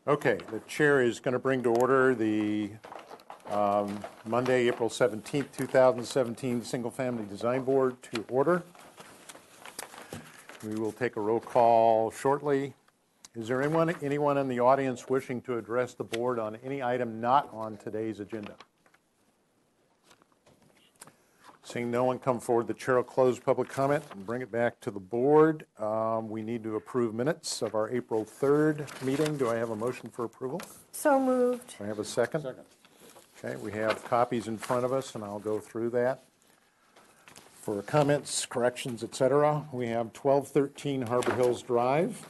Okay, the chair is going to bring to order the Monday, April 17th, 2017 Single Family Design Board to order. We will take a roll call shortly. Is there anyone in the audience wishing to address the board on any item not on today's agenda? Seeing no one come forward, the chair will close public comment and bring it back to the board. We need to approve minutes of our April 3rd meeting. Do I have a motion for approval? So moved. Do I have a second? Second. Okay, we have copies in front of us, and I'll go through that. For comments, corrections, etc., we have 1213 Harbor Hills Drive.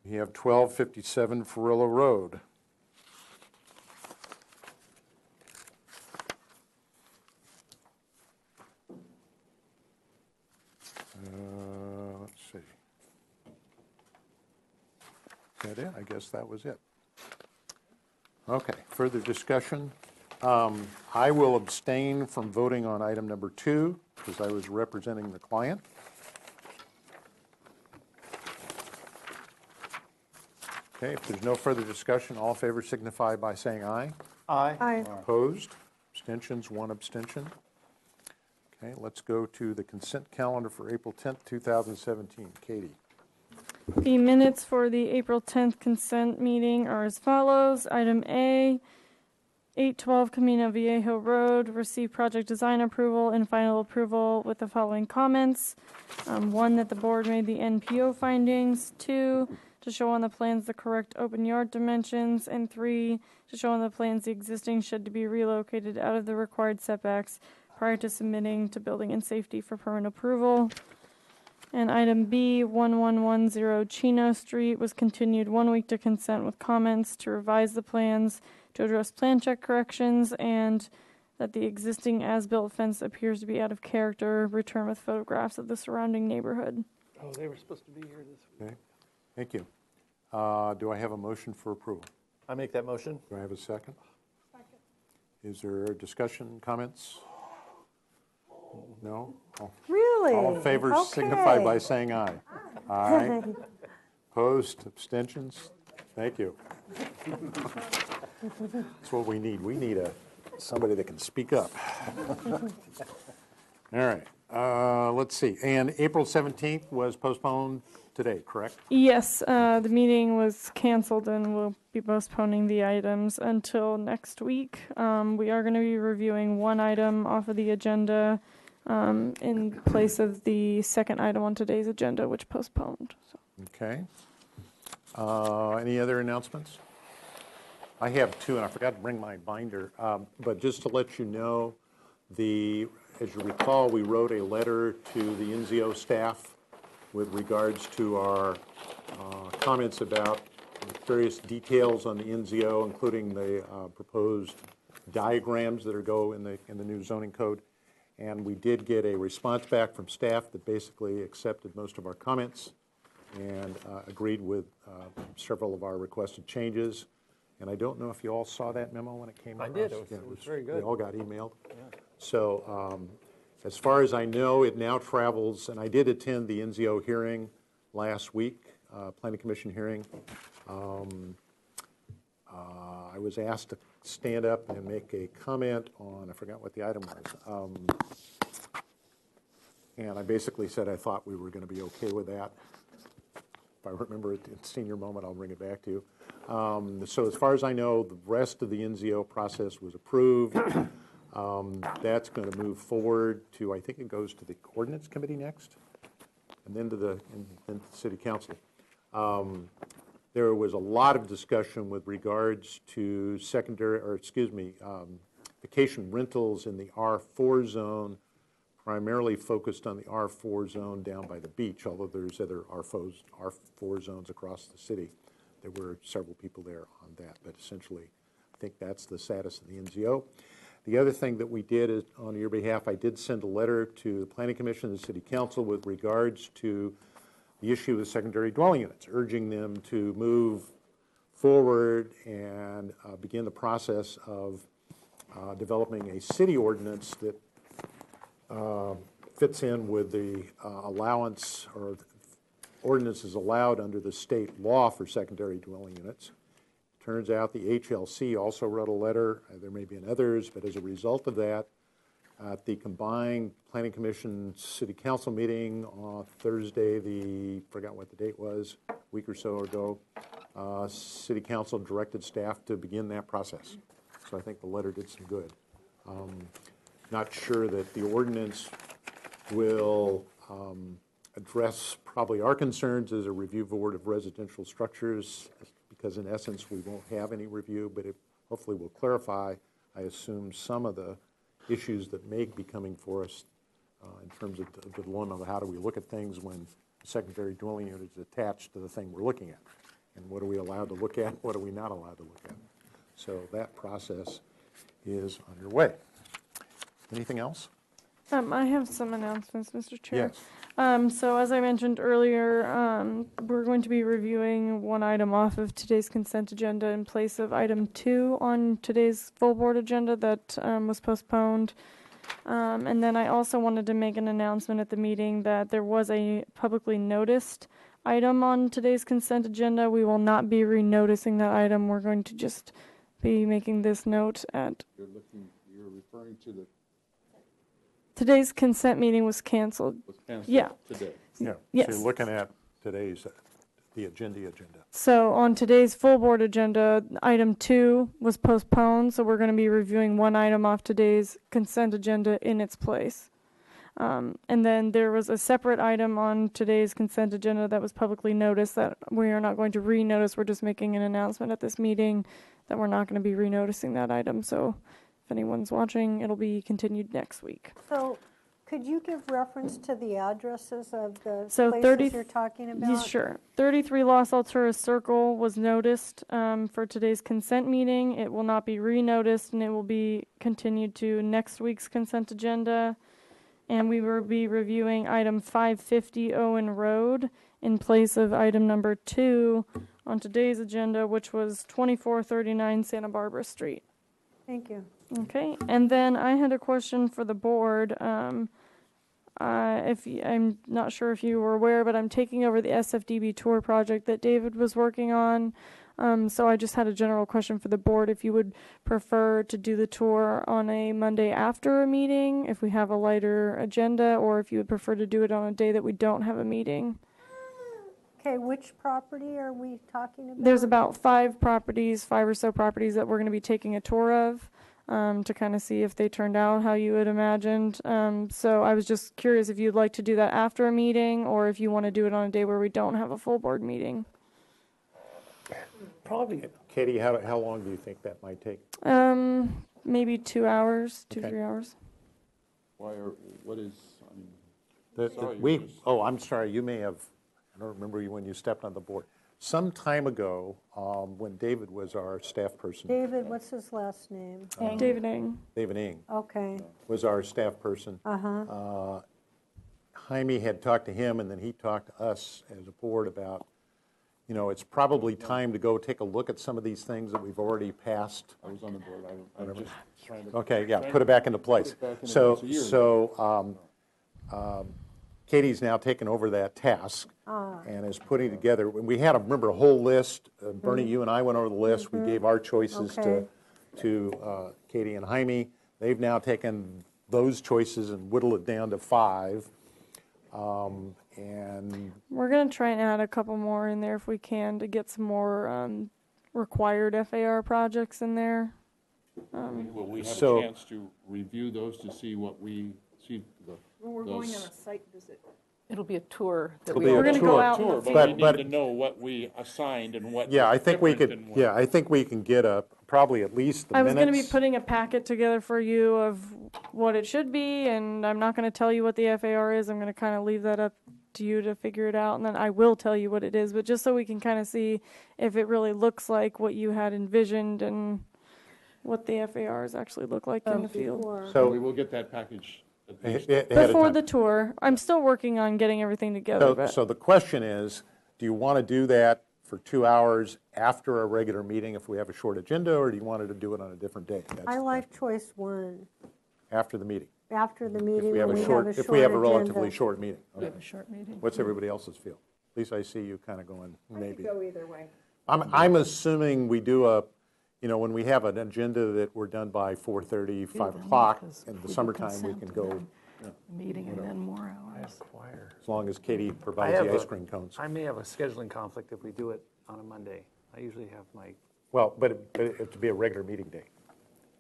We have 1257 Farillo Road. Let's see. Is that it? I guess that was it. Okay, further discussion. I will abstain from voting on item number 2 because I was representing the client. Okay, if there's no further discussion, all in favor signify by saying aye. Aye. Aye. Opposed? Abstentions? 1 abstention. Okay, let's go to the consent calendar for April 10th, 2017. Katie. The minutes for the April 10th consent meeting are as follows. Item A, 812 Camino Viejo Road, receive project design approval and final approval with the following comments. 1, that the board made the NPO findings. 2, to show on the plans the correct open yard dimensions. And 3, to show on the plans the existing shed to be relocated out of the required setbacks prior to submitting to Building and Safety for permit approval. And item B, 1110 Chino Street was continued 1 week to consent with comments to revise the plans to address plan check corrections, and that the existing as-built fence appears to be out of character. Return with photographs of the surrounding neighborhood. Oh, they were supposed to be here this week. Okay, thank you. Do I have a motion for approval? I make that motion. Do I have a second? Second. Is there discussion, comments? No? Really? All in favor signify by saying aye. Aye. Opposed? Abstentions? Thank you. That's what we need. We need somebody that can speak up. All right. Let's see. And April 17th was postponed today, correct? Yes, the meeting was canceled and we'll be postponing the items until next week. We are going to be reviewing one item off of the agenda in place of the second item on today's agenda, which postponed. So. Okay. Any other announcements? I have 2, and I forgot to bring my binder. But just to let you know, as you recall, we wrote a letter to the NZO staff with regards to our comments about various details on the NZO, including the proposed diagrams that go in the new zoning code. And we did get a response back from staff that basically accepted most of our comments and agreed with several of our requested changes. And I don't know if you all saw that memo when it came out. I did. It was very good. They all got emailed. Yeah. So as far as I know, it now travels, and I did attend the NZO hearing last week, Planning Commission hearing. I was asked to stand up and make a comment on, I forgot what the item was. And I basically said I thought we were going to be okay with that. If I remember it in senior moment, I'll bring it back to you. So as far as I know, the rest of the NZO process was approved. That's going to move forward to, I think it goes to the Ordinance Committee next, and then to the City Council. There was a lot of discussion with regards to vacation rentals in the R4 zone, primarily focused on the R4 zone down by the beach, although there's other R4 zones across the city. There were several people there on that, but essentially I think that's the status of the NZO. The other thing that we did is, on your behalf, I did send a letter to the Planning Commission and the City Council with regards to the issue of secondary dwelling units, urging them to move forward and begin the process of developing a city ordinance that fits in with the allowance or ordinance is allowed under the state law for secondary dwelling units. Turns out the HLC also wrote a letter, there may be in others, but as a result of that, at the combined Planning Commission City Council meeting on Thursday, forgot what the date was, a week or so ago, City Council directed staff to begin that process. So I think the letter did some good. Not sure that the ordinance will address probably our concerns as a review board of residential structures, because in essence we won't have any review, but it hopefully will clarify, I assume, some of the issues that may be coming for us in terms of the dilemma of how do we look at things when a secondary dwelling unit is attached to the thing we're looking at, and what are we allowed to look at, what are we not allowed to look at. So that process is underway. Anything else? I have some announcements, Mr. Chair. Yes. So as I mentioned earlier, we're going to be reviewing one item off of today's consent agenda in place of item 2 on today's full board agenda that was postponed. And then I also wanted to make an announcement at the meeting that there was a publicly noticed item on today's consent agenda. We will not be renoticing that item. We're going to just be making this note at You're referring to the, today's consent meeting was canceled. was canceled Yeah. today. Yeah. Yes. So you're looking at today's, the agenda. So on today's full board agenda, item 2 was postponed, so we're going to be reviewing one item off today's consent agenda in its place. And then there was a separate item on today's consent agenda that was publicly noticed that we are not going to renotice. We're just making an announcement at this meeting that we're not going to be renoticing that item. So if anyone's watching, it'll be continued next week. So could you give reference to the addresses of the So places you're talking about? Yes, sure. 33 Los Alturas Circle was noticed for today's consent meeting. It will not be renoticed, and it will be continued to next week's consent agenda. And we will be reviewing item 550 Owen Road in place of item number 2 on today's agenda, which was 2439 Santa Barbara Street. Thank you. Okay, and then I had a question for the board. I'm not sure if you were aware, but I'm taking over the SFDB tour project that David was working on. So I just had a general question for the board, if you would prefer to do the tour on a Monday after a meeting, if we have a lighter agenda, or if you would prefer to do it on a day that we don't have a meeting. Okay, which property are we talking about? There's about 5 or so properties that we're going to be taking a tour of. To kind of see if they turned out how you had imagined. So I was just curious if you'd like to do that after a meeting, or if you want to do it on a day where we don't have a full board meeting. Probably, Katie, how long do you think that might take? Maybe 2 hours, 2, Okay. 3 hours. What is, I mean, sorry, I'm sorry, you may have, I don't remember you when you stepped on the board. Some time ago, when David was our staff person, David, what's his last name? David Ng. David Ng Okay, was our staff person. Jaime had talked to him, and then he talked to us as a board about, it's probably time to go take a look at some of these things that we've already passed. I was on the board, I'm just trying to. Okay, yeah, put it back into place. Put it back into So, place a year so Katie's now taken over that task and is putting together, we had, remember, a whole list. Bernie, you and I went over the list. We gave our choices Okay. to Katie and Jaime. They've now taken those choices and whittled it down to 5. And We're going to try and add a couple more in there if we can to get some more required FAR projects in there. Will we have a So- chance to review those to see what we, see the? Well, we're going on those- a site visit. It'll be a tour that It'll we be a We're going to tour. go out in the Tour, field. but we But- need to know what we assigned and what. yeah, I is think we different could, than what- yeah, I think we can get probably at least the I was going to be minutes. putting a packet together for you of what it should be, and I'm not going to tell you what the FAR is. I'm going to kind of leave that up to you to figure it out, and then I will tell you what it is, but just so we can kind of see if it really looks like what you had envisioned and what the FARs actually look like in the field. before. So So we will get that package at least. ahead of Before time. the tour, I'm still working on getting everything together, but So the question is, do you want to do that for 2 hours after a regular meeting if we have a short agenda, or do you want to do it on a different day? That's I like choice 1, after the meeting. after the If meeting we have when a we short, have a if we have a short relatively agenda. short meeting. We Okay. have a short meeting. What's everybody else's feel? Lisa, I see you kind of going, maybe. Go either way. I'm assuming we do when we have an agenda that we're done by 4:30, 5 o'clock, in the summertime, we can go, Meeting and then more hours. Choir. as long as Katie I provides have the a- ice cream cones. I may have a scheduling conflict if we do it on a Monday. I usually have my, Well, but it to be a regular meeting day.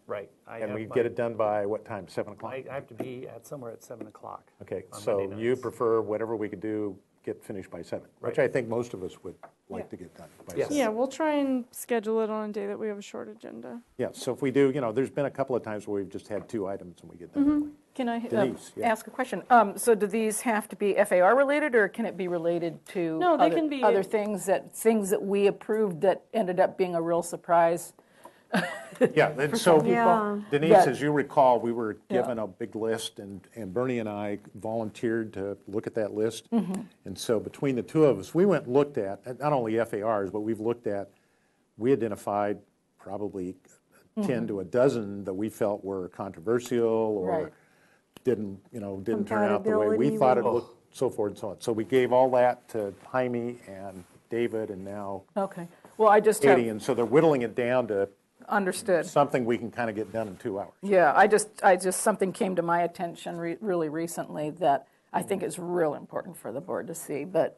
right. And we get it done by what time, 7 o'clock? I have to be at somewhere at 7 o'clock. Okay, on so Monday you nights. prefer whatever we could do, get finished by 7, which Right. I think most of us would like to get done by Yes. 7. Yeah, we'll try and schedule it on a day that we have a short agenda. Yeah, so if we do, there's been a couple of times where we've just had 2 items and we get done early. Can I Denise, yeah. ask a question? So do these have to be FAR related, or can it be related to No, they other, can be- other things that we approved that ended up being a real surprise? Yeah, and so Yeah. Denise, That- as you recall, we were Yeah. given a big list and Bernie and I volunteered to look at that list. And so between the two of us, we went and looked at, not only FARs, but we identified probably 10 to a dozen that we felt were controversial or Right. didn't turn out the way we Compatibility thought it with- looked, so forth and so on. So we gave all that to Jaime and David and now Okay. Well, I just Katie, have and so they're whittling it down to understood. something we can kind of get done in 2 hours. Yeah, I just, something came to my attention really recently that I think is real important for the board to see. But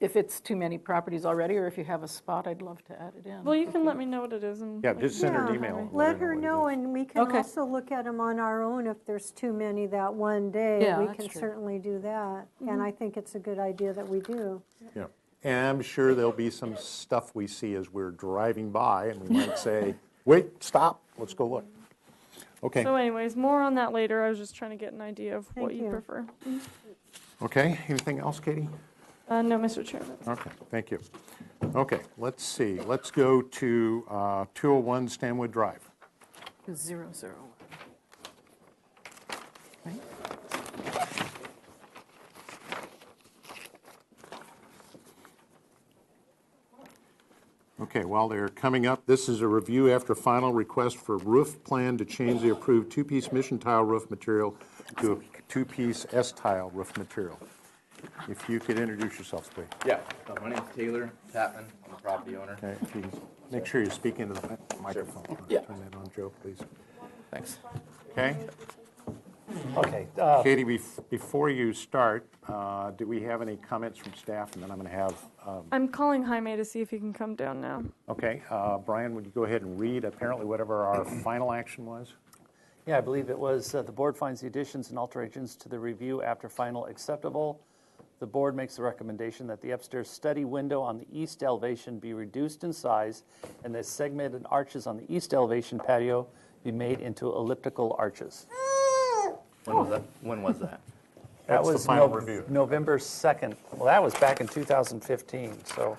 if it's too many properties already, or if you have a spot, I'd love to add it in. Well, you can let me know what it is and. Yeah, just send her an Yeah, email. and let her what it know, is. and we can Okay. also look at them on our own if there's too many that one day. Yeah, We that's can true. certainly do that, and I think it's a good idea that we do. Yeah, and I'm sure there'll be some stuff we see as we're driving by, and we might say, wait, stop, let's go look. Okay, So anyways, more on that later. I was just trying to get an idea of what Thank you you. prefer. okay, anything else, Katie? No, Mr. Chairman. Okay, thank you. Okay, let's see, let's go to 201 Stanwood Drive. 001. Right? Okay, while they're coming up, this is a review after final request for roof plan to change the approved two-piece mission tile roof material to a two-piece S-tile roof material. If you could introduce yourselves, please. Yeah, my name's Taylor Tapman. I'm the property owner. Okay, if you make sure you speak into the microphone. Yeah. Turn that on, Joe, please. Thanks. Okay, Okay, Katie, before you start, do we have any comments from staff? And then I'm going to have, I'm calling Jaime to see if he can come down now. okay, Brian, would you go ahead and read apparently whatever our final action was? yeah, I believe it was, the board finds the additions and alterations to the review after final acceptable. The board makes the recommendation that the upstairs study window on the east elevation be reduced in size and the segmented arches on the east elevation patio be made into elliptical arches. When was that? That's the was final review. November 2nd. Well, that was back in 2015, so.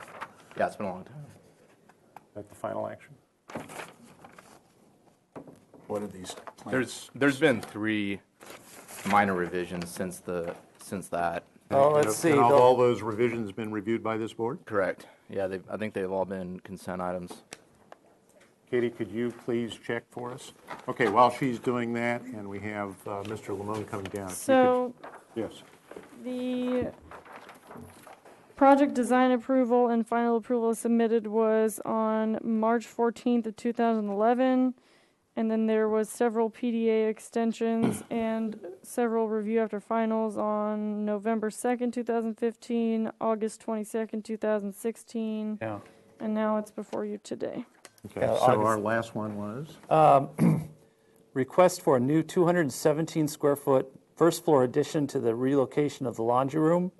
Yeah, it's been a long time. That the final action? What are these plans? There's been 3 minor revisions since that. Oh, let's see. And have the- all those revisions been reviewed by this board? Correct. Yeah, I think they've all been consent items. Katie, could you please check for us? Okay, while she's doing that, and we have Mr. Lamone coming down. if you could- So Yes. the project design approval and final approval submitted was on March 14th of 2011. And then there was several PDA extensions and several review after finals on November 2nd, 2015, August 22nd, 2016, Yeah. and now it's before you today. Okay, Yeah, so our August. last one was? Request for a new 217 square foot first floor addition to the relocation of the laundry room.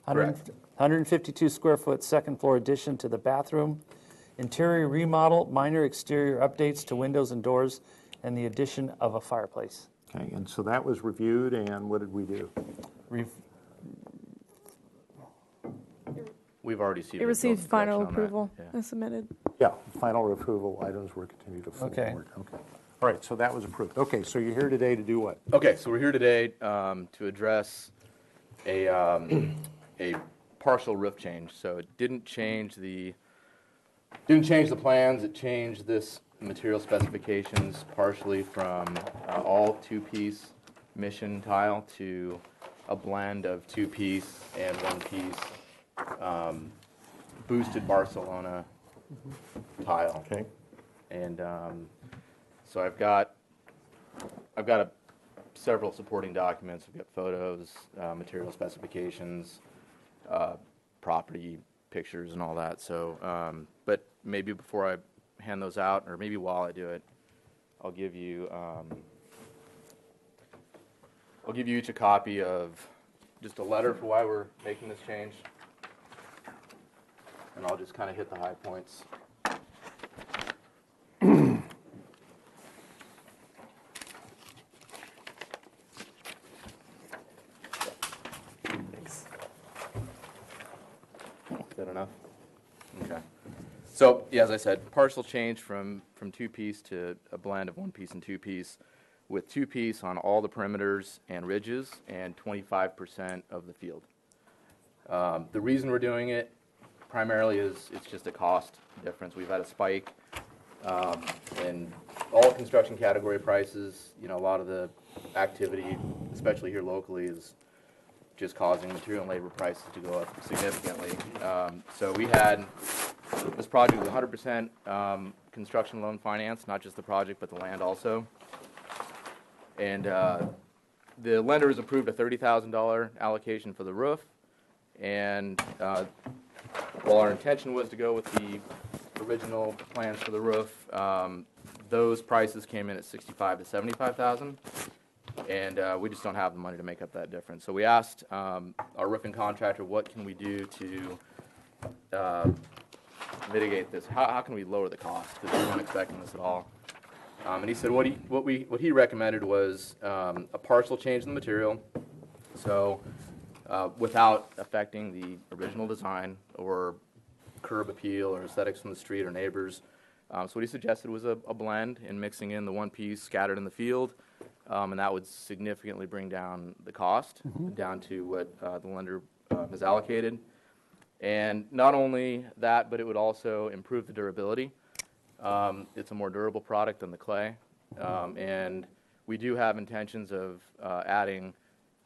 Correct. 152 square foot second floor addition to the bathroom. Interior remodel, minor exterior updates to windows and doors, and the addition of a fireplace. Okay, and so that was reviewed, and what did we do? We've already received. It a received building final inspection on that. approval Yeah. as submitted. Yeah, final approval items were continued to full Okay. board. Okay. All right, so that was approved. Okay, so you're here today to do what? Okay, so we're here today to address a partial roof change. So it didn't change the plans. It changed this material specifications partially from all two-piece mission tile to a blend of two-piece and one-piece boosted Barcelona tile. Okay. And so I've got several supporting documents. We've got photos, material specifications, property pictures, and all that. So, but maybe before I hand those out, or maybe while I do it, I'll give you each a copy of just a letter for why we're making this change, and I'll just kind of hit the high points. Is that enough? Okay. So, yeah, as I said, partial change from two-piece to a blend of one-piece and two-piece, with two-piece on all the perimeters and ridges and 25% of the field. The reason we're doing it primarily is it's just a cost difference. We've had a spike in all construction category prices. You know, a lot of the activity, especially here locally, is just causing material and labor prices to go up significantly. So we had, this project was 100% construction loan finance, not just the project, but the land also. And the lenders approved a $30,000 allocation for the roof. And while our intention was to go with the original plans for the roof, those prices came in at $65,000 to $75,000. And we just don't have the money to make up that difference. So we asked our roofing contractor, what can we do to mitigate this? How can we lower the cost? Because we weren't expecting this at all. And he said what he recommended was a partial change in the material, so without affecting the original design or curb appeal or aesthetics from the street or neighbors. So what he suggested was a blend and mixing in the one piece scattered in the field, and that would significantly bring down the cost down to what the lender has allocated. And not only that, but it would also improve the durability. It's a more durable product than the clay, and we do have intentions of adding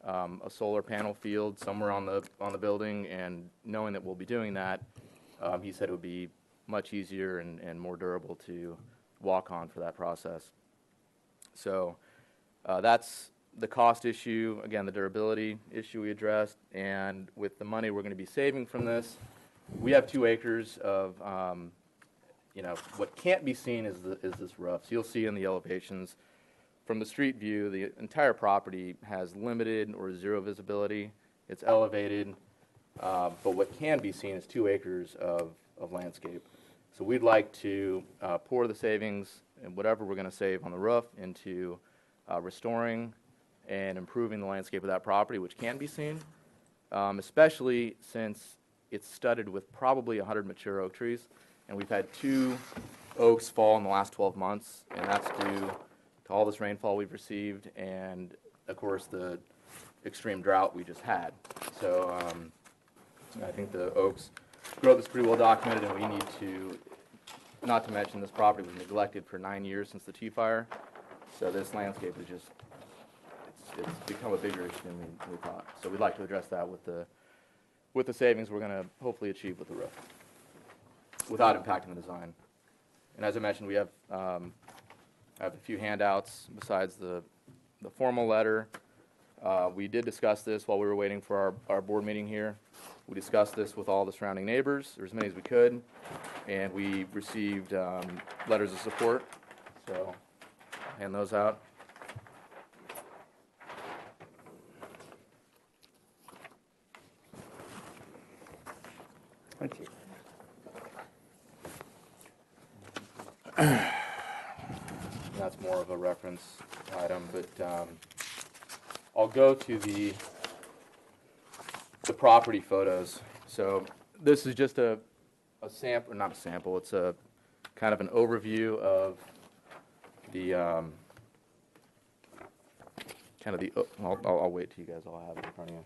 a solar panel field somewhere on the building. And knowing that we'll be doing that, he said it would be much easier and more durable to walk on for that process. So that's the cost issue. Again, the durability issue we addressed, and with the money we're going to be saving from this, we have 2 acres of what can't be seen is this roof. So you'll see in the elevations from the street view, the entire property has limited or zero visibility. It's elevated, but what can be seen is 2 acres of landscape. So we'd like to pour the savings and whatever we're going to save on the roof into restoring and improving the landscape of that property, which can be seen, especially since it's studded with probably 100 mature oak trees. And we've had 2 oaks fall in the last 12 months, and that's due to all this rainfall we've received and, of course, the extreme drought we just had. So I think the oaks growth is pretty well documented, and we need to, not to mention this property was neglected for 9 years since the tea fire. So this landscape is just, it's become a bigger issue than we thought. So we'd like to address that with the savings we're going to hopefully achieve with the roof, without impacting the design. And as I mentioned, we have I have a few handouts besides the formal letter. We did discuss this while we were waiting for our board meeting here. We discussed this with all the surrounding neighbors, or as many as we could, and we received letters of support. So I'll hand those out. Thank you. That's more of a reference item, but I'll go to the property photos. So this is just a sample, not a sample, it's a kind of an overview of the I'll wait till you guys all have it in front of you.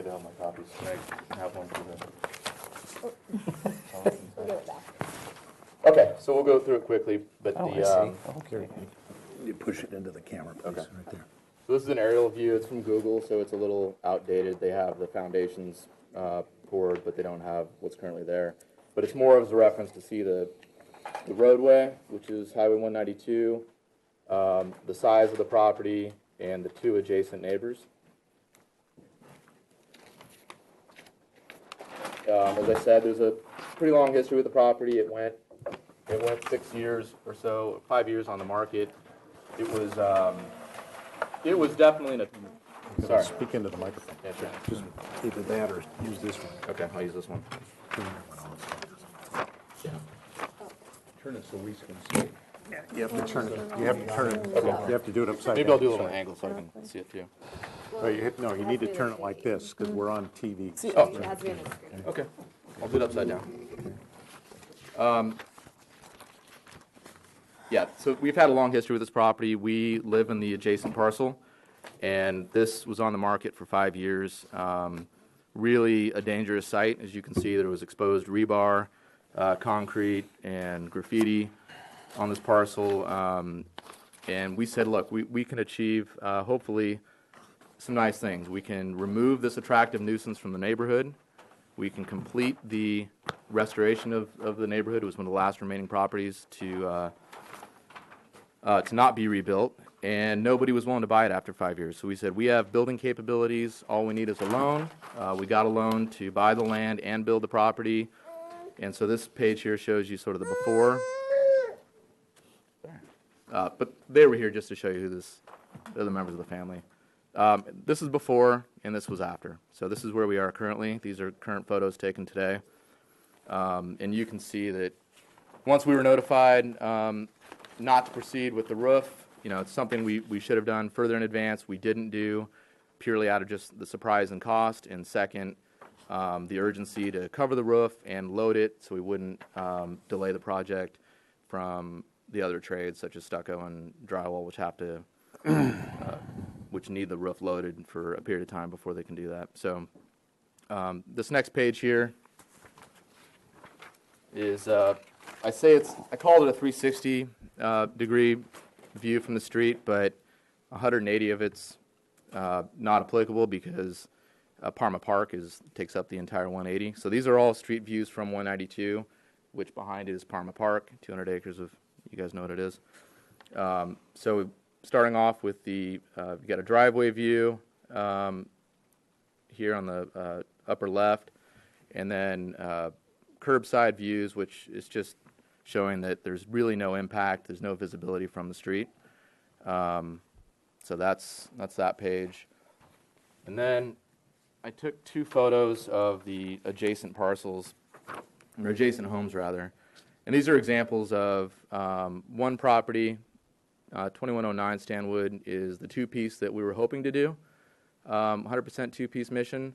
maybe I'll have my copies. Can I have one for the... Okay, so we'll go through it quickly, but Oh, the, I see. Okay. You push it into the camera, please, Okay. right there. so this is an aerial view. It's from Google, so it's a little outdated. They have the foundations poured, but they don't have what's currently there. But it's more as a reference to see the roadway, which is Highway 192, the size of the property, and the two adjacent neighbors. As I said, there's a pretty long history with the property. It went 6 years or so, 5 years on the market. It was definitely in a, sorry. Speak into the microphone. Yeah, sure. Just either that or use this one. Okay, I'll use this one. Turn it so we can see. You have to turn it, you have to turn it, you have to do it upside down. Maybe I'll do a little angle so I can see it too. No, you need to turn it like this, because we're on TV. Oh, okay. I'll do it upside down. Yeah, so we've had a long history with this property. We live in the adjacent parcel, and this was on the market for 5 years. Really a dangerous site. As you can see, there was exposed rebar, concrete, and graffiti on this parcel. And we said, look, we can achieve, hopefully, some nice things. We can remove this attractive nuisance from the neighborhood. We can complete the restoration of the neighborhood. It was one of the last remaining properties to not be rebuilt, and nobody was willing to buy it after 5 years. So we said, we have building capabilities. All we need is a loan. We got a loan to buy the land and build the property. And so this page here shows you sort of the before. But they were here just to show you who they're the members of the family. This is before, and this was after. So this is where we are currently. These are current photos taken today. And you can see that once we were notified not to proceed with the roof, it's something we should have done further in advance. We didn't do, purely out of just the surprise and cost. And second, the urgency to cover the roof and load it so we wouldn't delay the project from the other trades such as stucco and drywall, which need the roof loaded for a period of time before they can do that. So this next page here is, I called it a 360 degree view from the street, but 180 of it's not applicable because Parma Park takes up the entire 180. So these are all street views from 192, which behind it is Parma Park, 200 acres of, you guys know what it is. So starting off with you got a driveway view here on the upper left, and then curbside views, which is just showing that there's really no impact, there's no visibility from the street. So that's that page. And then I took 2 photos of the adjacent parcels, or adjacent homes rather. And these are examples of one property, 2109 Stanwood is the 2-piece that we were hoping to do, 100% 2-piece mission.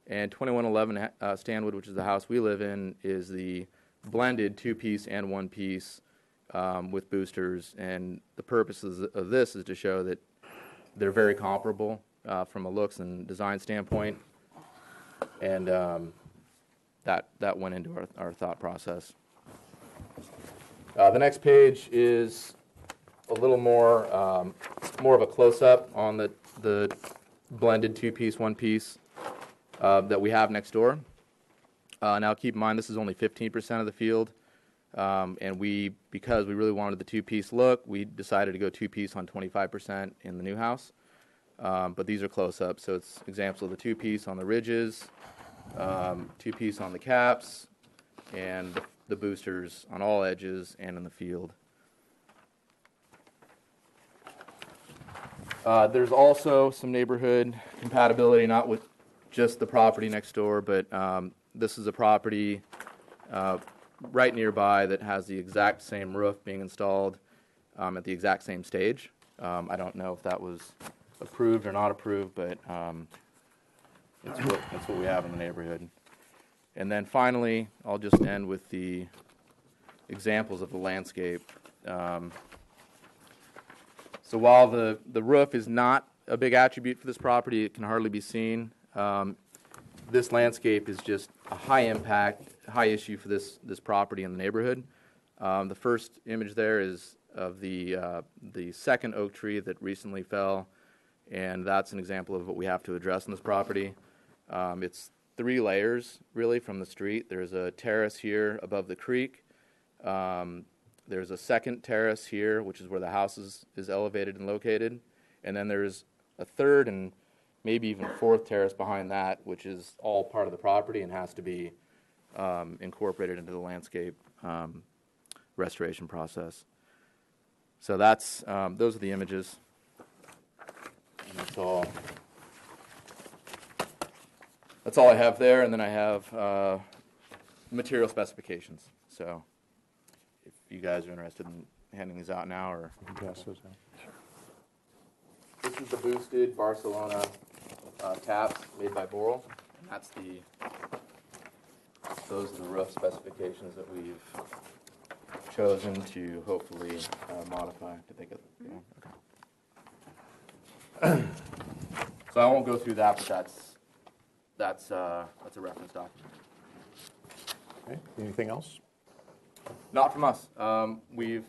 And 2111 Stanwood, which is the house we live in, is the blended 2-piece and 1-piece with boosters. And the purpose of this is to show that they're very comparable from a looks and design standpoint. And that went into our thought process. The next page is a little more of a close-up on the blended 2-piece, 1-piece that we have next door. Now keep in mind this is only 15% of the field, and because we really wanted the 2-piece look, we decided to go 2-piece on 25% in the new house. But these are close-ups, so it's examples of the 2-piece on the ridges, 2-piece on the caps, and the boosters on all edges and in the field. There's also some neighborhood compatibility, not with just the property next door, but this is a property right nearby that has the exact same roof being installed at the exact same stage. I don't know if that was approved or not approved, but it's what we have in the neighborhood. And then finally, I'll just end with the examples of the landscape. So while the roof is not a big attribute for this property, it can hardly be seen. this landscape is just a high impact, high issue for this property in the neighborhood. The first image there is of the second oak tree that recently fell, and that's an example of what we have to address in this property. It's 3 layers, really, from the street. There's a terrace here above the creek. There's a second terrace here, which is where the house is elevated and located. And then there's a third and maybe even fourth terrace behind that, which is all part of the property and has to be incorporated into the landscape restoration process. So that's those are the images. And that's all I have there, and then I have material specifications. So if you guys are interested in handing these out now, or Pass those out. this is the boosted Barcelona taps made by Boral, and those are the roof specifications that we've chosen to hopefully modify. Did they get? Yeah, okay. So I won't go through that, but that's a reference document. Okay, anything else? Not from us. We've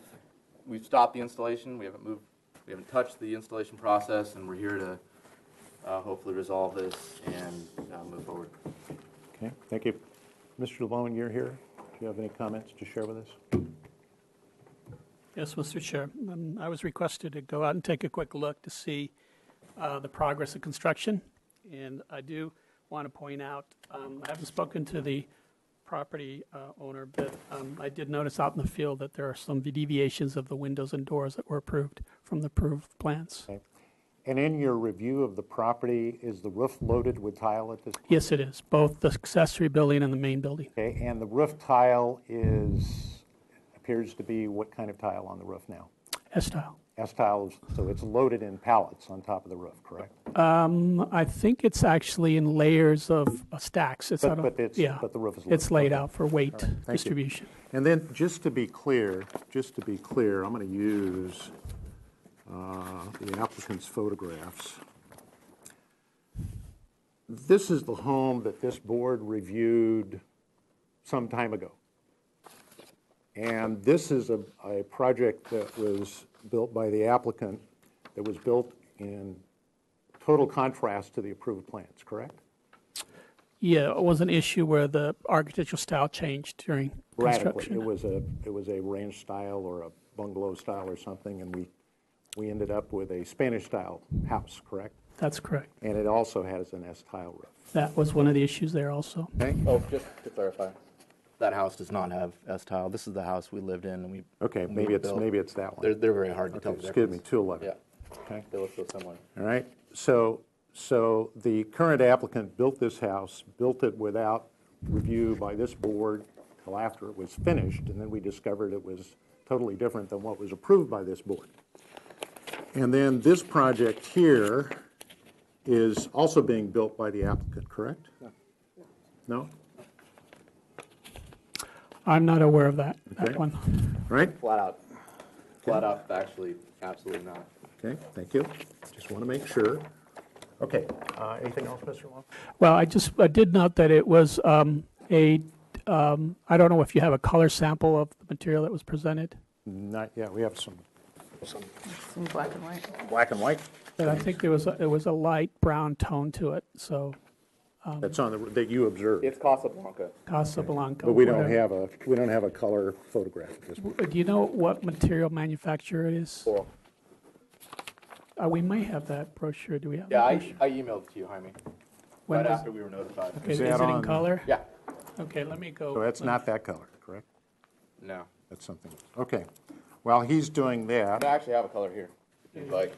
stopped the installation. We haven't touched the installation process, and we're here to hopefully resolve this and move forward. Okay, thank you. Mr. Lamone, you're here. Do you have any comments to share with us? Yes, Mr. Chair. I was requested to go out and take a quick look to see the progress of construction. And I do want to point out, I haven't spoken to the property owner, but I did notice out in the field that there are some deviations of the windows and doors that were approved from the approved plans. Okay. And in your review of the property, is the roof loaded with tile at this point? Yes, it is, both the accessory building and the main building. Okay, and the roof tile appears to be what kind of tile on the roof now? S-style. S-tile, so it's loaded in pallets on top of the roof, correct? I think it's actually in layers of stacks. It's But- not a- but yeah, but the roof is it's loaded. laid Okay. out for weight All right, thank you. distribution. And then, just to be clear, I'm going to use the applicant's photographs. This is the home that this board reviewed some time ago. And this is a project that was built by the applicant, that was built in total contrast to the approved plans, correct? Yeah, it was an issue where the architectural style changed during Radically. construction. It was a ranch style or a bungalow style or something, and we ended up with a Spanish style house, correct? That's correct. And it also has an S-tile roof. That was one of the issues there also. Okay? Oh, just to clarify, that house does not have S-tile. This is the house we lived in, and we. Okay, we maybe built. it's that They're one. very hard to tell Okay, the excuse me, difference. 211. Yeah, Okay, they look so similar. all right. So the current applicant built this house, built it without review by this board till after it was finished, and then we discovered it was totally different than what was approved by this board. And then this project here is also being built by the applicant, correct? No? I'm not aware of that Okay. one. Right? Flat out, actually, absolutely not. Okay, thank you. Just want to make sure. Okay, anything else, Mr. Long? Well, I did note that it was I don't know if you have a color sample of the material that was presented, Not yet, we have some It's in black and white. black and white but I think there was a light brown tone to it, so that's on that you observed. It's Casablanca. Casablanca. But we don't whatever. have a color photograph at this point. Do you know what material manufacturer it is? Coral. We may have that brochure. Do we have? Yeah, that I brochure? emailed it to you, Jaime, When right was- after we were notified. Okay, Is is that it in on- color? Yeah, Okay, let me go. So that's not that color, correct? no. That's something else. Okay. While he's doing I that, actually have a color here, if you'd like.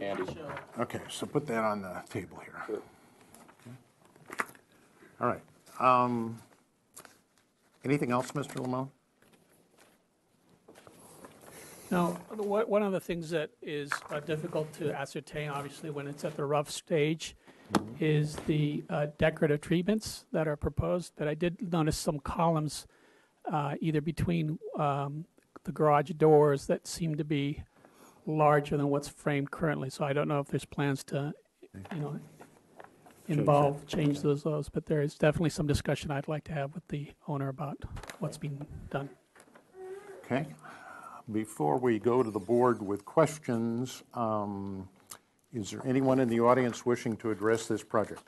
Andy. okay, so put that on the table here. Sure. All right. Anything else, Mr. Lamone? Now, one of the things that is difficult to ascertain, obviously, when it's at the rough stage, is the decorative treatments that are proposed. But I did notice some columns either between the garage doors that seem to be larger than what's framed currently. So I don't know if there's plans to, involve change those, but there is definitely some discussion I'd like to have with the owner about what's being done. Okay. Before we go to the board with questions, is there anyone in the audience wishing to address this project?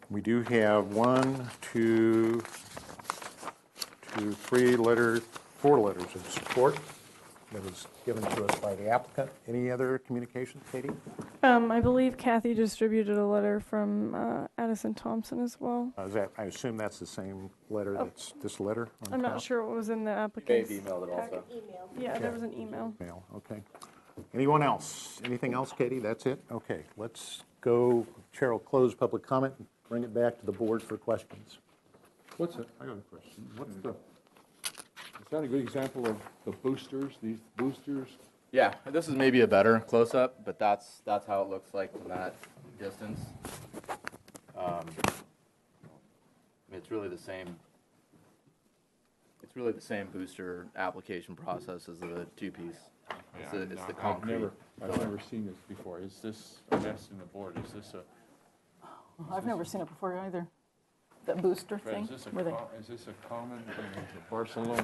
We do have 4 letters of support that was given to us by the applicant. Any other communications, Katie? I believe Kathy distributed a letter from Addison Thompson as well. I assume that's the same letter that's this letter? on I'm file? not sure what was in the Dave applicant's. emailed it also. Yeah, there was an email. Mail, okay. Anyone else? Anything else, Katie? That's it? Okay, let's go. Chair will close public comment and bring it back to the board for questions. I got a question. Is that a good example of the boosters, these boosters? Yeah, this is maybe a better close-up, but that's how it looks like from that distance. I mean, it's really the same. It's really the same booster application process as the two-piece. It's the concrete. I've never seen this before. Is this, I'm asking the board, is this a, I've never seen it before either. That booster thing. is this where they- a common, Barcelona,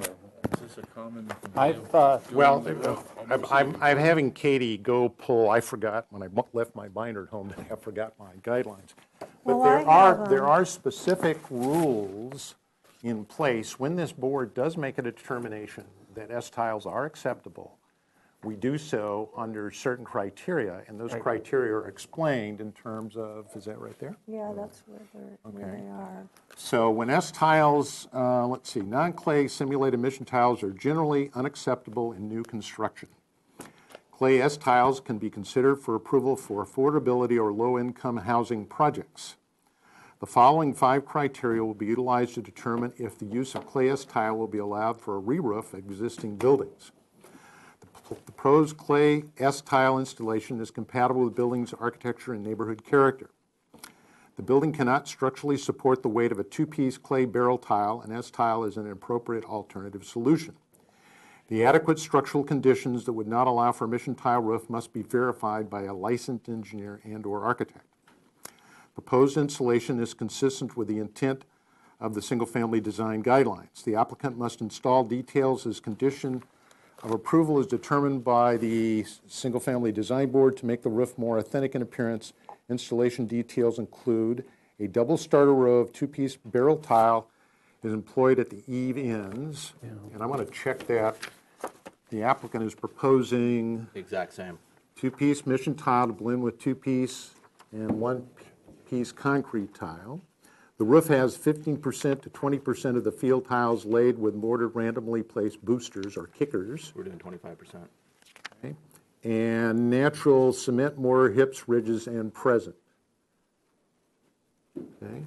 is this a common? Well, I'm having Katie go pull, I forgot, when I left my binder at home, I forgot my guidelines. But Well, I there have, are specific rules in place. When this board does make a determination that S-tiles are acceptable, we do so under certain criteria, and those criteria are explained in terms of, is that right there? Yeah, that's where Okay. they are. So when S-tiles, let's see, non-clay simulated mission tiles are generally unacceptable in new construction. Clay S-tiles can be considered for approval for affordability or low-income housing projects. The following 5 criteria will be utilized to determine if the use of clay S-tile will be allowed for a re-roof of existing buildings. The proposed clay S-tile installation is compatible with the building's architecture and neighborhood character. The building cannot structurally support the weight of a 2-piece clay barrel tile, and S-tile is an appropriate alternative solution. The adequate structural conditions that would not allow for a mission tile roof must be verified by a licensed engineer and/or architect. Proposed installation is consistent with the intent of the single-family design guidelines. The applicant must install details as condition of approval is determined by the single-family design board to make the roof more authentic in appearance. Installation details include a double starter row of 2-piece barrel tile is employed at the eave ends. And I want to check that. The applicant is proposing Exact same. 2-piece mission tile to blend with 2-piece and 1-piece concrete tile. The roof has 15% to 20% of the field tiles laid with mortared randomly placed boosters or kickers. We're doing 25%. Okay. And natural cement mortar hips, ridges, and present. Okay.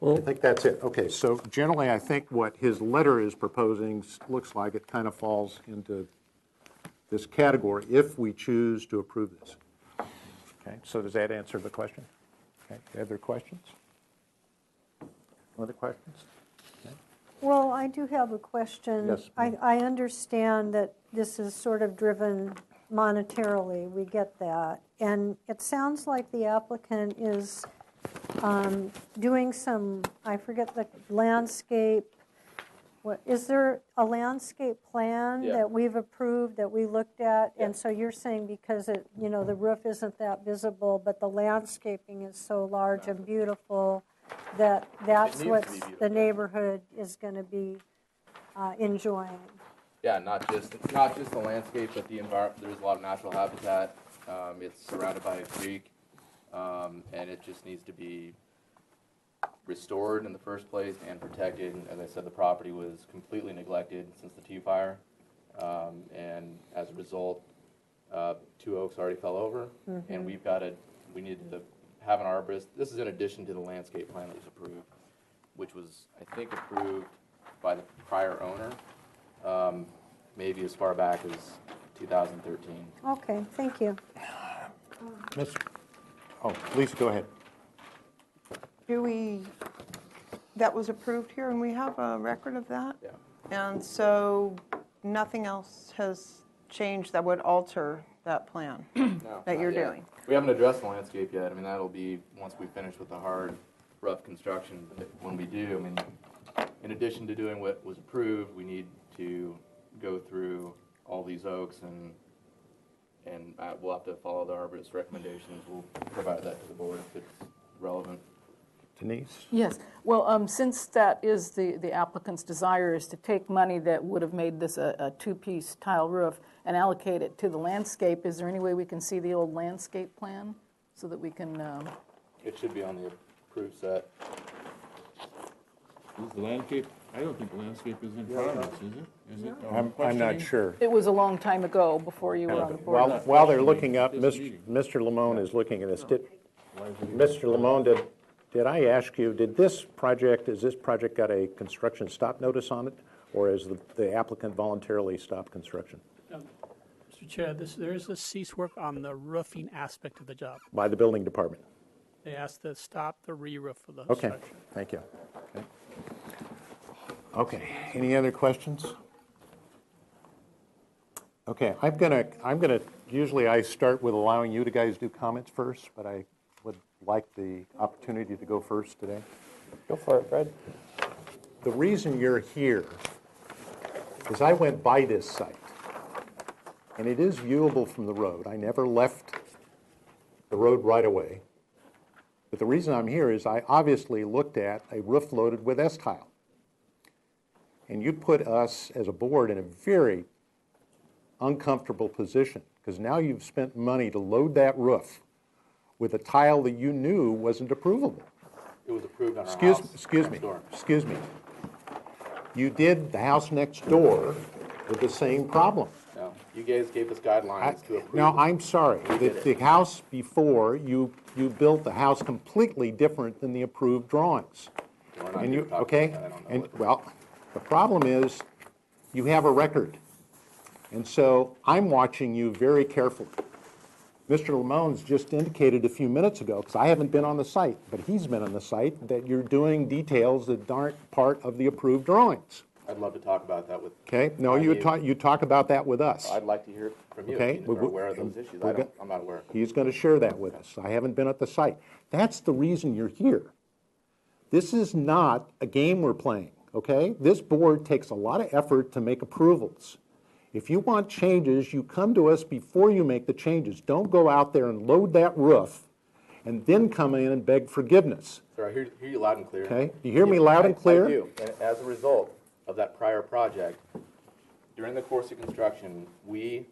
I think that's it. Okay, so generally, I think what his letter is proposing looks like it kind of falls into this category if we choose to approve this. Okay, so does that answer the question? Okay, other questions? Other questions? Well, I do have a question. Yes, I understand that this is sort of driven monetarily, we get that. And it sounds like the applicant is doing some, I forget the landscape, is there a landscape plan Yeah. that we've approved, that we looked at? Yeah. And so you're saying because it, the roof isn't that visible, but the landscaping is so large and beautiful, that's needs to be what beautiful. the neighborhood is going to be enjoying. Yeah, not just the landscape, but the environment. There's a lot of natural habitat. It's surrounded by a creek, and it just needs to be restored in the first place and protected. As I said, the property was completely neglected since the Tea Fire, and as a result, 2 oaks already fell over, and we needed to have an arborist. This is in addition to the landscape plan that was approved, which was, I think, approved by the prior owner, maybe as far back as 2013. Okay, thank you. Lisa, go ahead. That was approved here, and we have a record of that? Yeah. And so nothing else has change that would alter that plan No, that you're not yet. doing? We haven't addressed the landscape yet. I mean, that'll be once we finish with the hard, rough construction. But when we do, I mean, in addition to doing what was approved, we need to go through all these oaks and we'll have to follow the arborist recommendations. We'll provide that to the board if it's relevant. Denise? Yes, well, since that is the applicant's desire is to take money that would have made this a two-piece tile roof and allocate it to the landscape, is there any way we can see the old landscape plan so that we can, It should be on the approved set. Is the landscape, I don't think the landscape is in front of us, is it? Is it? I'm not questioning? sure. it was a long time ago before you were on the board. While they're looking up, This meeting. Mr. Lamone is looking at this. Why is it here? Mr. Lamone, did I ask you, has this project got a construction stop notice on it? Or has the applicant voluntarily stopped construction Mr. Chair, there is a cease work on the roofing aspect of the job. by the building department? They asked to stop the re-roof of the Okay, structure. thank you. Okay, any other questions? Okay, usually I start with allowing you to guys do comments first, but I would like the opportunity to go first today. Go for it, Fred. The reason you're here is I went by this site, and it is viewable from the road. I never left the road right away. But the reason I'm here is I obviously looked at a roof loaded with S-tile. And you put us as a board in a very uncomfortable position, because now you've spent money to load that roof with a tile that you knew wasn't approvable. It was approved on our house. Excuse me. You did the house next door with the same problem. No, you guys gave us guidelines to approve. Now, I'm sorry, the house before, you built the house completely different than the approved drawings. We're not And here you, to talk okay, about that. I don't know and, what- well, the problem is, you have a record. And so I'm watching you very carefully. Mr. Lamone's just indicated a few minutes ago, because I haven't been on the site, but he's been on the site, that you're doing details that aren't part of the approved drawings. I'd love to talk about that with. Okay? No, you talk about that with us. I'd like to hear from you. Okay, If you're aware of those issues. I'm not aware. He's going to share that with us. I haven't been at the site. That's the reason you're here. This is not a game we're playing, okay? This board takes a lot of effort to make approvals. If you want changes, you come to us before you make the changes. Don't go out there and load that roof and then come in and beg forgiveness. Sir, I hear you loud and clear. Okay. You hear me loud and clear? I do. And as a result of that prior project, during the course of construction, we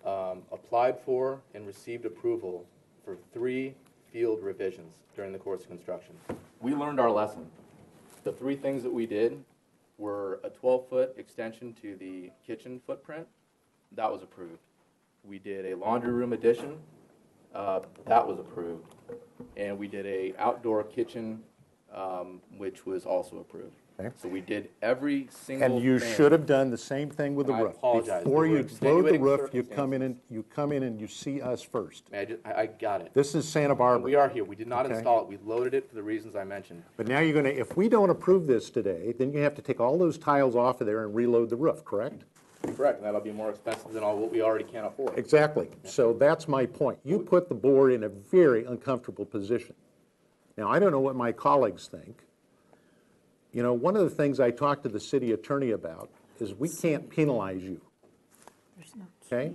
applied for and received approval for 3 field revisions during the course of construction. We learned our lesson. The 3 things that we did were a 12-foot extension to the kitchen footprint. That was approved. We did a laundry room addition. That was approved. And we did a outdoor kitchen, which was also approved. Okay. So we did every single thing. And you should have done the same thing with the I roof. apologize. Before There were you load the extenuating roof, you come circumstances. in and you see us first. I got it. This is Santa Barbara. We are here. We did not Okay. install it. We loaded it for the reasons I mentioned. But now you're going to, if we don't approve this today, then you have to take all those tiles off of there and reload the roof, correct? Correct, and that'll be more expensive than all what we already can't afford. Exactly. So that's my point. You put the board in a very uncomfortable position. Now, I don't know what my colleagues think. You know, one of the things I talked to the city attorney about is we can't penalize you. Okay?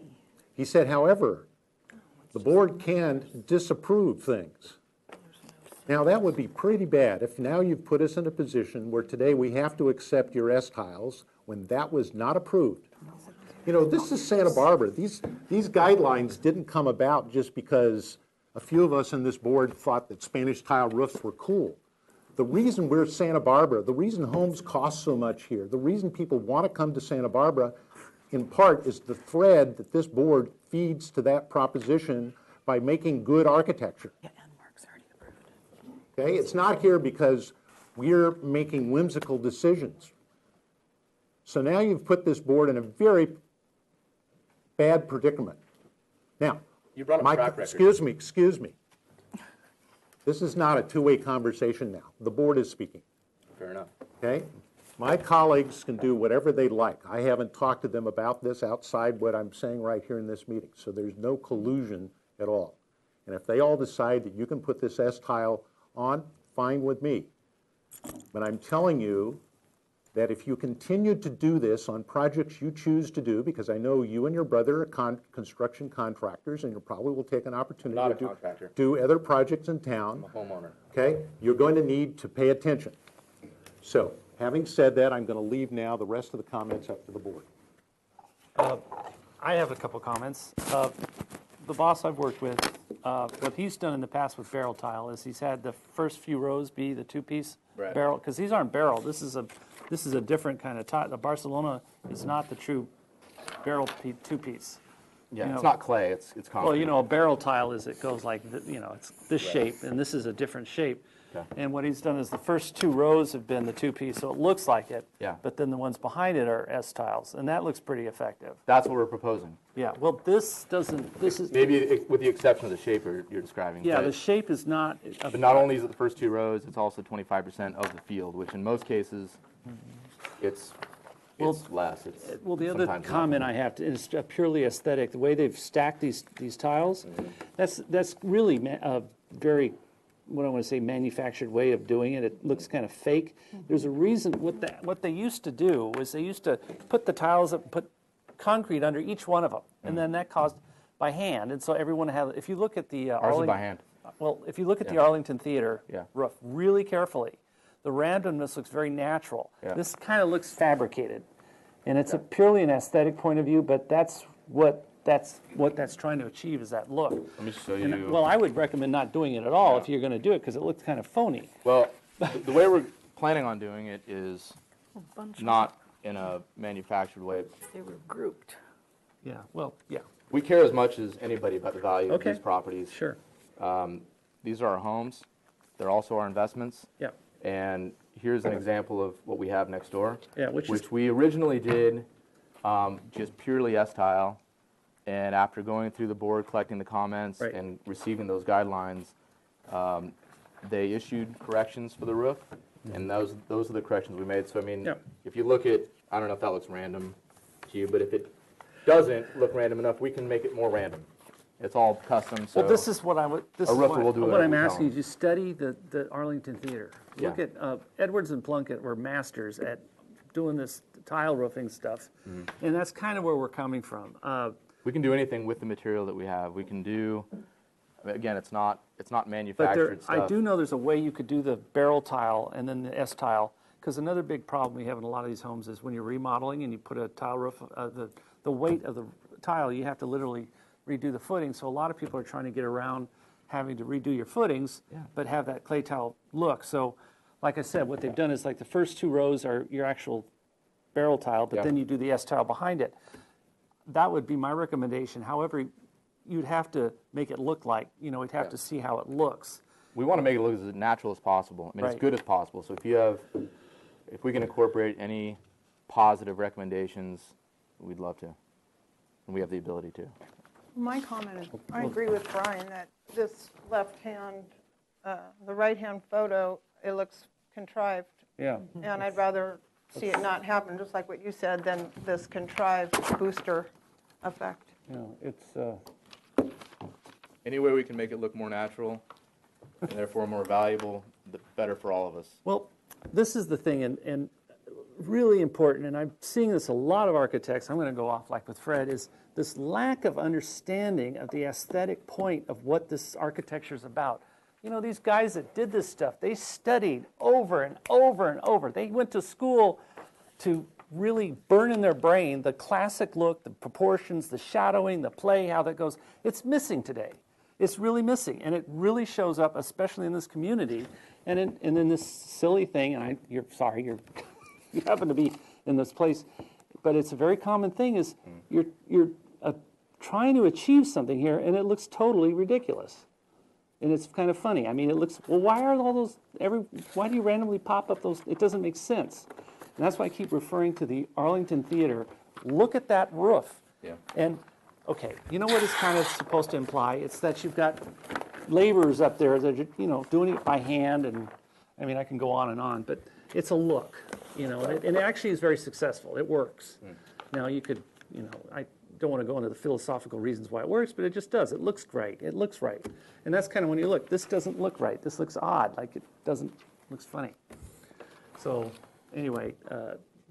He said, however, the board can disapprove things. Now, that would be pretty bad if now you've put us in a position where today we have to accept your S-tiles when that was not approved. You know, this is Santa Barbara. These guidelines didn't come about just because a few of us in this board thought that Spanish tile roofs were cool. The reason we're Santa Barbara, the reason homes cost so much here, the reason people want to come to Santa Barbara, in part, is the thread that this board feeds to that proposition by making good architecture. Okay, it's not here because we're making whimsical decisions. So now you've put this board in a very bad predicament. Now, You brought up Mike, track record. excuse me. This is not a two-way conversation now. The board is speaking, Fair enough. okay? My colleagues can do whatever they like. I haven't talked to them about this outside what I'm saying right here in this meeting, so there's no collusion at all. And if they all decide that you can put this S-tile on, fine with me. But I'm telling you that if you continue to do this on projects you choose to do, because I know you and your brother are construction contractors, and you probably will take an opportunity Not a to contractor. do other projects in town. I'm a homeowner. Okay, you're going to need to pay attention. So, having said that, I'm going to leave now the rest of the comments up to the board. I have a couple comments. The boss I've worked with, what he's done in the past with barrel tile is he's had the first few rows be the two-piece Right. barrel, because these aren't barrel. This is a different kind of tile. The Barcelona is not the true barrel two-piece. Yeah, You it's know- not clay, it's concrete. Well, you know, a barrel tile is, it goes like, it's this shape, and this is a different shape. Okay. And what he's done is the first two rows have been the two-piece, so it looks like it. Yeah. But then the ones behind it are S-tiles, and that looks pretty effective. That's what we're proposing. Yeah, well, this is, Maybe with the exception of the shape you're describing. yeah, but- the shape is not. But not only is it the first two rows, it's also 25% of the field, which in most cases, it's less. It's Well, the other sometimes comment nothing. I have to, is purely aesthetic, the way they've stacked these tiles, that's really a very, what I want to say, manufactured way of doing it. It looks kind of fake. There's a reason, what they used to do was they used to put the tiles up, put concrete under each one of them, and then that caused by hand, and so everyone had, if you look at the Ours is by hand. Well, if you look at the Arlington Theater Yeah. roof really carefully, the randomness looks very natural. Yeah. This kind of looks fabricated, and it's a purely an aesthetic point of view. But that's what that's trying to achieve, is that look. Let me show And, you. well, I would recommend not doing it at all if you're going to do it, because it looks kind of phony. Well, the way we're planning on doing it is Bunch not in a manufactured way. They were grouped. Yeah. Well, yeah. We care as much as anybody about the value Okay. of these properties. Sure. These are our homes. They're also our investments. Yeah. And here's an example of what we have next door. Yeah, which is- we originally did just purely S-tile. And after going through the board, collecting the comments, Right. and receiving those guidelines, they issued corrections for the roof. And those are the corrections we made. So, I mean, Yeah. if you look at, I don't know if that looks random to you, but if it doesn't look random enough, we can make it more random. It's all custom, so. Well, this is what I would. This A is roofer will do what whatever I'm we tell asking him. is you study the Arlington Theater. Look Yeah. at Edwards and Plunkett were masters at doing this tile roofing stuff, Mm-hmm. and that's kind of where we're coming from. We can do anything with the material that we have. We can do, again, it's not But there, manufactured stuff. I do know there's a way you could do the barrel tile and then the S tile, because another big problem we have in a lot of these homes is when you're remodeling and you put a tile roof, the weight of the tile, you have to literally redo the footing. So a lot of people are trying to get around having to redo your footings, but have that clay tile look. So, like I said, what they've done is like the first two rows are your actual barrel tile, but Yeah. then you do the S tile behind it. That would be my recommendation. However, you'd have to make it look like, we'd have to see how it looks. We want to make it look as natural as possible. I mean, Right. as good as possible. So if we can incorporate any positive recommendations, we'd love to. And we have the ability to. My comment is, I agree with Brian that this left-hand, the right-hand photo, it looks contrived. Yeah. And I'd rather see it not happen, just like what you said, than this contrived booster effect. It's, Any way we can make it look more natural and therefore more valuable, the better for all of us. well, this is the thing, and really important, and I'm seeing this a lot of architects, I'm going to go off like with Fred, is this lack of understanding of the aesthetic point of what this architecture is about. These guys that did this stuff, they studied over and over and over. They went to school to really burn in their brain the classic look, the proportions, the shadowing, the play, how that goes. It's missing today. It's really missing, and it really shows up, especially in this community, and in this silly thing. And you happen to be in this place, but it's a very common thing. Is you're trying to achieve something here, and it looks totally ridiculous, and it's kind of funny. I mean, it looks, well, why are all those why do you randomly pop up those? It doesn't make sense, and that's why I keep referring to the Arlington Theater. Look at that roof. Yeah. And okay, you know what it's kind of supposed to imply? It's that you've got laborers up there that are, doing it by hand, and I mean, I can go on and on, but it's a look. and it actually is very successful. It works. Now, you could, I don't want to go into the philosophical reasons why it works, but it just does. It looks great. It looks right. And that's kind of when you look. This doesn't look right. This looks odd. Like it doesn't, looks funny. So anyway,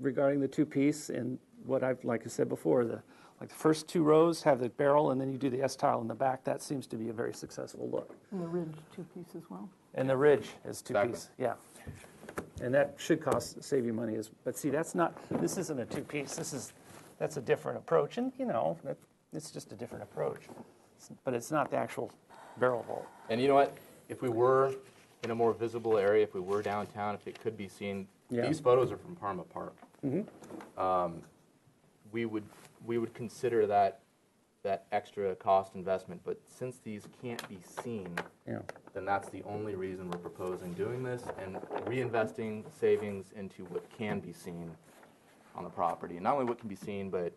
regarding the two-piece and what like I said before, the first 2 rows have the barrel, and then you do the S-tile in the back. That seems to be a very successful look. And the ridge two-piece as well. And the ridge is two-piece, Exactly. yeah. And that should save you money. But see, this isn't a two-piece. That's a different approach. And, it's just a different approach. But it's not the actual barrel hole. And you know what? If we were in a more visible area, if we were downtown, if it could be seen, Yeah. these photos are from Parma Park. We would consider that extra cost investment, but since these can't be seen, Yeah. then that's the only reason we're proposing doing this and reinvesting savings into what can be seen on the property. And not only what can be seen, but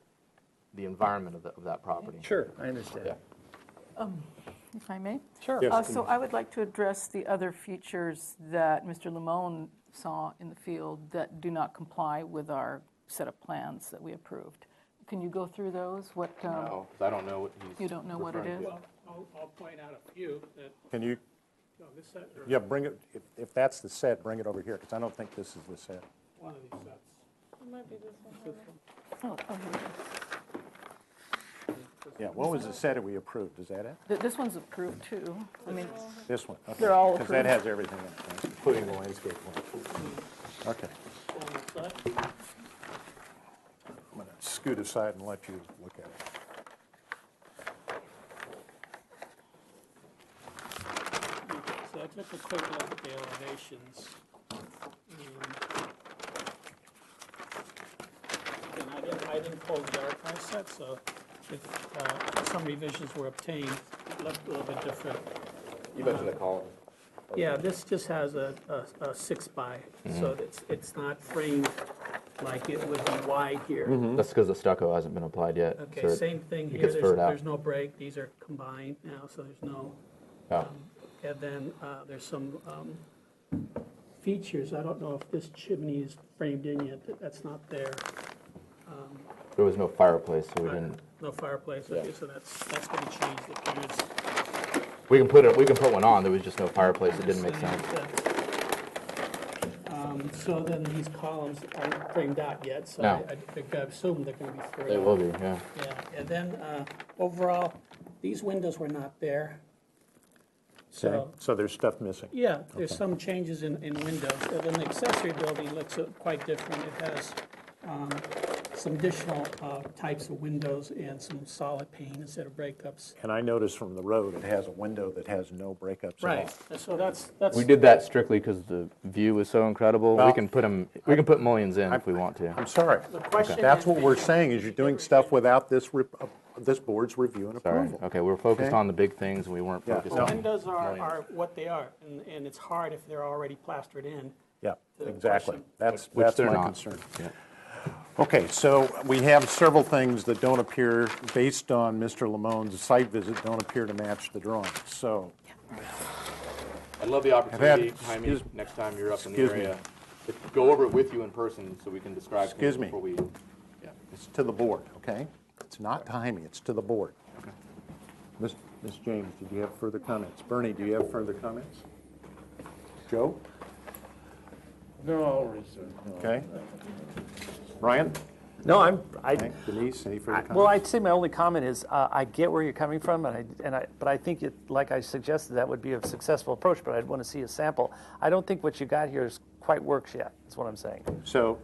the environment of that property. Sure, I understand. Yeah. If I may? Sure. Yes, So I would like to address the other features that Mr. Limon saw in the field that do not comply with our set of plans that we approved. Can you go through those? What? No, 'cause I don't know what he's You don't know what it referring is? to. Well, I'll point out a few that, Can you, this set, or yeah, bring it, if that's the set, bring it over here, because I don't think this is the set. one of these sets. It might be this one. Oh, here it Yeah, what was the set that we approved? Is that it? is. This one's approved too. I mean, This one? Okay. They're all Because that approved. has everything in it, right? Including the landscape one. Okay. One of the set. I'm going to scoot aside and let you look at it. So I took a quick look at the elevations. And I didn't pull the archive set, so if some revisions were obtained, it looked a little bit different. You mentioned the column. Yeah, this just has a 6x, so it's not framed like it would be wide here. That's because the stucco hasn't been applied yet. Okay, so it- same thing it here, gets furred out. there's no break, these are combined now, so there's no, Yeah. and then there's some features, I don't know if this chimney is framed in yet, that's not there. There was no fireplace, so we didn't. No fireplace, okay, so that's gonna change the appearance. We can put one on. There was just no fireplace. It didn't make sense. So then these columns aren't framed out yet, so No. I think I assume they're gonna be further. They will be, yeah. Yeah, and then overall, these windows were not there. So, Okay, so there's stuff missing. yeah, there's some changes in windows. And then the accessory building looks quite different. It has some additional types of windows and some solid pane instead of breakups. And I noticed from the road, it has a window that has no breakups at all. Right, so that's. We did that strictly because the view was so incredible. Well, we can put mullions in if we want to. I'm sorry. The question That's is- what we're saying, is you're doing stuff without this board's review and Sorry. approval. Okay, we're focused Okay. on the big things, and we weren't Yeah, focused no. on Windows are mullions. what they are, and it's hard if they're already plastered in. Yeah, the exactly. question. That's Which they're my not. concern. Yeah. Okay, so we have several things that don't appear, based on Mr. Lamone's site visit, don't appear to match the drawings. So, I'd love the opportunity, had- Jaime, excuse- next time you're up in the excuse me. area, to go over it with you in person so we can describe Excuse things me. before we. Yeah. it's to the board, okay? It's not to Jaime, it's to the board. Okay. Ms. James, did you have further comments? Bernie, do you have further comments? Joe? No, I'll reserve. Okay. Ryan? No, Okay. Denise, any further comments? well, I'd say my only comment is, I get where you're coming from, but I think like I suggested, that would be a successful approach, but I'd want to see a sample. I don't think what you got here quite works yet, is what I'm saying. So,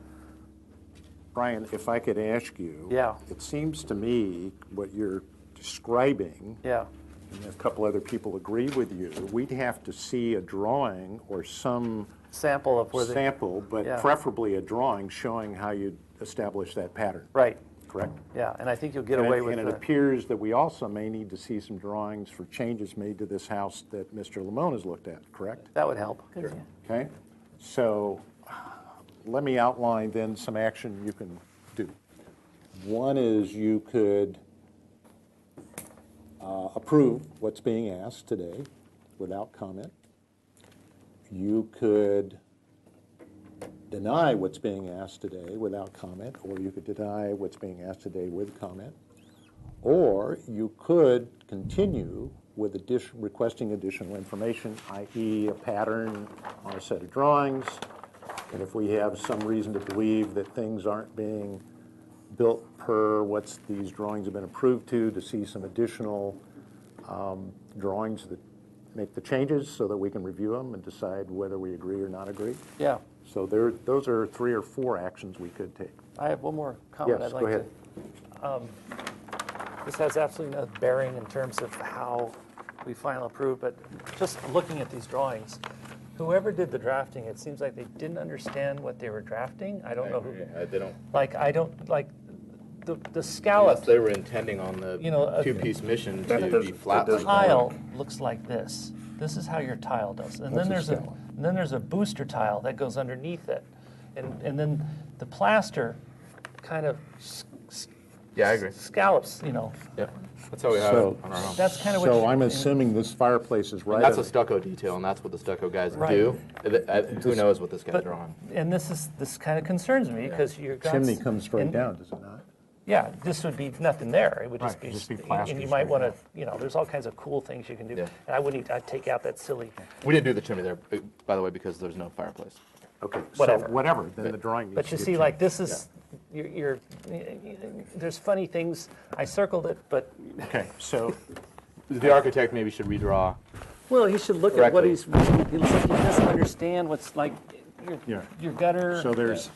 Brian, if I could ask you. Yeah. It seems to me what you're describing, Yeah, and a couple other people agree with you, we'd have to see a drawing or some sample of where the, sample, but Yeah. preferably a drawing showing how you'd establish that pattern, right, correct? yeah, and I think you'll get And away it- with And it the, appears that we also may need to see some drawings for changes made to this house that Mr. Lamone has looked at, correct? that would help. Okay, so let me outline then some action you can do. One is you could approve what's being asked today without comment. You could deny what's being asked today without comment, or you could deny what's being asked today with comment, or you could continue with requesting additional information, i.e. a pattern on a set of drawings, and if we have some reason to believe that things aren't being built per what these drawings have been approved to see some additional drawings that make the changes so that we can review them and decide whether we agree or not agree. Yeah. So those are 3 or 4 actions we could take. I have one more comment Yes, I'd like go ahead. to. This has absolutely no bearing in terms of how we final approve, but just looking at these drawings, whoever did the drafting, it seems like they didn't understand what they were drafting. I don't know who. They don't. I don't like the Unless scallop. they were intending on the You know, two-piece mission to be flat. The like that. tile looks like this. This is how your tile does. And then That's a there's then there's a booster tile that goes underneath it. And then the plaster kind of Yeah, I agree. scallops, you know. Yep. That's how we have So- it on our home. That's kind of what So you- I'm assuming this fireplace is right. And that's a on- stucco detail, and that's what the stucco guys Right. do. Who knows what this guy's But, drawing? and this kind of concerns me because your Chimney comes straight down, does it not? Yeah, this would be nothing there. It would just Right, be, just be and plastered you might straight want to, you know, there's all kinds of cool things you can do. Yeah. And I'd take out that silly. We didn't do the chimney there, by the way, because there's no fireplace. Okay, Whatever. so whatever, then the drawing needs But to you get see, like changed. this is, there's funny things. I circled it, but Okay, so, The architect maybe should redraw. well, he should look at what Correctly. he's reading. He looks like he doesn't understand what's like Yeah. your gutter. so there's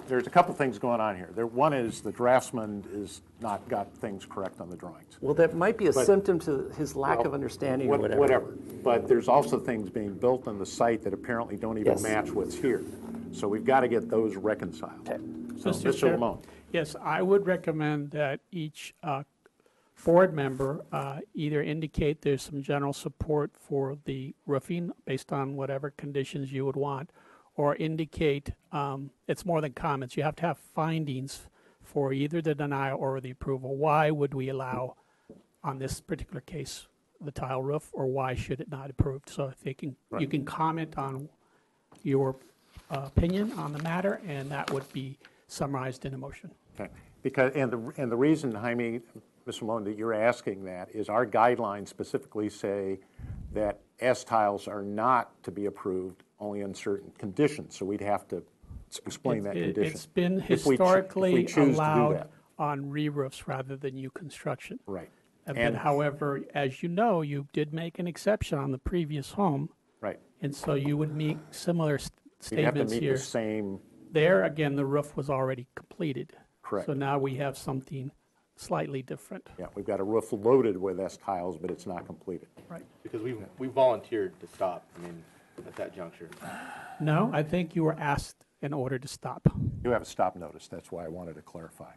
a couple things going on here. One is the draftsman is not got things correct on the drawings. Well, that might be a But- symptom to his lack of understanding or whatever. Whatever, but there's also things being built on the site that apparently don't even Yes. match what's here. So we've got to get those reconciled. Okay. So, Mr. Mr. Chair? Lamone. Yes, I would recommend that each board member either indicate there's some general support for the roofing based on whatever conditions you would want, or indicate it's more than comments. You have to have findings for either the denial or the approval. Why would we allow, on this particular case, the tile roof, or why should it not approved? So if they can, you can comment on your opinion on the matter, and that would be summarized in a motion. Okay, because, and the reason, Jaime, Mr. Malone, that you're asking that is our guidelines specifically say that S-tiles are not to be approved only in certain conditions, so we'd have to explain that condition. It's been If we historically choose to do allowed that. on re-roofs rather than new construction. Right. But And- however, as you know, you did make an exception on the previous home, Right. and so you would meet similar You'd have to statements meet here. the same, There, again, the roof was already completed. Correct. So now we have something slightly different. yeah, we've got a roof loaded with S-tiles, but it's not completed. Right. Because we volunteered to stop, I mean, at that juncture. No, I think you were asked in order to stop. You have a stop notice, that's why I wanted to clarify.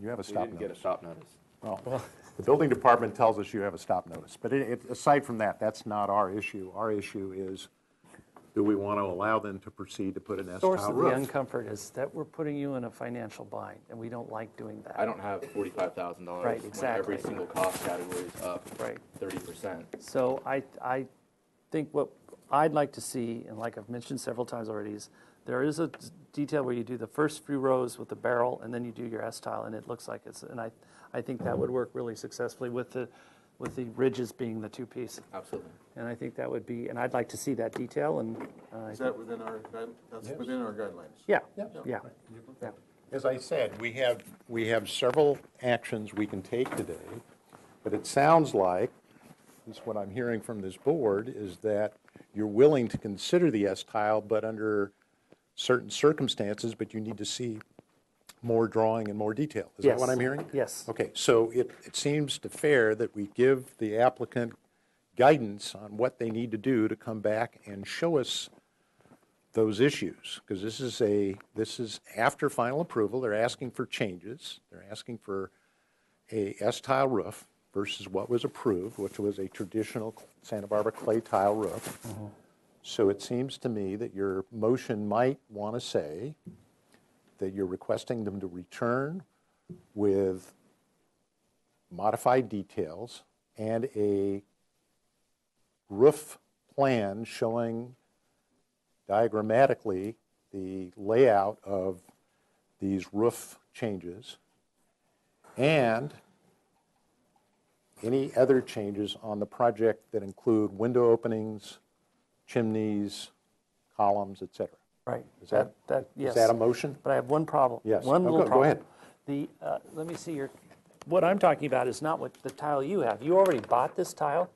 You have a We stop didn't get a notice. stop notice. Well, the building department tells us you have a stop notice, but aside from that, that's not our issue. Our issue is, do we want to allow them to proceed to put an Source S-tile of the roof? uncomfort is that we're putting you in a financial bind, and we don't like doing that. I don't have $45,000. Right, when exactly. Every single cost category is up Right. 30%. So I think what I'd like to see, and like I've mentioned several times already, is there is a detail where you do the first few rows with the barrel, and then you do your S-tile, and it looks like it's, and I think that would work really successfully with the ridges being the two-piece. Absolutely. And I think that would be, and I'd like to see that detail, and, Is that within our, that's within our guidelines? yeah. As I said, we have several actions we can take today, but it sounds like, at least what I'm hearing from this board, is that you're willing to consider the S-tile, but under certain circumstances, but you need to see more drawing and more detail. Is that what Yes. I'm hearing? Yes. Okay, so it seems fair that we give the applicant guidance on what they need to do to come back and show us those issues, because this is after final approval. They're asking for changes. They're asking for a S-tile roof versus what was approved, which was a traditional Santa Barbara clay tile roof. So it seems to me that your motion might want to say that you're requesting them to return with modified details and a roof plan showing diagrammatically the layout of these roof changes and any other changes on the project that include window openings, chimneys, columns, et cetera. Right. Is that, yes. is that a motion? But I have one problem. Yes. One Oh, little go problem. ahead. Let me see what I'm talking about is not what the tile you have. You already bought this tile?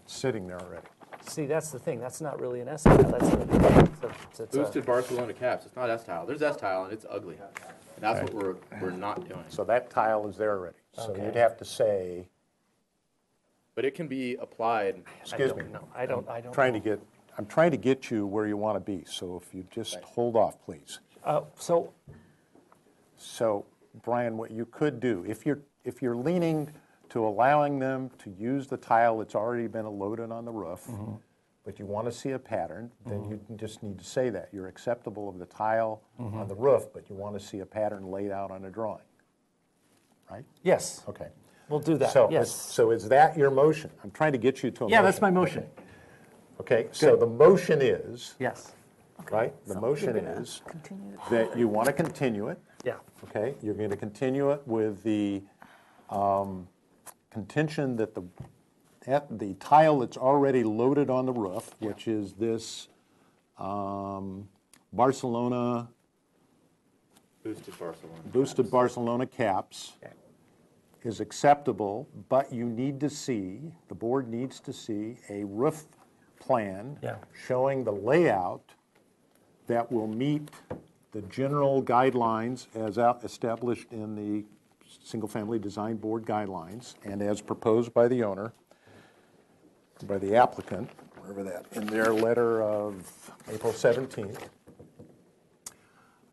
It's sitting there already. See, that's the thing. That's not really an S tile. That's a Boosted Barcelona caps. It's not S-tile. There's S-tile and it's ugly. And that's what we're not doing. So that tile is there already. So Okay. you'd have to say, But it can be applied. excuse me. I don't I'm trying to get you where you want to be, so if you just hold off, please. So, Brian, what you could do, if you're leaning to allowing them to use the tile that's already been loaded on the roof, but you want to see a pattern, then you just need to say that. You're acceptable of the tile on the roof, but you want to see a pattern laid out on a drawing, right? Yes. Okay. We'll do that. So, Yes. so is that your motion? I'm trying to get you to a motion. Yeah, that's my motion. Okay, so the motion is, Yes. right? The motion is that you want to continue it. Yeah. Okay, you're going to continue it with the contention that the tile that's already loaded on the roof, which is this Barcelona, boosted Barcelona caps, is acceptable, but you need to see, the board needs to see a roof plan showing the layout that will meet the general guidelines as established in the Single-Family Design Board guidelines and as proposed by the owner, by the applicant, wherever that, in their letter of April 17th.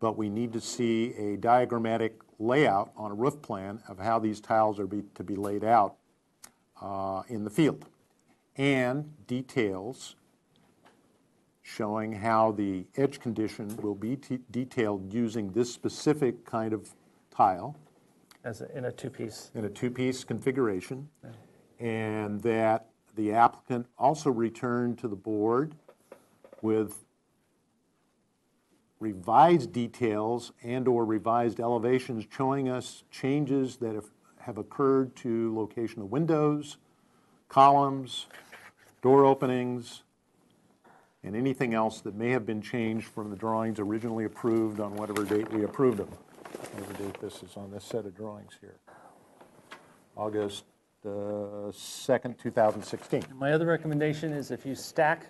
But we need to see a diagrammatic layout on a roof plan of how these tiles are to be laid out in the field, and details showing how the edge condition will be detailed using this specific kind of tile. In a two-piece. In a two-piece configuration, and that the applicant also return to the board with revised details and/or revised elevations showing us changes that have occurred to location of windows, columns, door openings, and anything else that may have been changed from the drawings originally approved on whatever date we approved them. Whatever date this is on this set of drawings here. August 2nd, 2016. My other recommendation is if you stack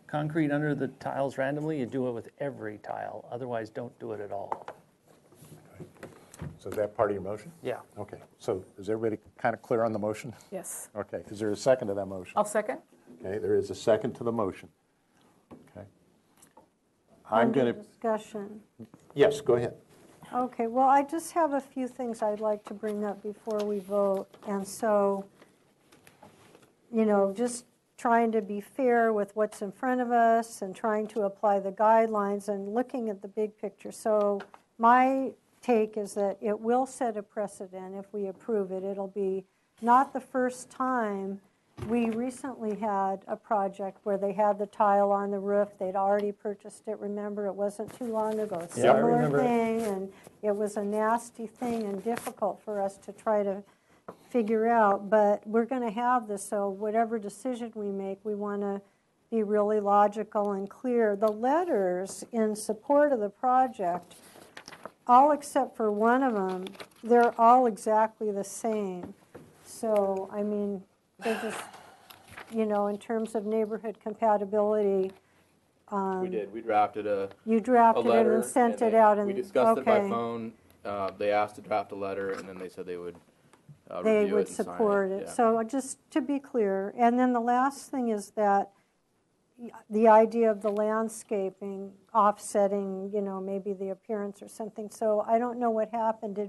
concrete under the tiles randomly, you do it with every tile. Otherwise, don't do it at all. So is that part of your motion? Yeah. Okay, so is everybody kind of clear on the motion? Yes. Okay, is there a second to that motion? I'll second. Okay, there is a second to the motion. Okay. I'm Under going to, discussion. yes, go ahead. Okay, well, I just have a few things I'd like to bring up before we vote. And so, just trying to be fair with what's in front of us and trying to apply the guidelines and looking at the big picture. So my take is that it will set a precedent if we approve it. It'll be not the first time. We recently had a project where they had the tile on the roof. They'd already purchased it. Remember, it wasn't too long ago. Yeah, I Similar remember it. thing, and it was a nasty thing and difficult for us to try to figure out. But we're going to have this, so whatever decision we make, we want to be really logical and clear. The letters in support of the project, all except for one of them, they're all exactly the same. So, I mean, they're just, in terms of neighborhood compatibility. We did. We drafted a You drafted it letter. and sent it out. We discussed it by phone. They asked to draft a letter, and then they said they would They review would it and sign support it. Yeah. So just to be clear, and then the last thing is that the idea of the landscaping offsetting, maybe the appearance or something. So I don't know what happened.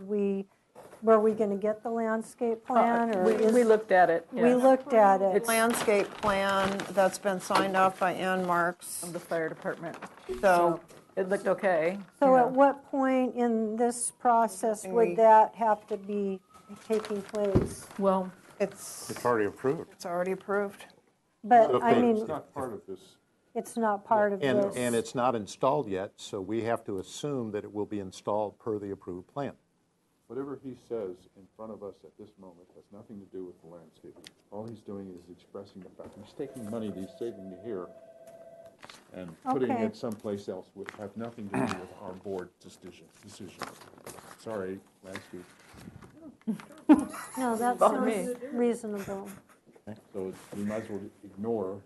Were we going to get the landscape plan? Or We looked at it. We yes. looked at it. Landscape plan that's been signed off by Ann Marks. Of the fire department. So It looked okay. So you at know. what point in this process would that have to be taking place? Well, it's It's already approved. already approved. But, So if I they- mean, It's not part of this it's not part of this. And it's not installed yet, so we have to assume that it will be installed per the approved plan. Whatever he says in front of us at this moment has nothing to do with the landscaping. All he's doing is expressing the fact, he's taking money that he's saving here and putting Okay. it someplace else, which have nothing to do with our board decision. Sorry, landscape. No, that Bother me. sounds reasonable. So we might as well ignore,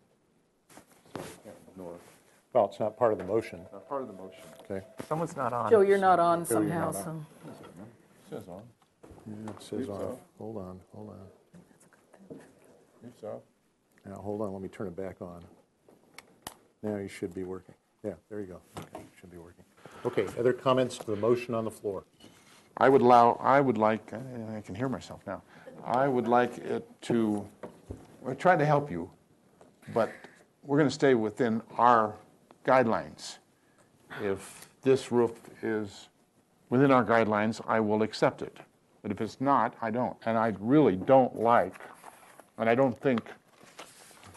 so we can't ignore, Well, it's not part of the motion, not part of the motion. okay? Someone's not on. Joe, you're not on Joe, you're somehow, not so. on. It says on, Yeah, it says off. Hold on. it's off. Now, hold on, let me turn it back on. Now you should be working. Yeah, there you go. Okay, it should be working. Okay, other comments to the motion on the floor? I would like, I can hear myself now. I would like it to, we're trying to help you, but we're going to stay within our guidelines. If this roof is within our guidelines, I will accept it. But if it's not, I don't. And I really don't like, and I don't think,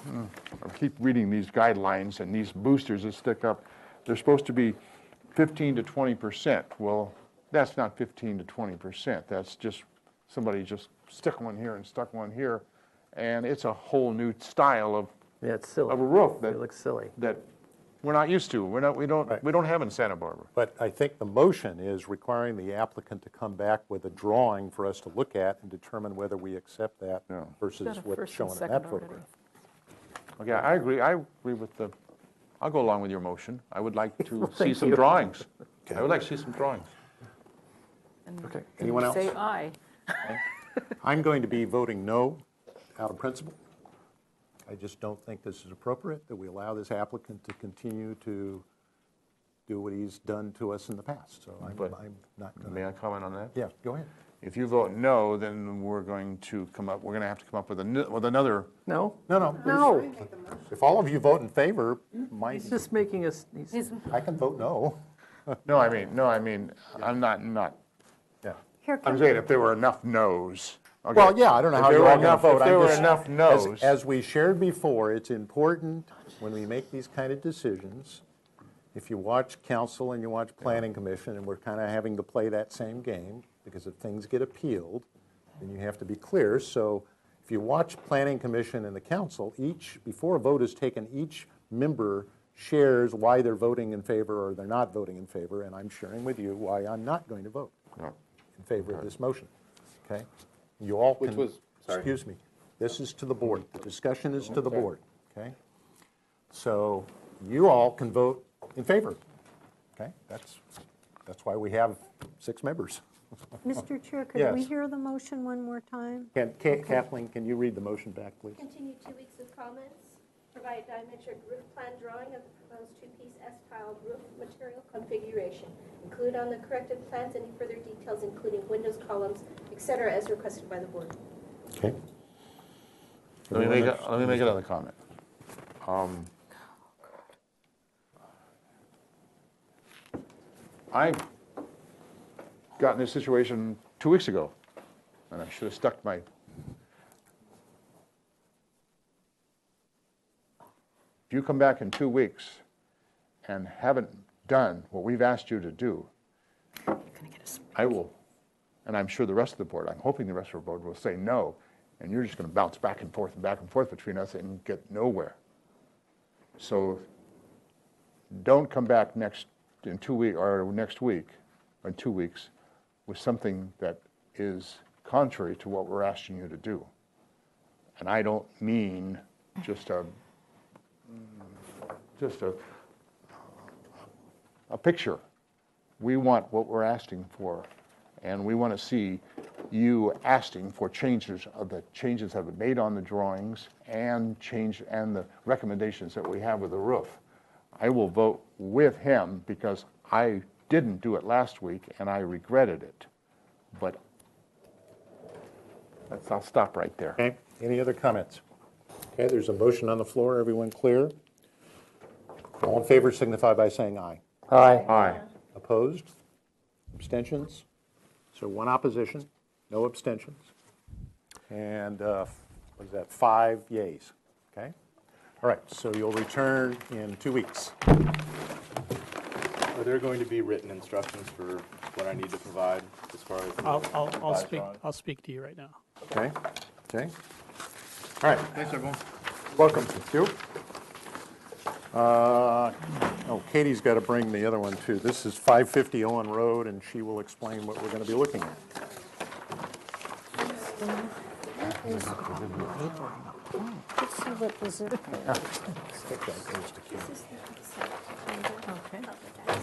I keep reading these guidelines and these boosters that stick up. They're supposed to be 15 to 20%. Well, that's not 15 to 20%. That's just somebody just stuck one here and stuck one here, and it's a whole new style of Yeah, it's silly. a roof It looks silly. that we're not used to. We don't have in Santa Barbara. But I think the motion is requiring the applicant to come back with a drawing for us to look at and determine whether we accept that Yeah. versus Got a what's first shown and in that second already. photograph. Okay, I agree with the. I'll go along with your motion. I would like to see thank some you. drawings. I would like to see some drawings. Okay, Can anyone you else? say aye? I'm going to be voting no out of principle. I just don't think this is appropriate, that we allow this applicant to continue to do what he's done to us in the past. So I'm But- not going May to. I comment on that? Yeah, go ahead. If you vote no, then we're going to have to come up with another. No? No. No. If all of you vote in favor, He's just making us, I can vote no. No, I mean, I'm not. Yeah. Here, I'm can- saying if there were enough no's. Okay. Well, yeah, I don't know If how there you're were all going to enough- vote. If there I'm were just- enough no's. As we shared before, it's important when we make these kind of decisions, if you watch council and you watch planning commission, and we're kind of having to play that same game, because if things get appealed, then you have to be clear. So if you watch planning commission and the council, before a vote is taken, each member shares why they're voting in favor or they're not voting in favor, and I'm sharing with you why I'm not going to vote Yeah. in favor of this motion, okay? You all can. Which was- sorry. Excuse me. This is to the board. The discussion is to the board, okay? So you all can vote in favor, okay? That's why we have 6 members. Mr. Chair, could we Yes. hear the motion one more time? Kathleen, can you read the motion back, please? Continue 2 weeks with comments. Provide diametric roof plan drawing of the proposed 2-piece S-tile roof material configuration. Include on the corrected plans any further details, including windows, columns, etc., as requested by the board. Okay. Let me make another comment. I got in this situation 2 weeks ago, and I should have stuck my. If you come back in 2 weeks and haven't done what we've asked you to do, I will, and I'm sure the rest of the board, I'm hoping the rest of the board will say no, and you're just going to bounce back and forth between us and get nowhere. So don't come back next week or in 2 weeks with something that is contrary to what we're asking you to do. And I don't mean just a picture. We want what we're asking for, and we want to see you asking for changes that have been made on the drawings and the recommendations that we have with the roof. I will vote with him because I didn't do it last week and I regretted it. But I'll stop right there. Okay, any other comments? Okay, there's a motion on the floor. Everyone clear? All in favor signify by saying aye. aye. Aye. Opposed? Abstentions? So 1 opposition, no abstentions. And what is that, 5 yays, okay? All right, so you'll return in 2 weeks. Are there going to be written instructions for what I need to provide as far as? I'll speak to you right now. Okay, okay. All right, Thanks, everyone. welcome. Thank you. Oh, Katie's got to bring the other one too. This is 550 Owen Road, and she will explain what we're going to be looking at. Let's see what the zip code is.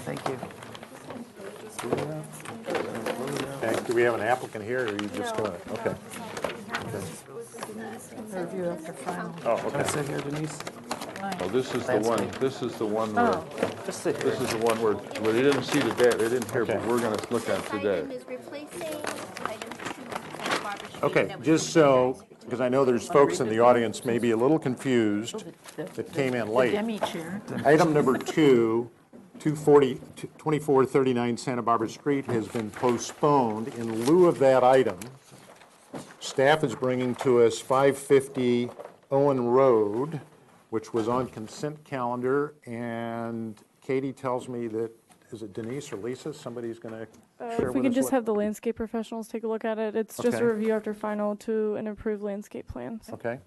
Thank you. Okay, do we have an applicant here, or are you just doing it? Okay. Review after final. Oh, okay. Sit here, Denise. Oh, this is the one, this is the one where, Just sit this here. is the one where they didn't see today, they didn't hear, but Okay. we're gonna look at today. Item is replacing item 2, Santa Barbara Street. Okay, that was just so, because I know there's folks in the audience maybe a little confused that came in late. Demi chair. Item number 2, 2439 Santa Barbara Street has been postponed. In lieu of that item, staff is bringing to us 550 Owen Road, which was on consent calendar, and Katie tells me that, is it Denise or Lisa? Somebody's going to share If we with could us just what- have the landscape professionals take a look at it. It's just a Okay. review after final to an approved landscape plan. Okay.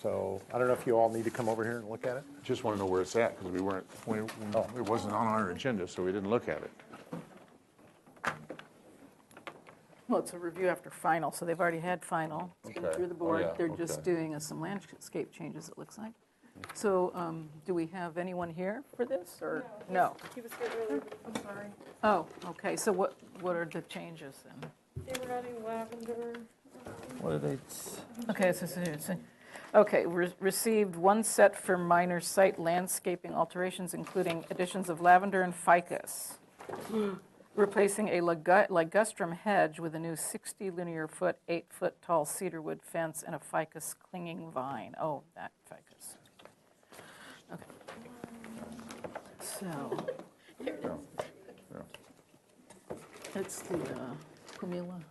So, I don't know if you all need to come over here and look at it? Just wanna know where it's at, because it wasn't on our agenda, so we didn't look at it. Well, it's a review after final, so they've already had final. It's been Okay. through the Oh, board. yeah, They're just okay. doing some landscape changes, it looks like. So do we have anyone here for this, or? No. He was here earlier, I'm sorry. Oh, okay, so what are the changes then? They were adding lavender. What are they? Okay, okay, received one set for minor site landscaping alterations, including additions of lavender and ficus. Replacing a ligustrum hedge with a new 60 linear foot, 8-foot tall cedarwood fence and a ficus clinging vine. Oh, that ficus. Okay. So. It's the Pumila.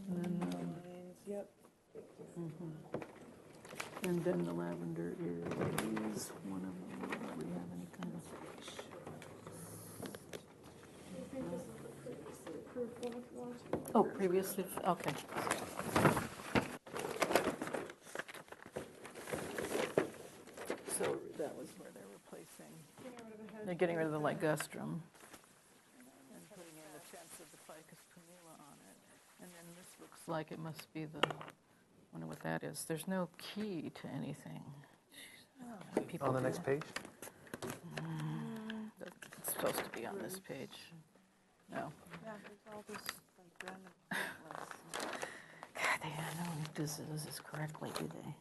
And then, Yep. and then the lavender is one of them. Do we have any kind of? Oh, previously, okay. So that was where they're replacing, they're getting rid of the ligustrum and putting in the fence of the ficus pumila on it. And then this looks like it must be the, wonder what that is. There's no key to anything. People On the do next that. page? It's supposed to be on this page. No. Yeah, there's all this like random God, they don't do this correctly, do they?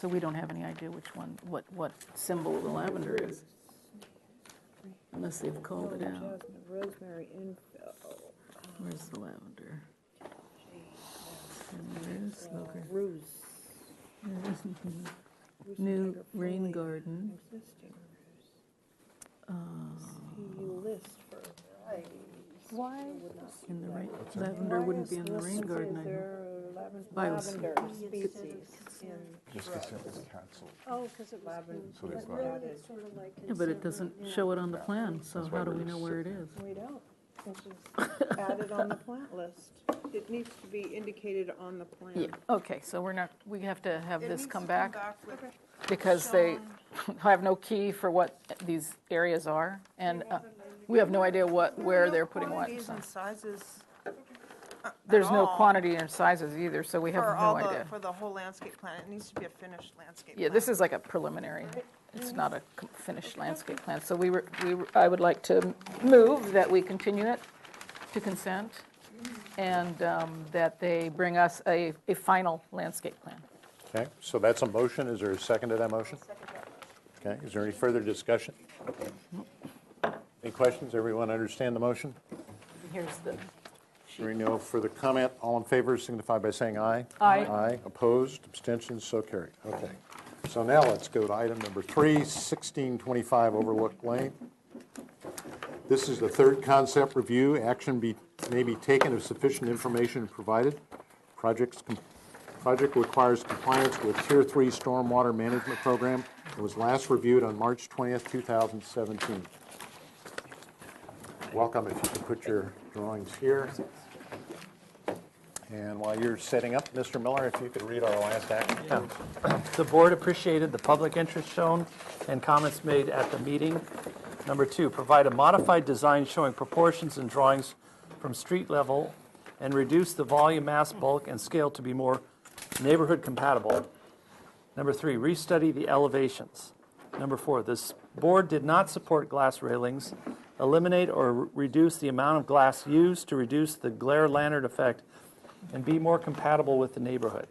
So we don't have any idea which one, what symbol the lavender is, unless they've called it out. Jasmine, rosemary, infill, Where's the lavender? And there's, okay. rose. New rain garden. Existing rose. See list for varieties. Why? In the rain, lavender wouldn't be in the rain garden, I know. Lavender species in Just shrubs. canceled. Oh, because it was, Lavender. So they've but got- really it's sort of like. Yeah, but it doesn't show it on the plan, so That's why how do we're we know just where it is? We don't. It's just added on the plant list. It needs to be indicated on the plan. Yeah, okay, so we're not, we have to have It this needs come to back? with Because they have no key for what these areas are, and we have no idea where they're putting what. Quantities so. and sizes. There's no all. quantity or sizes either, so we have For no all idea. for the whole landscape plan. It needs to be a finished landscape Yeah, plan. this is like a preliminary, it's not a finished landscape plan. So I would like to move that we continue it to consent, and that they bring us a final landscape plan. Okay, so that's a motion. Is there a second to that motion? Okay, is there any further discussion? Any questions? Everyone understand the motion? Here's the Hearing no further comment, all in favor signify by saying aye. Aye. Aye, opposed, abstentions, so carried. Okay. So now let's go to item number 3, 1625 Overlook Lane. This is the third concept review. Action may be taken if sufficient information is provided. Project requires compliance with Tier 3 Stormwater Management Program. It was last reviewed on March 20th, 2017. Welcome, if you could put your drawings here. And while you're setting up, Mr. Miller, if you could read our last action. The board appreciated the public interest shown and comments made at the meeting. Number 2, provide a modified design showing proportions and drawings from street level and reduce the volume, mass, bulk, and scale to be more neighborhood compatible. Number 3, restudy the elevations. Number 4, this board did not support glass railings. Eliminate or reduce the amount of glass used to reduce the glare lantern effect and be more compatible with the neighborhood.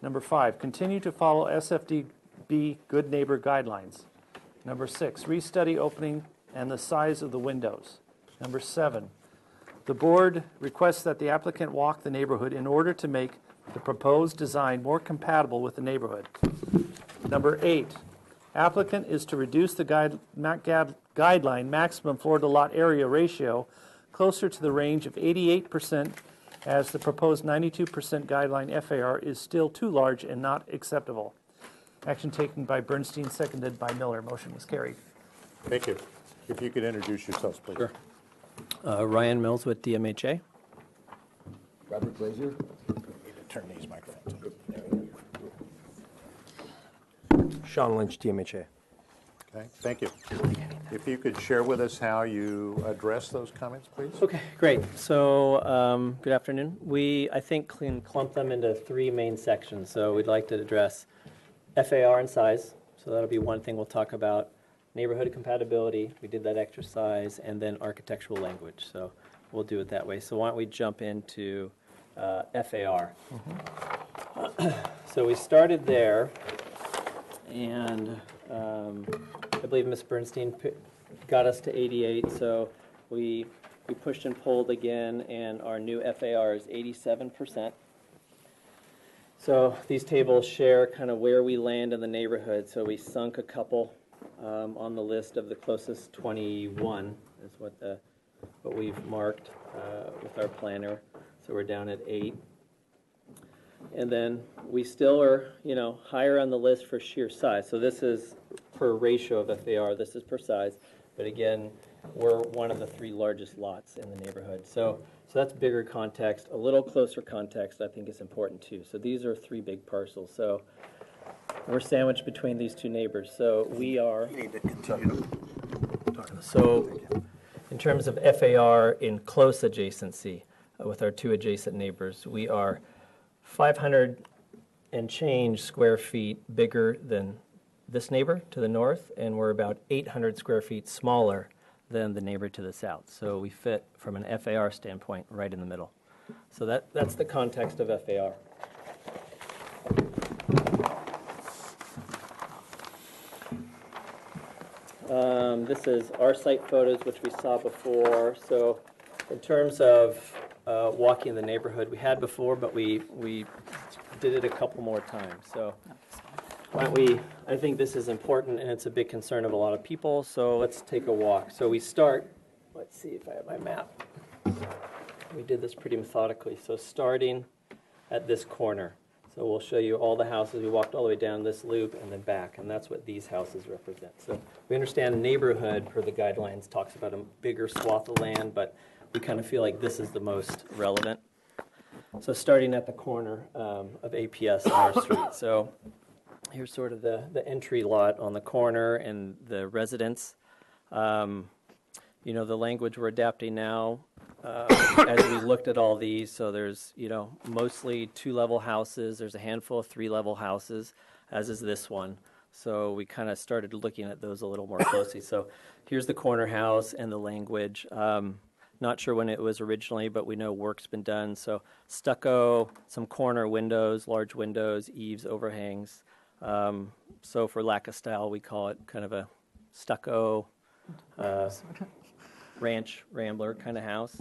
Number 5, continue to follow SFDB Good Neighbor guidelines. Number 6, restudy opening and the size of the windows. Number 7, the board requests that the applicant walk the neighborhood in order to make the proposed design more compatible with the neighborhood. Number 8, applicant is to reduce the guideline maximum floor to lot area ratio closer to the range of 88%, as the proposed 92% guideline FAR is still too large and not acceptable. Action taken by Bernstein, seconded by Miller. Motion was carried. Thank you. If you could introduce yourselves, please. Sure. Ryan Mills with DMHA. Robert Glazier. Turn these microphones on. Sean Lynch, DMHA. Okay, thank you. If you could share with us how you address those comments, please. Okay, great. So, good afternoon. We, I think, can clump them into 3 main sections. So we'd like to address FAR and size. So that'll be one thing we'll talk about. Neighborhood compatibility, we did that exercise, and then architectural language. So we'll do it that way. So why don't we jump into FAR. So we started there, and I believe Ms. Bernstein got us to 88, so we pushed and pulled again, and our new FAR is 87%. So these tables share kind of where we land in the neighborhood. So we sunk a couple on the list of the closest 21 is what we've marked with our planner. So we're down at 8. And then we still are, higher on the list for sheer size. So this is per ratio of FAR. This is per size. But again, we're one of the 3 largest lots in the neighborhood. So that's bigger context. A little closer context, I think, is important too. So these are 3 big parcels. So we're sandwiched between these 2 neighbors. So we are. You need to continue. So in terms of FAR in close adjacency with our 2 adjacent neighbors, we are 500 and change square feet bigger than this neighbor to the north, and we're about 800 square feet smaller than the neighbor to the south. So we fit, from an FAR standpoint, right in the middle. So that's the context of FAR. This is our site photos, which we saw before. So in terms of walking the neighborhood, we had before, but we did it a couple more times. So why don't we, I think this is important, and it's a big concern of a lot of people, so let's take a walk. So we start, let's see if I have my map. We did this pretty methodically. So starting at this corner. So we'll show you all the houses. We walked all the way down this loop and then back, and that's what these houses represent. So we understand neighborhood, per the guidelines, talks about a bigger swath of land, but we kind of feel like this is the most relevant. So starting at the corner of APS and our street. So here's sort of the entry lot on the corner and the residence. The language we're adapting now, as we looked at all these, so there's, mostly 2-level houses. There's a handful of 3-level houses, as is this one. So we kind of started looking at those a little more closely. So here's the corner house and the language. Not sure when it was originally, but we know work's been done. So stucco, some corner windows, large windows, eaves, overhangs. So for lack of style, we call it kind of a stucco ranch rambler kind of house.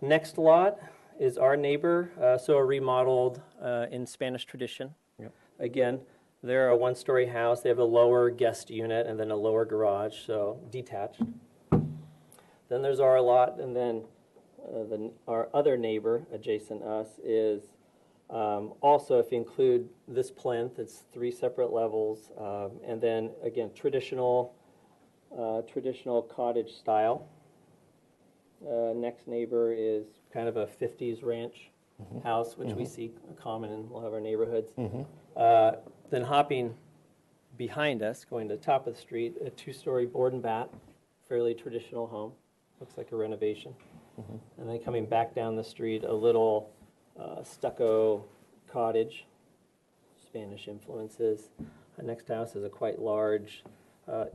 Next lot is our neighbor, so a remodeled in Spanish tradition. Yep. Again, They're a one-story house. They have a lower guest unit and then a lower garage, so detached. Then there's our lot, and then our other neighbor adjacent us is also, if you include this plinth, it's 3 separate levels, and then again traditional cottage style. Next neighbor is kind of a 50s ranch house, which we see common in a lot of our neighborhoods. Then hopping behind us, going to the top of the street, a 2-story board and bat, fairly traditional home. Looks like a renovation. And then coming back down the street, a little stucco cottage, Spanish influences. The next house is a quite large,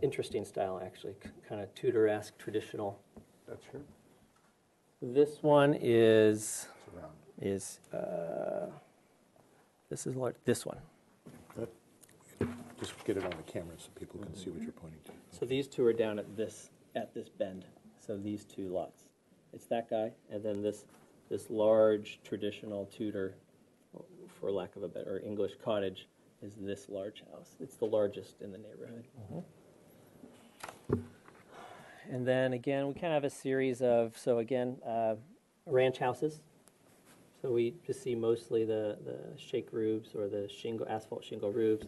interesting style actually, kind of Tudor-esque traditional. That's here. This one is It's around. this one. Just get it on the camera so people can see what you're pointing to. So these two are down at this bend. So these 2 lots. It's that guy, and then this large traditional Tudor, for lack of a better, English cottage is this large house. It's the largest in the neighborhood. And then again, we kind of have a series of, ranch houses. So we just see mostly the shake roofs or the asphalt shingle roofs.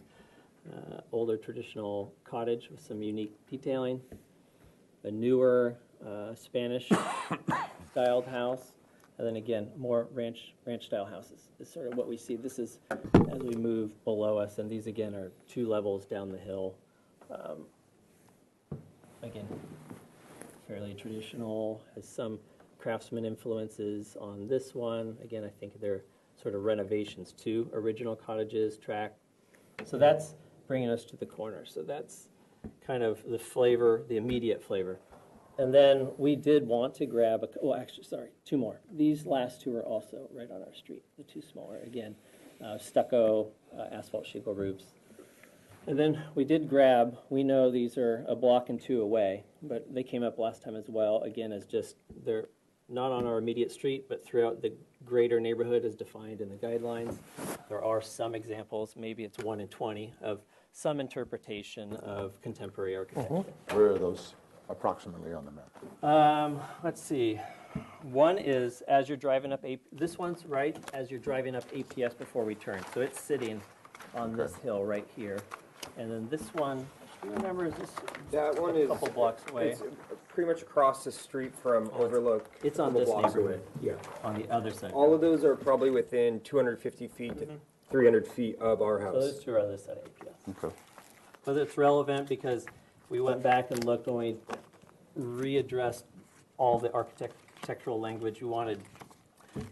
Older traditional cottage with some unique detailing. A newer Spanish styled house. And then again, more ranch style houses is sort of what we see. This is as we move below us, and these again are 2 levels down the hill. Again, fairly traditional, has some craftsman influences on this one. Again, I think they're sort of renovations to original cottages, track. So that's bringing us to the corner. So that's kind of the flavor, the immediate flavor. And then we did want to grab, 2 more. These last 2 are also right on our street, the 2 smaller. Again, stucco, asphalt shingle roofs. And then we did grab, we know these are a block and 2 away, but they came up last time as well, again, as just, they're not on our immediate street, but throughout the greater neighborhood as defined in the guidelines. There are some examples, maybe it's 1 in 20, of some interpretation of contemporary architecture. Where are those approximately on the map? Let's see. One is as you're driving up, this one's right as you're driving up APS before we turn. So it's sitting on this hill right here. And then this one, do you remember, is this That one a is couple blocks away? It's pretty much across the street from Overlook. It's on couple this blocks neighborhood. away. Yeah. On the other side. All of those are probably within 250 feet to 300 feet of our So house. those 2 are on this side of APS. Okay. But it's relevant because we went back and looked when we readdressed all the architectural language. We wanted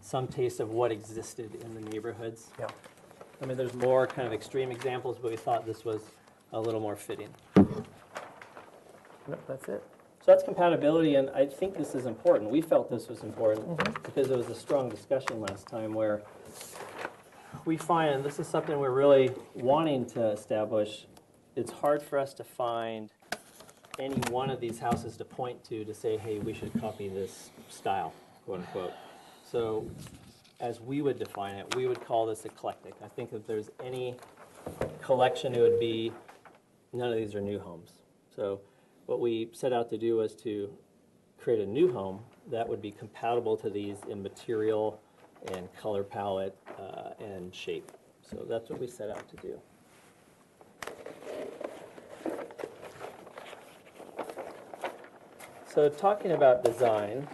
some taste of what existed in the neighborhoods. Yeah. I mean, there's more kind of extreme examples, but we thought this was a little more fitting. Yep, that's it. So that's compatibility, and I think this is important. We felt this was important because there was a strong discussion last time where we find, and this is something we're really wanting to establish, it's hard for us to find any one of these houses to point to say, hey, we should copy this style, quote unquote. So as we would define it, we would call this eclectic. I think if there's any collection, it would be, none of these are new homes. So what we set out to do was to create a new home that would be compatible to these in material and color palette and shape. So that's what we set out to do. So talking about design,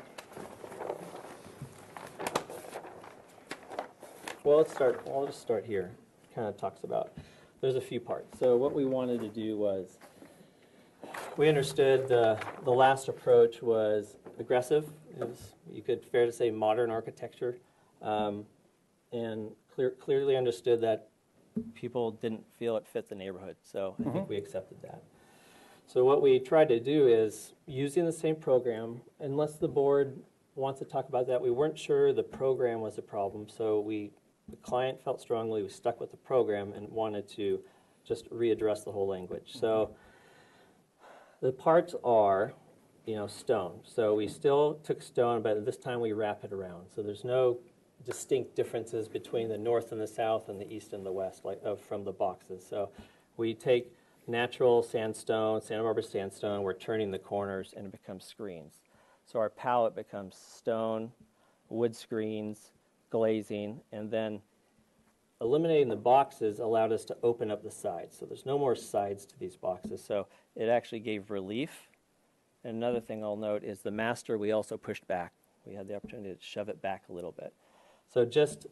well, I'll just start here. Kind of talks about, there's a few parts. So what we wanted to do was, we understood the last approach was aggressive. It was, you could fair to say, modern architecture, and clearly understood that people didn't feel it fit the neighborhood. So I think we accepted that. So what we tried to do is, using the same program, unless the board wants to talk about that, we weren't sure the program was a problem. So the client felt strongly we stuck with the program and wanted to just readdress the whole language. So the parts are, stone. So we still took stone, but this time we wrap it around. So there's no distinct differences between the north and the south and the east and the west, like from the boxes. So we take natural sandstone, Santa Barbara sandstone, we're turning the corners and it becomes screens. So our palette becomes stone, wood screens, glazing, and then eliminating the boxes allowed us to open up the sides. So there's no more sides to these boxes. So it actually gave relief. And another thing I'll note is the master we also pushed back. We had the opportunity to shove it back a little bit. So just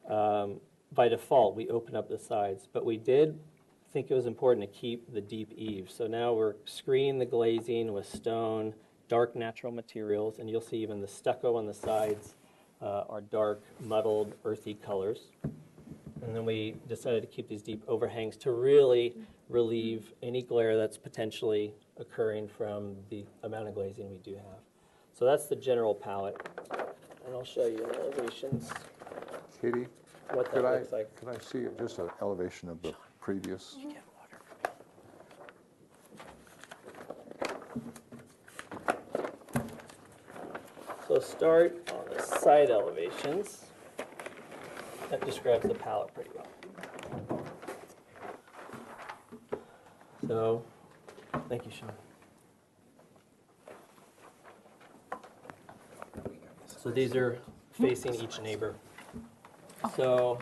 by default, we open up the sides. But we did think it was important to keep the deep eaves. So now we're screening the glazing with stone, dark natural materials, and you'll see even the stucco on the sides are dark, muddled, earthy colors. And then we decided to keep these deep overhangs to really relieve any glare that's potentially occurring from the amount of glazing we do have. So that's the general palette. And I'll show you in elevations Katie, what that looks like. could I see just an elevation of the previous? So start on the side elevations. That describes the palette pretty well. So, thank you, Sean. So these are facing each neighbor. So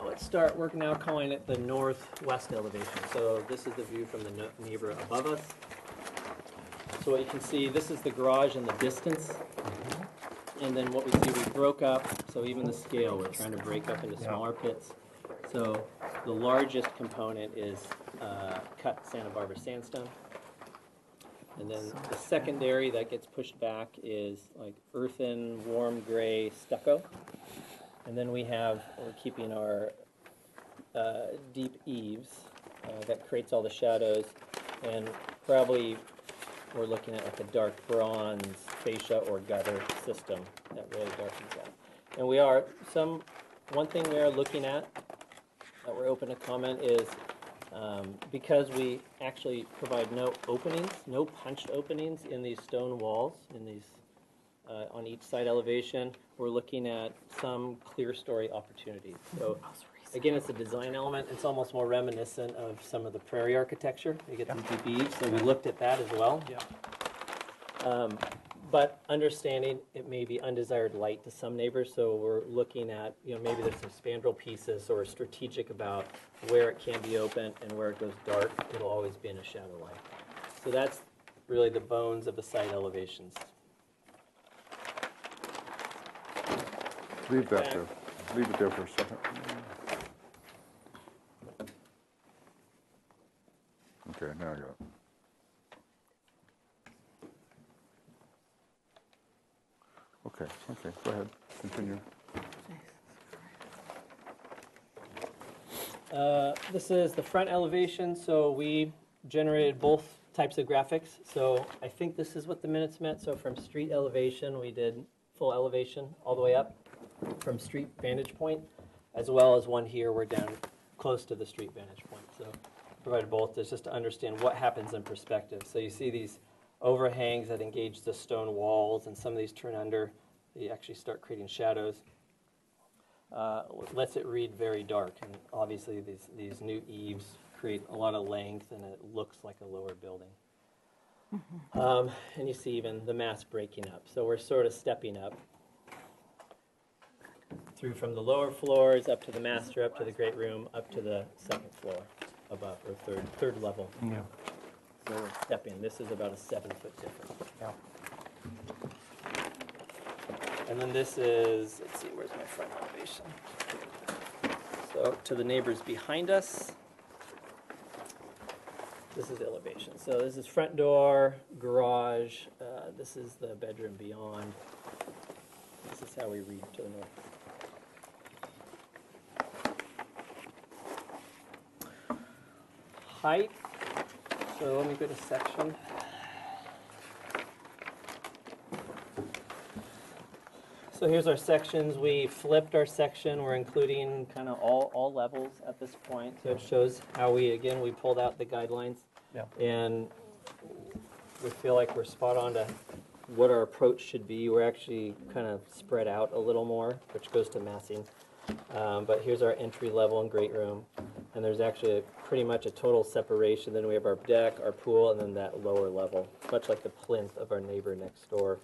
let's start, we're now calling it the northwest elevation. So this is the view from the neighbor above us. So what you can see, this is the garage in the distance. And then what we see, we broke up, so even the scale, we're trying to break up into smaller pits. So the largest component is cut Santa Barbara sandstone. And then the secondary that gets pushed back is like earthen, warm gray stucco. And then we're keeping our deep eaves that creates all the shadows. And probably we're looking at like a dark bronze fascia or gutter system that really darkens that. And one thing we are looking at that we're open to comment is because we actually provide no openings, no punched openings in these stone walls, in these on each side elevation, we're looking at some clear story opportunities. So again, it's a design element. It's almost more reminiscent of some of the prairie architecture. You get these deep eaves, so we looked at that as well. But understanding it may be undesired light to some neighbors, so we're looking at, maybe there's some spandrel pieces, so we're strategic about where it can be open and where it goes dark. It'll always be in a shadow light. So that's really the bones of the site elevations. Leave that there. Leave it there for a second. Okay, now I got it. Okay, go ahead, continue. This is the front elevation, so we generated both types of graphics. So I think this is what the minutes meant. So from street elevation, we did full elevation all the way up from street vantage point, as well as one here, we're down close to the street vantage point. So provided both just to understand what happens in perspective. So you see these overhangs that engage the stone walls, and some of these turn under. You actually start creating shadows. Lets it read very dark, and obviously these new eaves create a lot of length, and it looks like a lower building. And you see even the mass breaking up. So we're sort of stepping up through from the lower floors up to the master, up to the great room, up to the second floor above, or third level. Yeah. So we're stepping. This is about a 7-foot difference. Yeah. And then this is, let's see, where's my front elevation? So to the neighbors behind us, this is elevation. So this is front door, garage. This is the bedroom beyond. This is how we read to the north. Height. So let me go to section. So here's our sections. We flipped our section. We're including kind of all levels at this point. So it shows how we pulled out the guidelines. Yeah. And we feel like we're spot on to what our approach should be. We're actually kind of spread out a little more, which goes to massing. But here's our entry level and great room. And there's actually pretty much a total separation. Then we have our deck, our pool, and then that lower level, much like the plinth of our neighbor next door.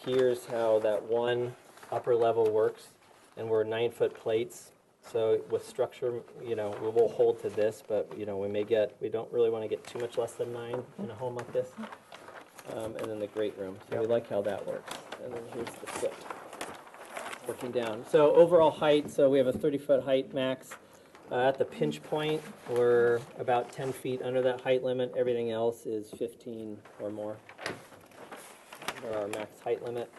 Here's how that one upper level works. And we're 9-foot plates. So with structure, we will hold to this, but we don't really want to get too much less than 9 in a home like this. And then the great room. So we like how that works. And then here's the flip. Working down. So overall height, so we have a 30-foot height max. At the pinch point, we're about 10 feet under that height limit. Everything else is 15 or more for our max height limit.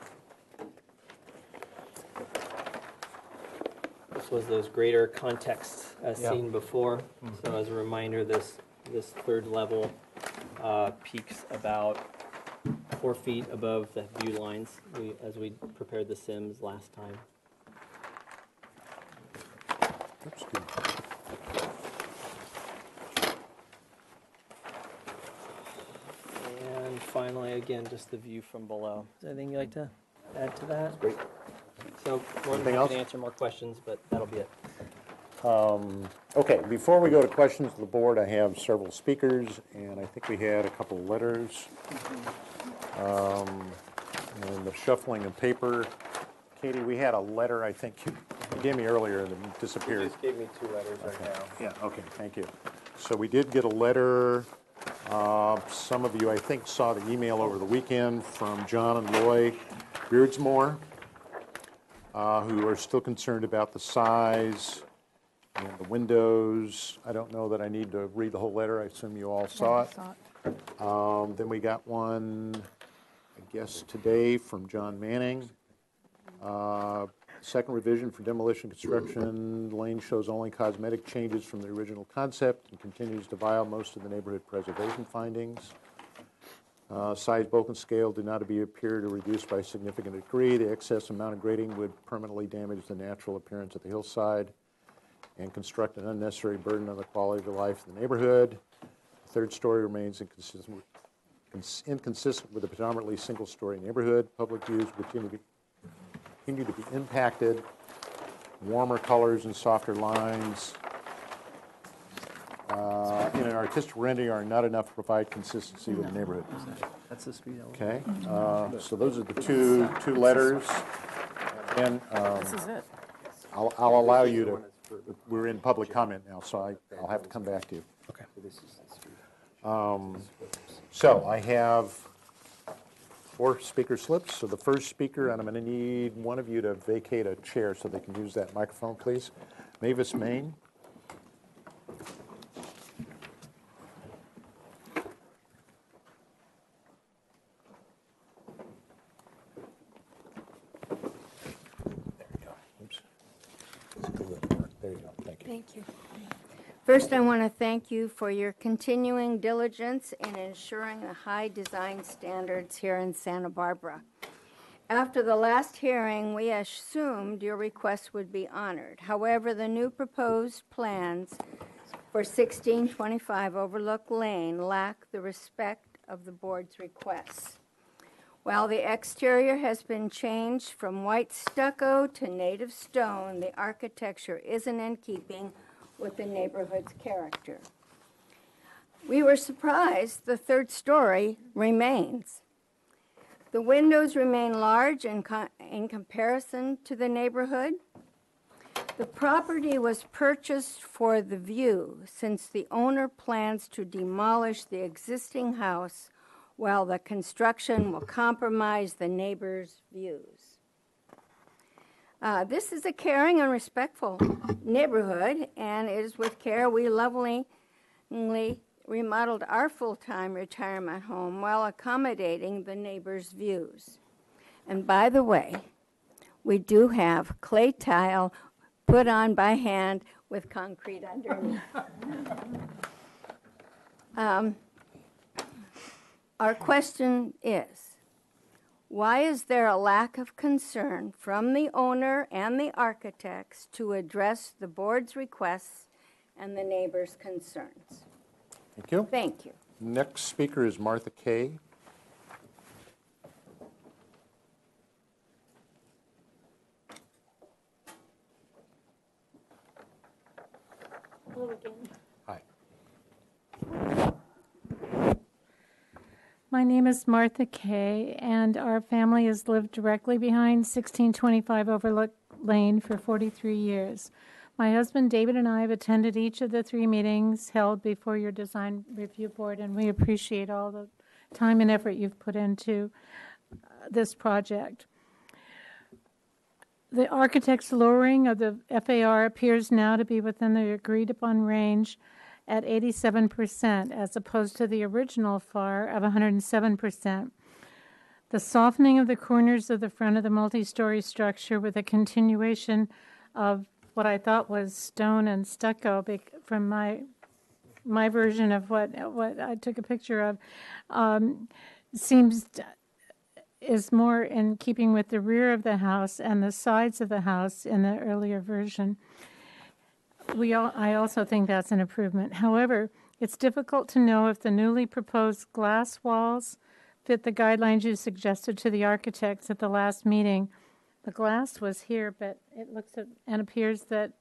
This was those greater contexts as seen before. So as a reminder, this third level peaks about 4 feet above the view lines as we prepared the Sims last time. That's good. And finally, again, just the view from below. Is there anything you'd like to add to that? Great. So more than happy to answer more questions, but that'll be it. Okay, before we go to questions of the board, I have several speakers, and I think we had a couple of letters. And the shuffling of paper. Katie, we had a letter, I think you gave me earlier and it disappeared. You just gave me 2 letters right now. Yeah, okay, thank you. So we did get a letter. Some of you, I think, saw the email over the weekend from John and Loy Beardsmore, who are still concerned about the size and the windows. I don't know that I need to read the whole letter. I assume you all saw it. Then we got one, I guess, today from John Manning. Second revision for demolition construction. Lane shows only cosmetic changes from the original concept and continues to violate most of the neighborhood preservation findings. Size, bulk, and scale do not appear to reduce by a significant degree. The excess amount of grading would permanently damage the natural appearance of the hillside and construct an unnecessary burden on the quality of life of the neighborhood. The third story remains inconsistent with a predominantly single-story neighborhood. Public views continue to be impacted. Warmer colors and softer lines in an artistic rendering are not enough to provide consistency with the neighborhood. That's the speed. Okay, so those are the two letters. And This is it. I'll allow you to, we're in public comment now, so I'll have to come back to you. Okay. So I have 4 speaker slips. So the first speaker, and I'm going to need one of you to vacate a chair so they can use that microphone, please. Mavis Main. There you go. Thank you. Thank you. First, I want to thank you for your continuing diligence in ensuring the high design standards here in Santa Barbara. After the last hearing, we assumed your request would be honored. However, the new proposed plans for 1625 Overlook Lane lack the respect of the board's requests. While the exterior has been changed from white stucco to native stone, the architecture isn't in keeping with the neighborhood's character. We were surprised the third story remains. The windows remain large in comparison to the neighborhood. The property was purchased for the view since the owner plans to demolish the existing house while the construction will compromise the neighbors' views. This is a caring and respectful neighborhood, and it is with care we lovingly remodeled our full-time retirement home while accommodating the neighbors' views. And by the way, we do have clay tile put on by hand with concrete underneath. Our question is, why is there a lack of concern from the owner and the architects to address the board's requests and the neighbors' concerns? Thank you. Thank you. Next speaker is Martha Kay. again. Hi. My name is Martha Kay, and our family has lived directly behind 1625 Overlook Lane for 43 years. My husband David and I have attended each of the 3 meetings held before your design review board, and we appreciate all the time and effort you've put into this project. The architect's lowering of the FAR appears now to be within the agreed-upon range at 87%, as opposed to the original FAR of 107%. The softening of the corners of the front of the multi-story structure with a continuation of what I thought was stone and stucco from my version of what I took a picture of is more in keeping with the rear of the house and the sides of the house in the earlier version. I also think that's an improvement. However, it's difficult to know if the newly proposed glass walls fit the guidelines you suggested to the architects at the last meeting. The glass was here, but it looks and appears that,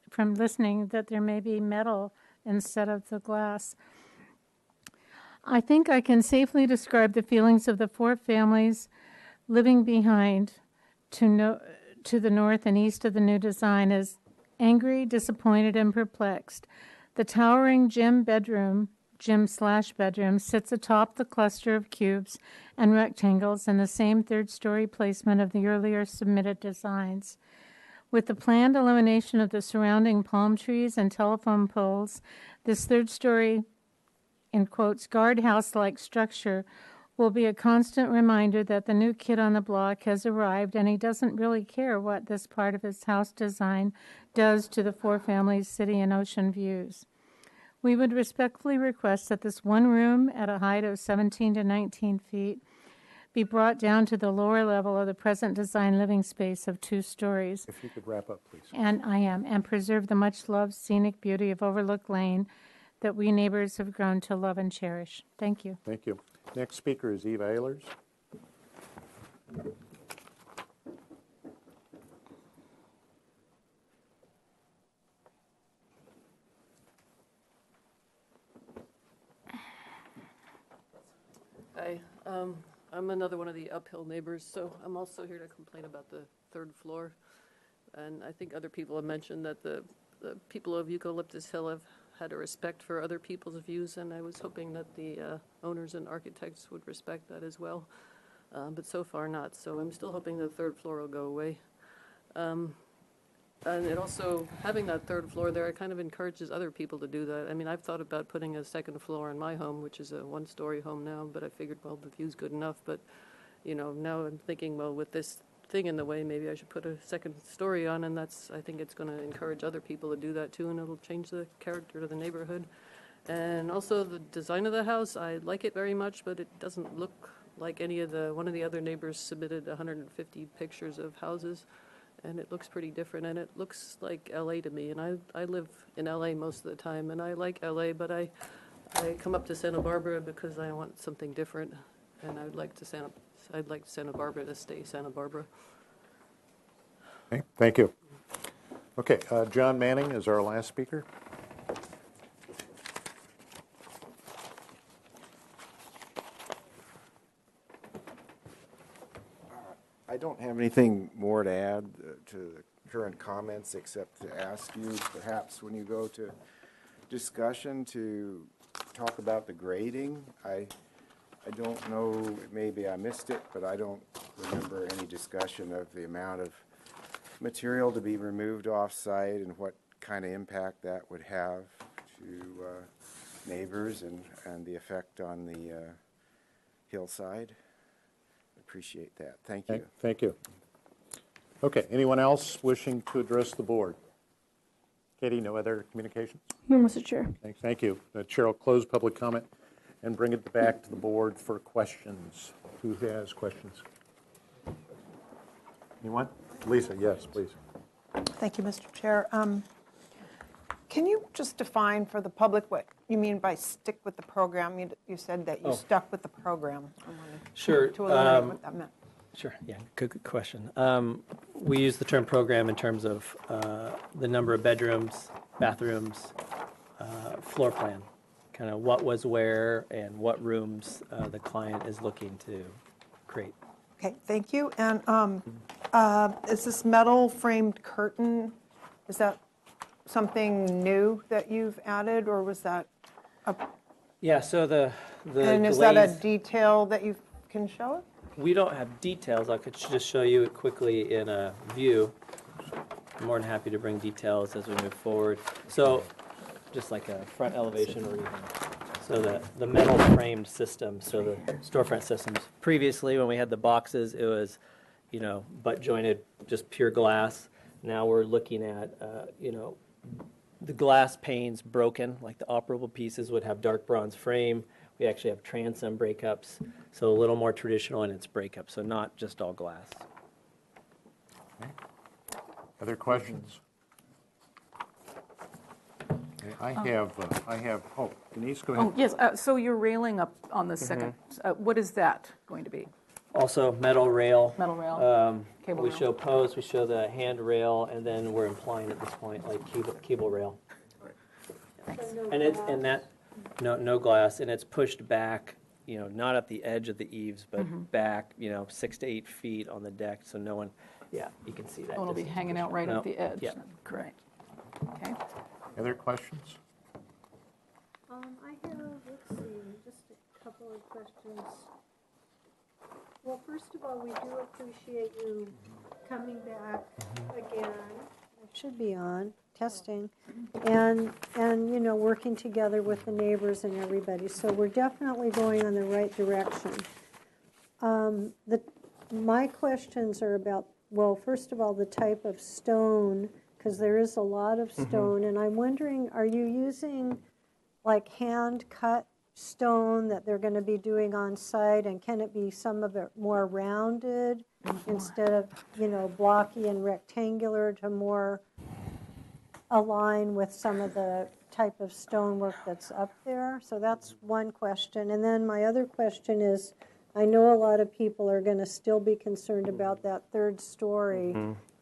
from listening, that there may be metal instead of the glass. I think I can safely describe the feelings of the 4 families living behind to the north and east of the new design as angry, disappointed, and perplexed. The towering gym/bedroom sits atop the cluster of cubes and rectangles in the same third-story placement of the earlier submitted designs. With the planned elimination of the surrounding palm trees and telephone poles, this third-story, in quotes, guardhouse-like structure will be a constant reminder that the new kid on the block has arrived, and he doesn't really care what this part of his house design does to the 4 families' city and ocean views. We would respectfully request that this one room at a height of 17 to 19 feet be brought down to the lower level of the present design living space of 2 stories. If you could wrap up, please. And preserve the much-loved scenic beauty of Overlook Lane that we neighbors have grown to love and cherish. Thank you. Thank you. Next speaker is Eva Ehlers. Hi, I'm another one of the uphill neighbors, so I'm also here to complain about the 3rd floor. And I think other people have mentioned that the people of Eucalyptus Hill have had a respect for other people's views, and I was hoping that the owners and architects would respect that as well, but so far not. So I'm still hoping the 3rd floor will go away. And it also, having that 3rd floor there, it kind of encourages other people to do that. I mean, I've thought about putting a 2nd floor in my home, which is a 1-story home now, but I figured, well, the view's good enough. But, now I'm thinking, well, with this thing in the way, maybe I should put a 2nd story on, and I think it's going to encourage other people to do that too, and it'll change the character of the neighborhood. And also the design of the house, I like it very much, but it doesn't look like one of the other neighbors submitted 150 pictures of houses, and it looks pretty different, and it looks like LA to me, and I live in LA most of the time, and I like LA, but I come up to Santa Barbara because I want something different, and I'd like Santa Barbara to stay Santa Barbara. Okay, thank you. Okay, John Manning is our last speaker. I don't have anything more to add to the current comments except to ask you, perhaps when you go to discussion, to talk about the grading. I don't know, maybe I missed it, but I don't remember any discussion of the amount of material to be removed off-site and what kind of impact that would have to neighbors and the effect on the hillside. Appreciate that. Thank you. Thank you. Okay, anyone else wishing to address the board? Katie, no other communications? No, Mr. Chair. Thank you. The chair will close public comment and bring it back to the board for questions. Who has questions? Anyone? Lisa, yes, please. Thank you, Mr. Chair. Can you just define for the public what you mean by stick with the program? You said that you stuck with the program. I wanted Sure. to eliminate what that meant. Sure, yeah, good question. We use the term program in terms of the number of bedrooms, bathrooms, floor plan, kind of what was where and what rooms the client is looking to create. Okay, thank you. And is this metal framed curtain, is that something new that you've added, or was that a? Yeah, so the And is that a glaze- detail that you can show it? We don't have details. I could just show you it quickly in a view. I'm more than happy to bring details as we move forward. So just like a front elevation or even, so the metal framed system, so the storefront systems. Previously, when we had the boxes, it was, butt jointed, just pure glass. Now we're looking at, the glass panes broken, like the operable pieces would have dark bronze frame. We actually have transom breakups, so a little more traditional in its breakup, so not just all glass. Other questions? Okay, I have, oh, Denise, go ahead. Oh, yes, so your railing up on the second, what is that going to be? Also, metal rail. Metal rail, cable We rail. show posts, we show the handrail, and then we're implying at this point like cable rail. And that, no glass, and it's pushed back, not at the edge of the eaves, but back, 6 to 8 feet on the deck, so no one, you can see that. Oh, it'll be distance. hanging out right No, at the edge. yeah. Correct. Okay. Other questions? I have, let's see, just a couple of questions. Well, first of all, we do appreciate you coming back again. It should be on, testing, and working together with the neighbors and everybody. So we're definitely going in the right direction. My questions are about, well, first of all, the type of stone, because there is a lot of stone, and I'm wondering, are you using like hand-cut stone that they're going to be doing on site, and can it be some of it more rounded instead of, blocky and rectangular to more align with some of the type of stonework that's up there? So that's one question. And then my other question is, I know a lot of people are going to still be concerned about that third story,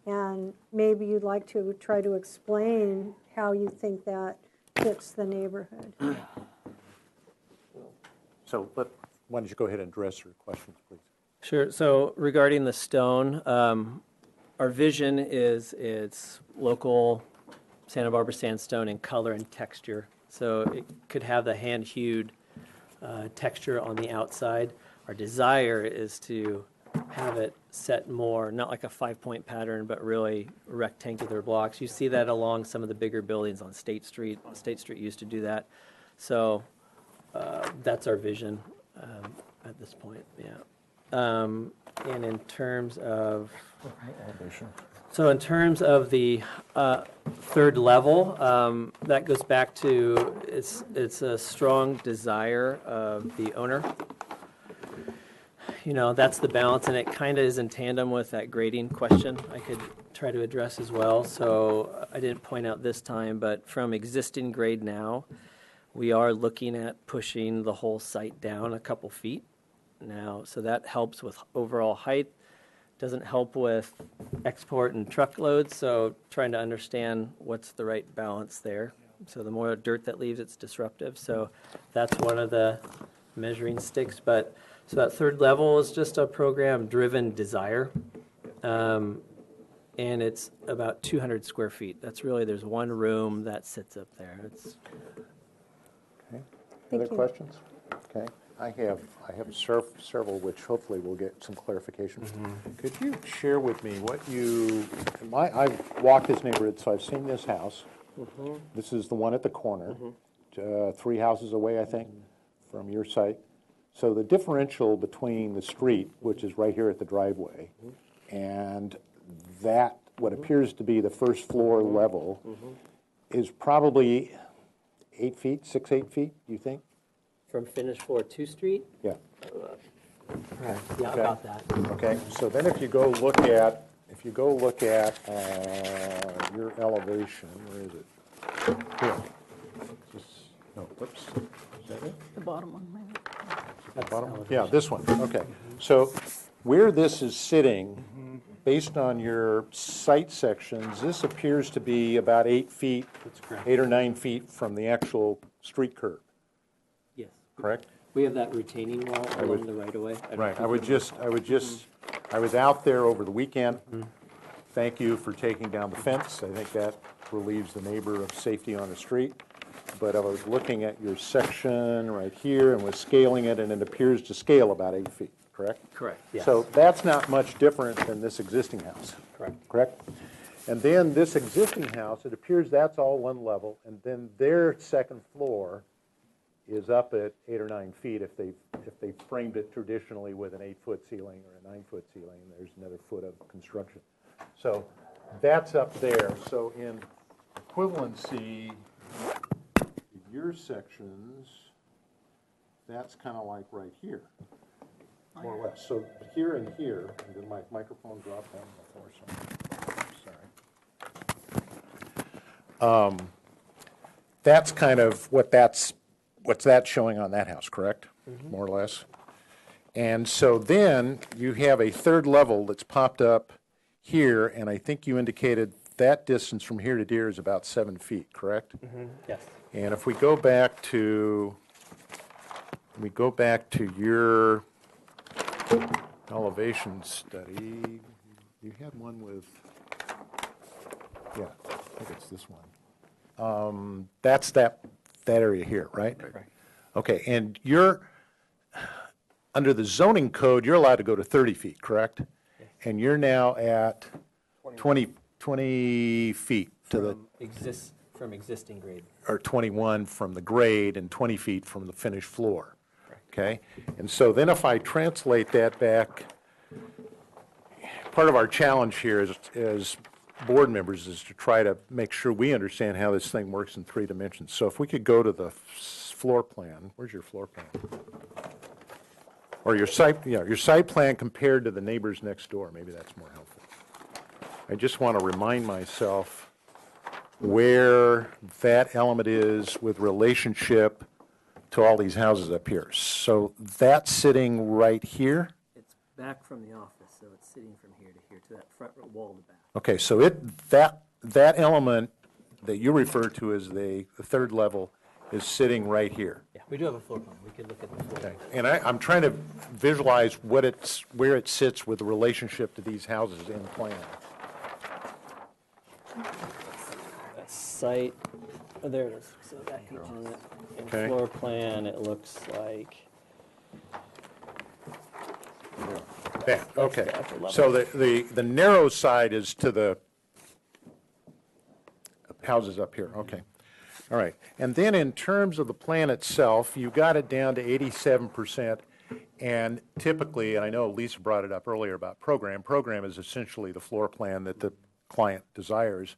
and maybe you'd like to try to explain how you think that fits the neighborhood. So why don't you go ahead and address your questions, please? Sure. So regarding the stone, our vision is it's local Santa Barbara sandstone in color and texture. So it could have the hand-hewed texture on the outside. Our desire is to have it set more, not like a 5-point pattern, but really rectangular blocks. You see that along some of the bigger buildings on State Street. State Street used to do that. So that's our vision at this point, and in terms of, so in terms of the third level, that goes back to it's a strong desire of the owner. That's the balance, and it kind of is in tandem with that grading question I could try to address as well. So I didn't point out this time, but from existing grade now, we are looking at pushing the whole site down a couple feet now. So that helps with overall height, doesn't help with export and truckloads, so trying to understand what's the right balance there. So the more dirt that leaves, it's disruptive. So that's one of the measuring sticks. But so that third level is just a program-driven desire, and it's about 200 square feet. That's really, there's one room that sits up there. It's Okay. Other questions? Okay. I have several which hopefully we'll get some clarification. Could you share with me what I've walked this neighborhood, so I've seen this house. This is the one at the corner, 3 houses away, I think, from your site. So the differential between the street, which is right here at the driveway, and that, what appears to be the first floor level, is probably 8 feet, 6, 8 feet, you think? from finished floor to street? Yeah. Right. Yeah, Okay. about that. Okay, so then if you go look at your elevation, where is it? Here. No, whoops. Is that it? The bottom one, maybe. The bottom one? Yeah, this one, okay. So where this is sitting based on your site sections, this appears to be about 8 feet, That's correct. 8 or 9 feet from the actual street curb, Yes. correct? We have that retaining wall along the right-of-way. Right, I was out there over the weekend. Thank you for taking down the fence. I think that relieves the neighbor of safety on the street. But I was looking at your section right here and was scaling it, and it appears to scale about 8 feet, correct? Correct, yes. So that's not much different than this existing house. Correct? And then this existing house, it appears that's all one level, and then their second floor is up at 8 or 9 feet if they framed it traditionally with an 8-foot ceiling or a 9-foot ceiling, and there's another foot of construction. So that's up there. So in equivalency, your sections, that's kind of like right here, more or less. So here and here, and then my microphone dropped down the floor, sorry. That's kind of what's that showing on that house, correct? More or less. And so then you have a third level that's popped up here, and I think you indicated that distance from here to there is about 7 feet, correct? Yes. And if we go back to your elevation study, you had one with, yeah, I think it's this one. That's that area here, right? Right. Okay, and under the zoning code, you're allowed to go to 30 feet, correct? Yes. And you're now at 20 feet to the, From existing grade. or 21 from the grade and 20 feet from the finished floor. Okay? And so then if I translate that back, part of our challenge here as board members is to try to make sure we understand how this thing works in 3 dimensions. So if we could go to the floor plan, where's your floor plan? Or your site plan compared to the neighbors next door, maybe that's more helpful. I just want to remind myself where that element is with relationship to all these houses up here. So that's sitting right here? It's back from the office, so it's sitting from here to here, to that front wall to back. Okay, so that element that you refer to as the third level is sitting right here. Yeah, we do have a floor plan. We could look at the floor plan. And I'm trying to visualize where it sits with the relationship to these houses in the plan. That site, oh, there it is. So that comes in it. In Okay. floor plan, it looks like. Yeah, okay. the upper level. So the narrow side is to the houses up here, okay. All right. And then in terms of the plan itself, you got it down to 87%. And typically, and I know Lisa brought it up earlier about program. Program is essentially the floor plan that the client desires.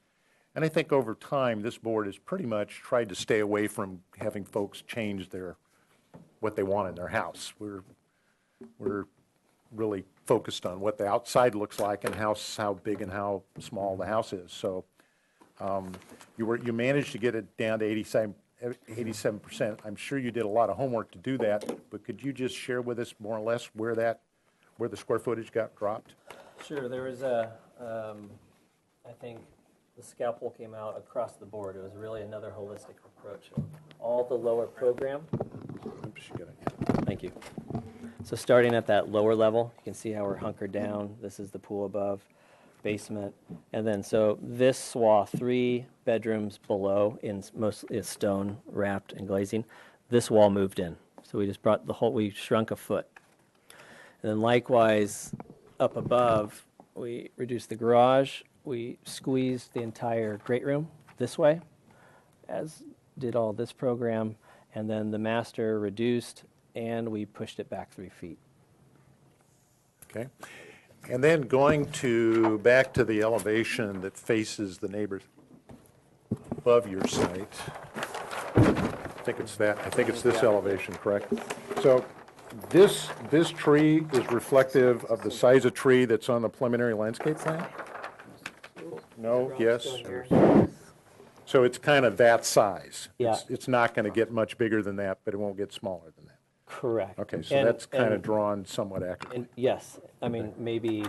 And I think over time, this board has pretty much tried to stay away from having folks change what they want in their house. We're really focused on what the outside looks like and how big and how small the house is. So you managed to get it down to 87%. I'm sure you did a lot of homework to do that, but could you just share with us more or less where the square footage got dropped? Sure, there was I think the scalpel came out across the board. It was really another holistic approach. All the lower program. Thank you. So starting at that lower level, you can see how we're hunkered down. This is the pool above, basement. And then so this swath, 3 bedrooms below, mostly stone wrapped and glazing. This wall moved in. So we just brought we shrunk a foot. And then likewise, up above, we reduced the garage. We squeezed the entire great room this way, as did all this program. And then the master reduced, and we pushed it back 3 feet. Okay. And then going back to the elevation that faces the neighbors above your site. I think it's this elevation, correct? So this tree is reflective of the size of tree that's on the preliminary landscape plan? No, yes? So it's kind of that size? Yeah. It's not going to get much bigger than that, but it won't get smaller than that? Correct. Okay, so that's kind of drawn somewhat accurately. Yes, I mean, maybe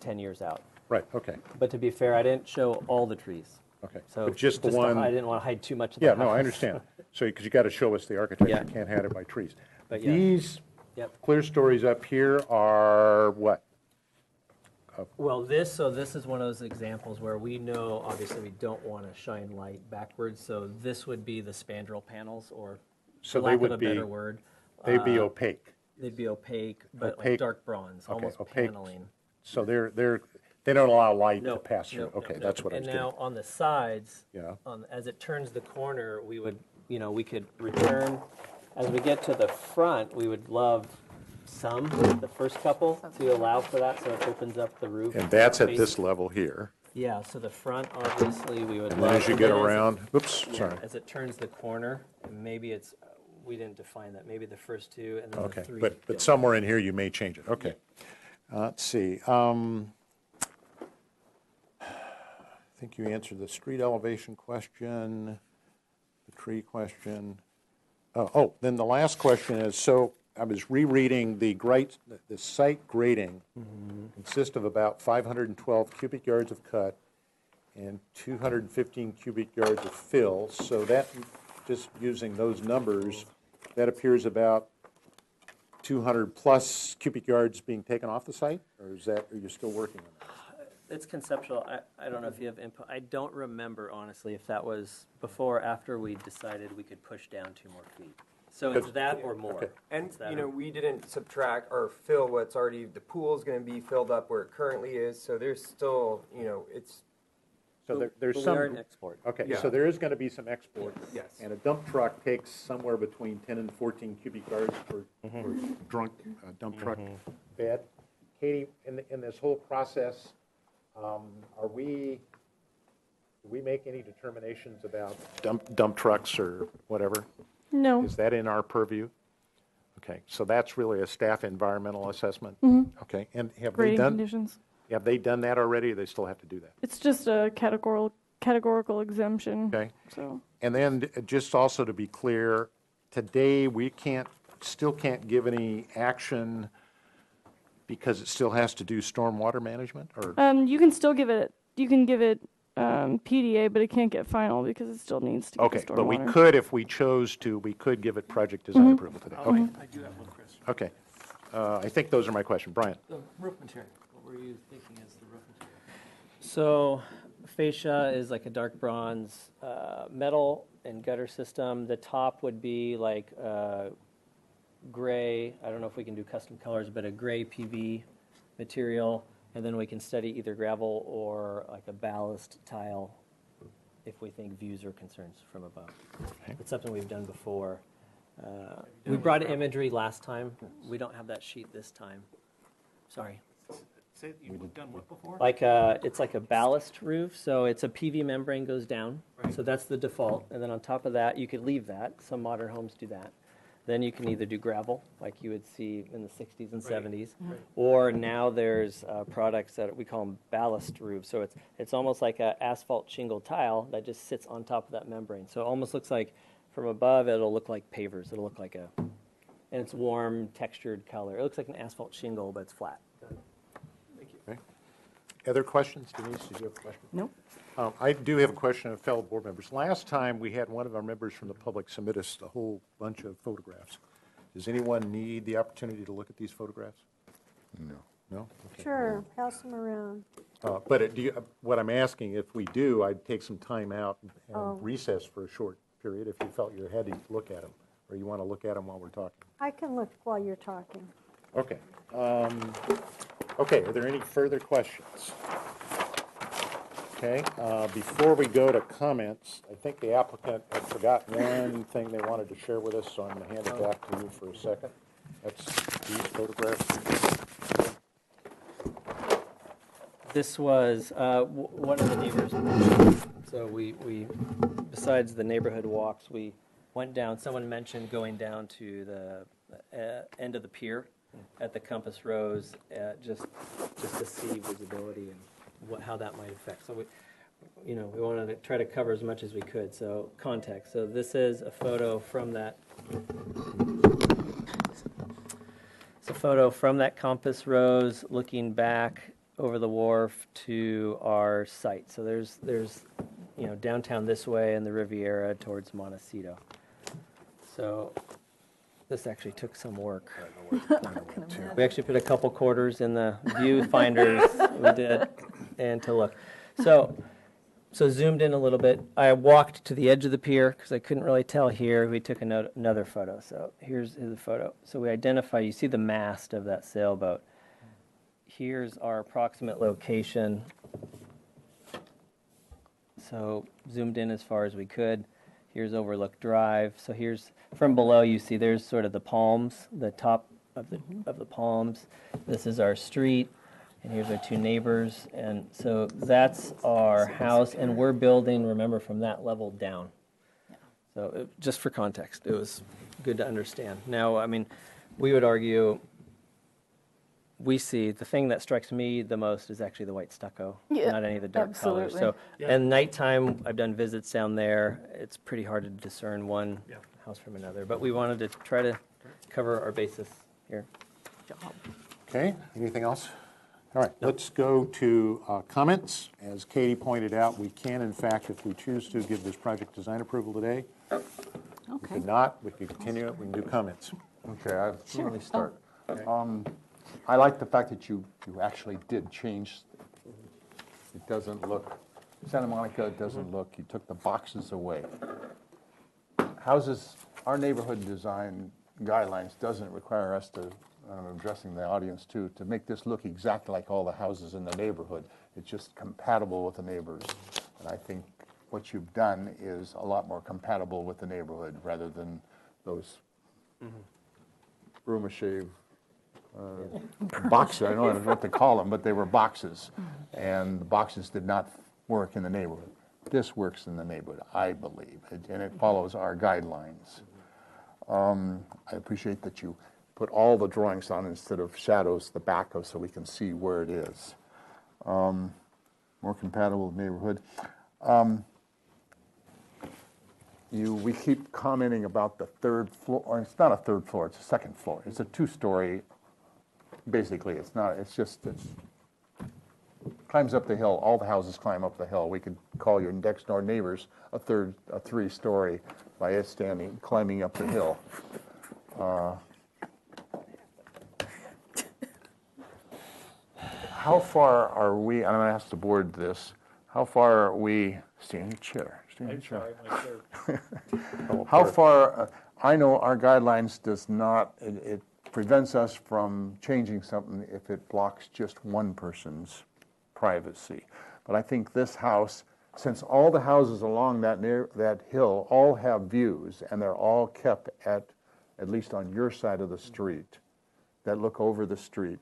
10 years out. Right, okay, But to be fair, I didn't show all the trees. okay. So But just the one. I didn't want to hide too much of the Yeah, no, I house. understand. So, because you got to show us the architecture, Yeah. you can't have it by trees. But yeah. These Yep. clear stories up here are what? Well, this is one of those examples where we know, obviously, we don't want to shine light backwards, so this would be the spandrel panels, or So for they lack would of a be- better word. They'd be opaque. They'd be opaque, but Opaque. like dark bronze, Okay, almost opaque. paneling. So they don't allow light to No, pass through. no, no, Okay, no. that's what I was And now getting. on the sides, Yeah. as it turns the corner, we would, we could return. As we get to the front, we would love the first couple, to allow for that, so it opens up the roof. And that's at face. this level here. Yeah, so the front, obviously, we would And love. then as you get then around, oops, yeah, sorry. as it turns the corner, maybe it's, we didn't define that, maybe the first two and then the Okay, three. but somewhere in here you may change it, okay. Let's see. I think you answered the street elevation question, the tree question. Then the last question is, so I was rereading the site grading consists of about 512 cubic yards of cut and 215 cubic yards of fill. So that, just using those numbers, that appears about 200 plus cubic yards being taken off the site? Or are you still working on that? It's conceptual. I don't know if you have input. I don't remember, honestly, if that was before or after we decided we could push down 2 more feet. So it's that or more. Okay. And, It's that you know, or- we didn't subtract or fill what's already, the pool's gonna be filled up where it currently is, so there's still, you know, it's, So there's But we some. are an export. Okay, Yeah. so there is going to be some export. Yes. And a dump truck takes somewhere between 10 and 14 cubic yards for drunk dump truck bed. Katie, in this whole process, do we make any determinations about dump trucks or whatever? No. Is that in our purview? Okay, so that's really a staff environmental assessment? Okay, and have they Grading done? conditions. Have they done that already, or they still have to do that? It's just a categorical exemption. Okay. So, And then just also to be clear, today we still can't give any action because it still has to do stormwater management, or? you can still give it PDA, but it can't get final because it still needs to get the Okay, but we stormwater. could, if we chose to, we could give it project design approval today. Okay, I do have one, Chris. okay. I think those are my questions. Brian? The roof material, what were you thinking as the roof material? So fascia is like a dark bronze metal and gutter system. The top would be like gray, I don't know if we can do custom colors, but a gray PV material. And then we can study either gravel or like a ballast tile if we think views are concerns from above. Okay. It's something we've done before. We brought imagery last time. We don't have that sheet this time. Sorry. Say that you've done what before? Like it's like a ballast roof, so it's a PV membrane goes down. So that's the default. And then on top of that, you could leave that. Some modern homes do that. Then you can either do gravel, like you would see in the 60s and 70s, or now there's products that we call them ballast roofs. So it's almost like an asphalt shingle tile that just sits on top of that membrane. So it almost looks like from above, it'll look like pavers. It'll look like and it's warm, textured color. It looks like an asphalt shingle, but it's flat. Okay. Other questions? Denise, did you have a question? Nope. I do have a question of fellow board members. Last time, we had one of our members from the public submit us a whole bunch of photographs. Does anyone need the opportunity to look at these photographs? No. No? Okay. Sure, pass them around. But what I'm asking, if we do, I'd take some time out and Oh. recess for a short period if you felt you had to look at them, or you want to look at them while we're talking. I can look while you're talking. Okay. Okay, are there any further questions? Okay, before we go to comments, I think the applicant had forgotten one thing they wanted to share with us, so I'm going to hand it back to you for a second. That's these photographs. This was one of the neighbors. So we, besides the neighborhood walks, we went down, someone mentioned going down to the end of the pier at the Compass Rose, just to see visibility and how that might affect. So we wanted to try to cover as much as we could. So context. So this is a photo from that. It's a photo from that Compass Rose looking back over the wharf to our site. So there's downtown this way and the Riviera towards Montecito. So this actually took some work. We actually put a couple quarters in the viewfinders we did, and to look. So zoomed in a little bit. I walked to the edge of the pier because I couldn't really tell here. We took another photo. So here's the photo. So we identify, you see the mast of that sailboat. Here's our approximate location. So zoomed in as far as we could. Here's Overlook Drive. So here's, from below you see there's sort of the palms, the top of the palms. This is our street, and here's our two neighbors. And so that's our house, and we're building, remember, from that level down. So just for context, it was good to understand. Now, I mean, we would argue, we see the thing that strikes me the most is actually the white stucco, not any of the dark colors. So, and nighttime, I've done visits down there. It's pretty hard to discern one house from another. But we wanted to try to cover our basis here. Okay, anything else? All right, let's go to comments. As Katie pointed out, we can, in fact, if we choose to, give this project design approval today. Okay. If not, we can continue it, we can do comments. Okay, let me start. I like the fact that you actually did change. It doesn't look, Santa Monica doesn't look, you took the boxes away. Houses, our neighborhood design guidelines doesn't require us to, I'm addressing the audience too, to make this look exactly like all the houses in the neighborhood. It's just compatible with the neighbors. And I think what you've done is a lot more compatible with the neighborhood rather than those broom-a-shave boxes. I don't know what to call them, but they were boxes. And the boxes did not work in the neighborhood. This works in the neighborhood, I believe, and it follows our guidelines. I appreciate that you put all the drawings on instead of shadows the back of so we can see where it is. More compatible with neighborhood. We keep commenting about the third floor, or it's not a third floor, it's a second floor. It's a two-story, basically. It's not, it's just, it climbs up the hill. All the houses climb up the hill. We could call your next door neighbors a three-story by it climbing up the hill. How far are we, I'm going to ask the board this, how far are we, stay in your chair. I'm sorry, my chair. How far, I know our guidelines does not, it prevents us from changing something if it blocks just one person's privacy. But I think this house, since all the houses along that hill all have views, and they're all kept at least on your side of the street, that look over the street,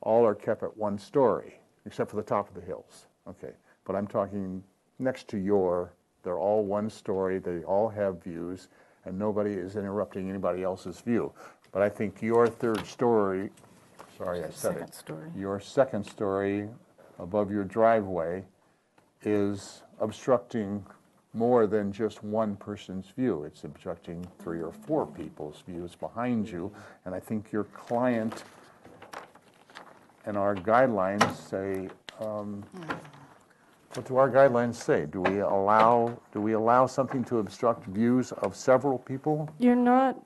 all are kept at one story, except for the top of the hills. Okay, but I'm talking next to they're all one story, they all have views, and nobody is interrupting anybody else's view. But I think your third story, sorry I said it, your second story above your driveway is obstructing more than just one person's view. It's obstructing 3 or 4 people's views behind you, and I think your client and our guidelines say, what do our guidelines say? Do we allow something to obstruct views of several people? You're not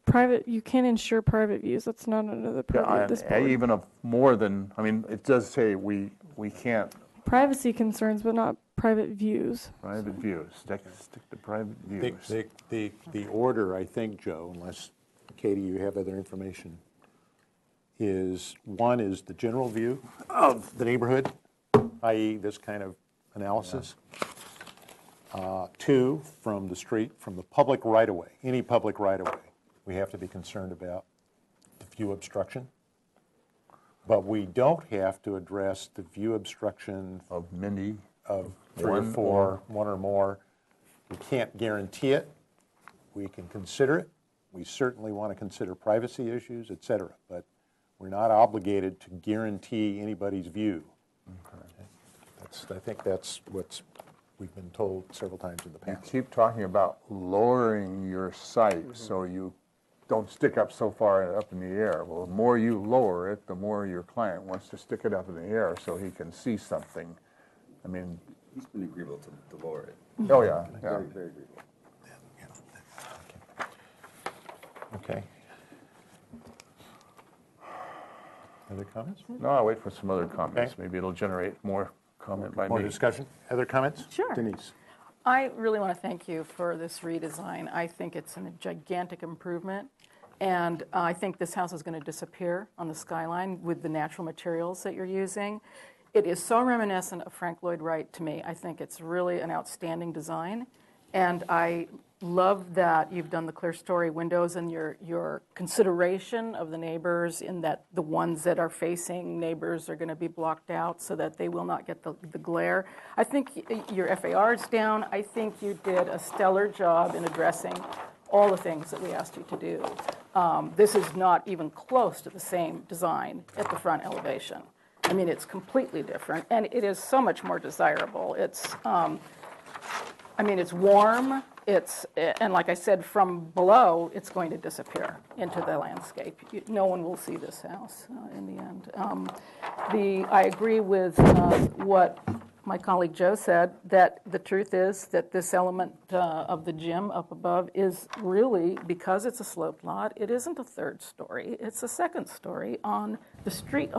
private, you can't ensure private views. That's not under the purview of this board. Even of more than, I mean, it does say we can't. Privacy concerns, but not private views. Private views, stick to private views. The order, I think, Joe, unless, Katie, you have other information, is one is the general view of the neighborhood, i.e. this kind of analysis. 2, from the street, from the public right-of-way, any public right-of-way, we have to be concerned about the view obstruction. But we don't have to address the view obstruction of many, of 3 or 4, one or more. We can't guarantee it. We can consider it. We certainly want to consider privacy issues, et cetera, but we're not obligated to guarantee anybody's view. Okay. I think that's what we've been told several times in the past. You keep talking about lowering your site so you don't stick up so far up in the air. Well, the more you lower it, the more your client wants to stick it up in the air so he can see something. I mean, He's been agreeable to lower it. oh yeah, yeah. Very, very agreeable. Okay. Other comments? No, I'll wait for some other comments. Okay. Maybe it'll generate more comment by More me. discussion? Other comments? Sure. Denise? I really want to thank you for this redesign. I think it's a gigantic improvement, and I think this house is going to disappear on the skyline with the natural materials that you're using. It is so reminiscent of Frank Lloyd Wright to me. I think it's really an outstanding design, and I love that you've done the clear story windows and your consideration of the neighbors, in that the ones that are facing neighbors are going to be blocked out so that they will not get the glare. I think your FAR is down. I think you did a stellar job in addressing all the things that we asked you to do. This is not even close to the same design at the front elevation. I mean, it's completely different, and it is so much more desirable. It's, I mean, it's warm. And like I said, from below, it's going to disappear into the landscape. No one will see this house in the end. I agree with what my colleague Joe said, that the truth is that this element of the gym up above is really, because it's a sloped lot, it isn't a third story. It's a second story on the street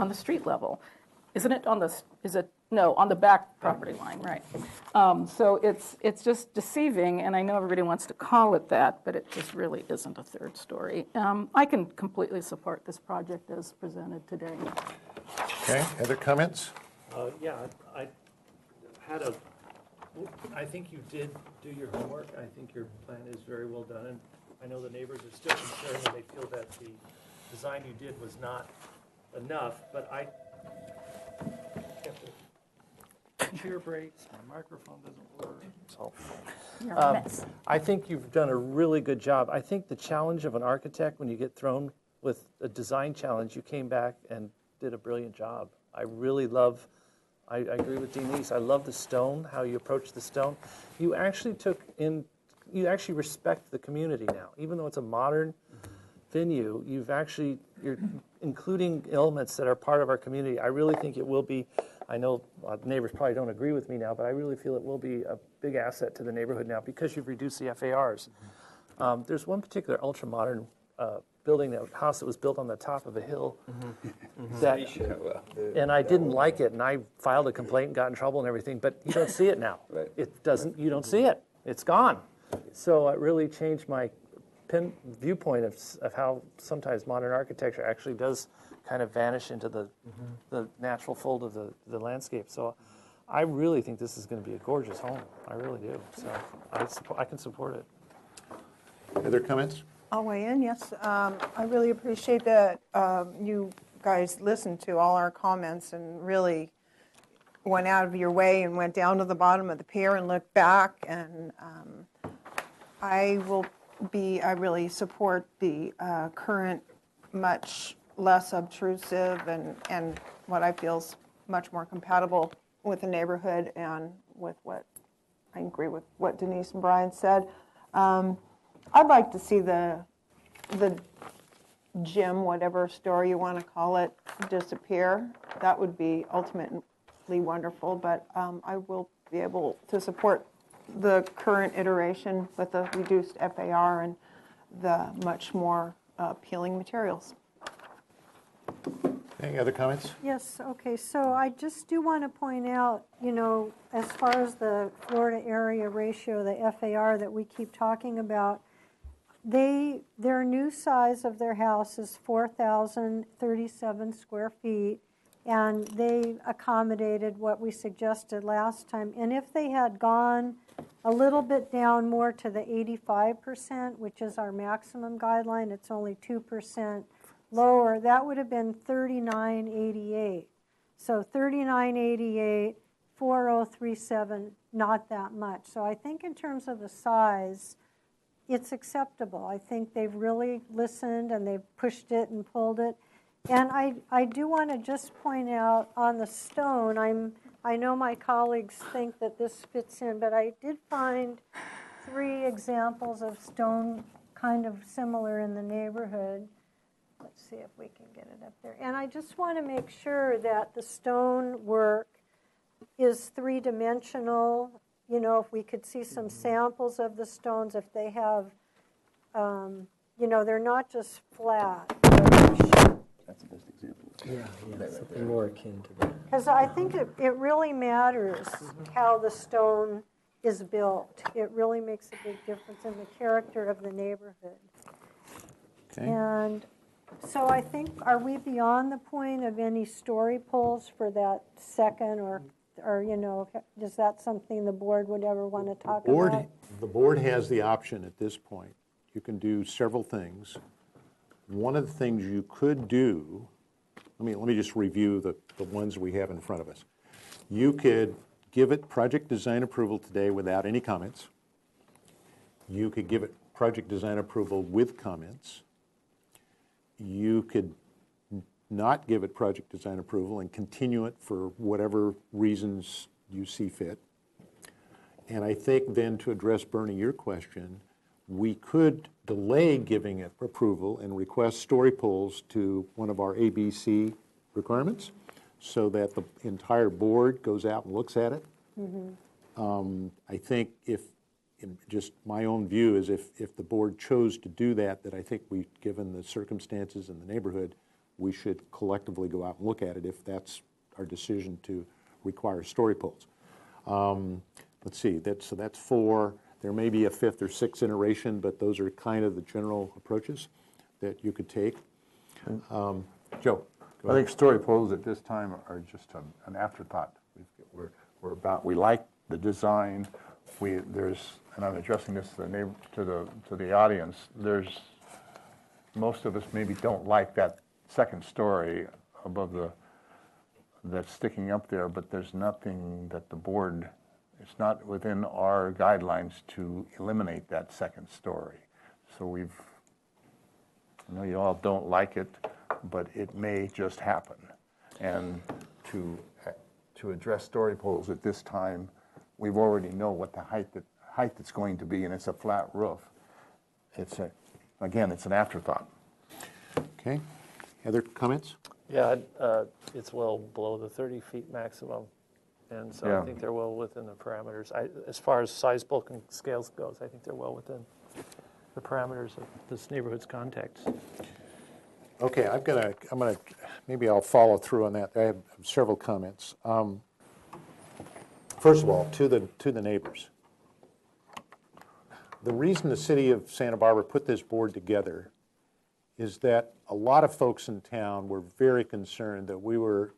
level. Isn't it on the, no, on the back property line, right. So it's just deceiving, and I know everybody wants to call it that, but it just really isn't a third story. I can completely support this project as presented today. Okay, other comments? Yeah, I think you did do your homework. I think your plan is very well done, and I know the neighbors are still concerned, and they feel that the design you did was not enough, but I kept the chair breaks, my microphone doesn't work. So, You're a mess. I think you've done a really good job. I think the challenge of an architect, when you get thrown with a design challenge, you came back and did a brilliant job. I really love, I agree with Denise, I love the stone, how you approach the stone. You actually you actually respect the community now. Even though it's a modern venue, you're including elements that are part of our community. I really think it will be, I know neighbors probably don't agree with me now, but I really feel it will be a big asset to the neighborhood now because you've reduced the FARs. There's one particular ultra-modern building, that house that was built on the top of a hill. And I didn't like it, and I filed a complaint and got in trouble and everything, but you don't see it now. Right. You don't see it. It's gone. So it really changed my viewpoint of how sometimes modern architecture actually does kind of vanish into the natural fold of the landscape. So I really think this is going to be a gorgeous home. I really do. So I can support it. Other comments? I'll weigh in, yes. I really appreciate that you guys listened to all our comments and really went out of your way and went down to the bottom of the pier and looked back. And I really support the current, much less obtrusive and what I feel is much more compatible with the neighborhood and with what I agree with what Denise and Brian said. I'd like to see the gym, whatever story you want to call it, disappear. That would be ultimately wonderful, but I will be able to support the current iteration with the reduced FAR and the much more appealing materials. Any other comments? Yes, okay, so I just do want to point out, as far as the Florida area ratio, the FAR that we keep talking about, their new size of their house is 4,037 square feet, and they accommodated what we suggested last time. And if they had gone a little bit down more to the 85%, which is our maximum guideline, it's only 2% lower, that would have been 3988. So 3988, 4037, not that much. So I think in terms of the size, it's acceptable. I think they've really listened and they've pushed it and pulled it. And I do want to just point out on the stone, I know my colleagues think that this fits in, but I did find 3 examples of stone kind of similar in the neighborhood. Let's see if we can get it up there. And I just want to make sure that the stone work is three-dimensional. You know, if we could see some samples of the stones, if they have, you know, they're not just flat. That's the best example. Yeah, something more akin to that. Because I think it really matters how the stone is built. It really makes a big difference in the character of the neighborhood. Okay. And so I think, are we beyond the point of any story polls for that second, or you know, is that something the board would ever want to talk about? The board has the option at this point. You can do several things. One of the things you could do, let me just review the ones we have in front of us. You could give it project design approval today without any comments. You could give it project design approval with comments. You could not give it project design approval and continue it for whatever reasons you see fit. And I think then, to address, Bernie, your question, we could delay giving it approval and request story polls to one of our ABC requirements so that the entire board goes out and looks at it. I think just my own view is if the board chose to do that I think we, given the circumstances in the neighborhood, we should collectively go out and look at it if that's our decision to require story polls. Let's see, so that's 4. There may be a 5th or 6th iteration, but those are kind of the general approaches that you could take. Joe? I think story polls at this time are just an afterthought. We like the design. And I'm addressing this to the audience. Most of us maybe don't like that second story above that's sticking up there, but there's nothing that the board, it's not within our guidelines to eliminate that second story. So I know you all don't like it, but it may just happen. And to address story polls at this time, we've already know what the height it's going to be, and it's a flat roof. Again, it's an afterthought. Okay. Other comments? Yeah, it's well below the 30 feet maximum, and so I think they're well within the parameters. As far as size, bulk, and scales goes, I think they're well within the parameters of this neighborhood's context. Okay, maybe I'll follow through on that. I have several comments. First of all, to the neighbors. The reason the city of Santa Barbara put this board together is that a lot of folks in town were very concerned that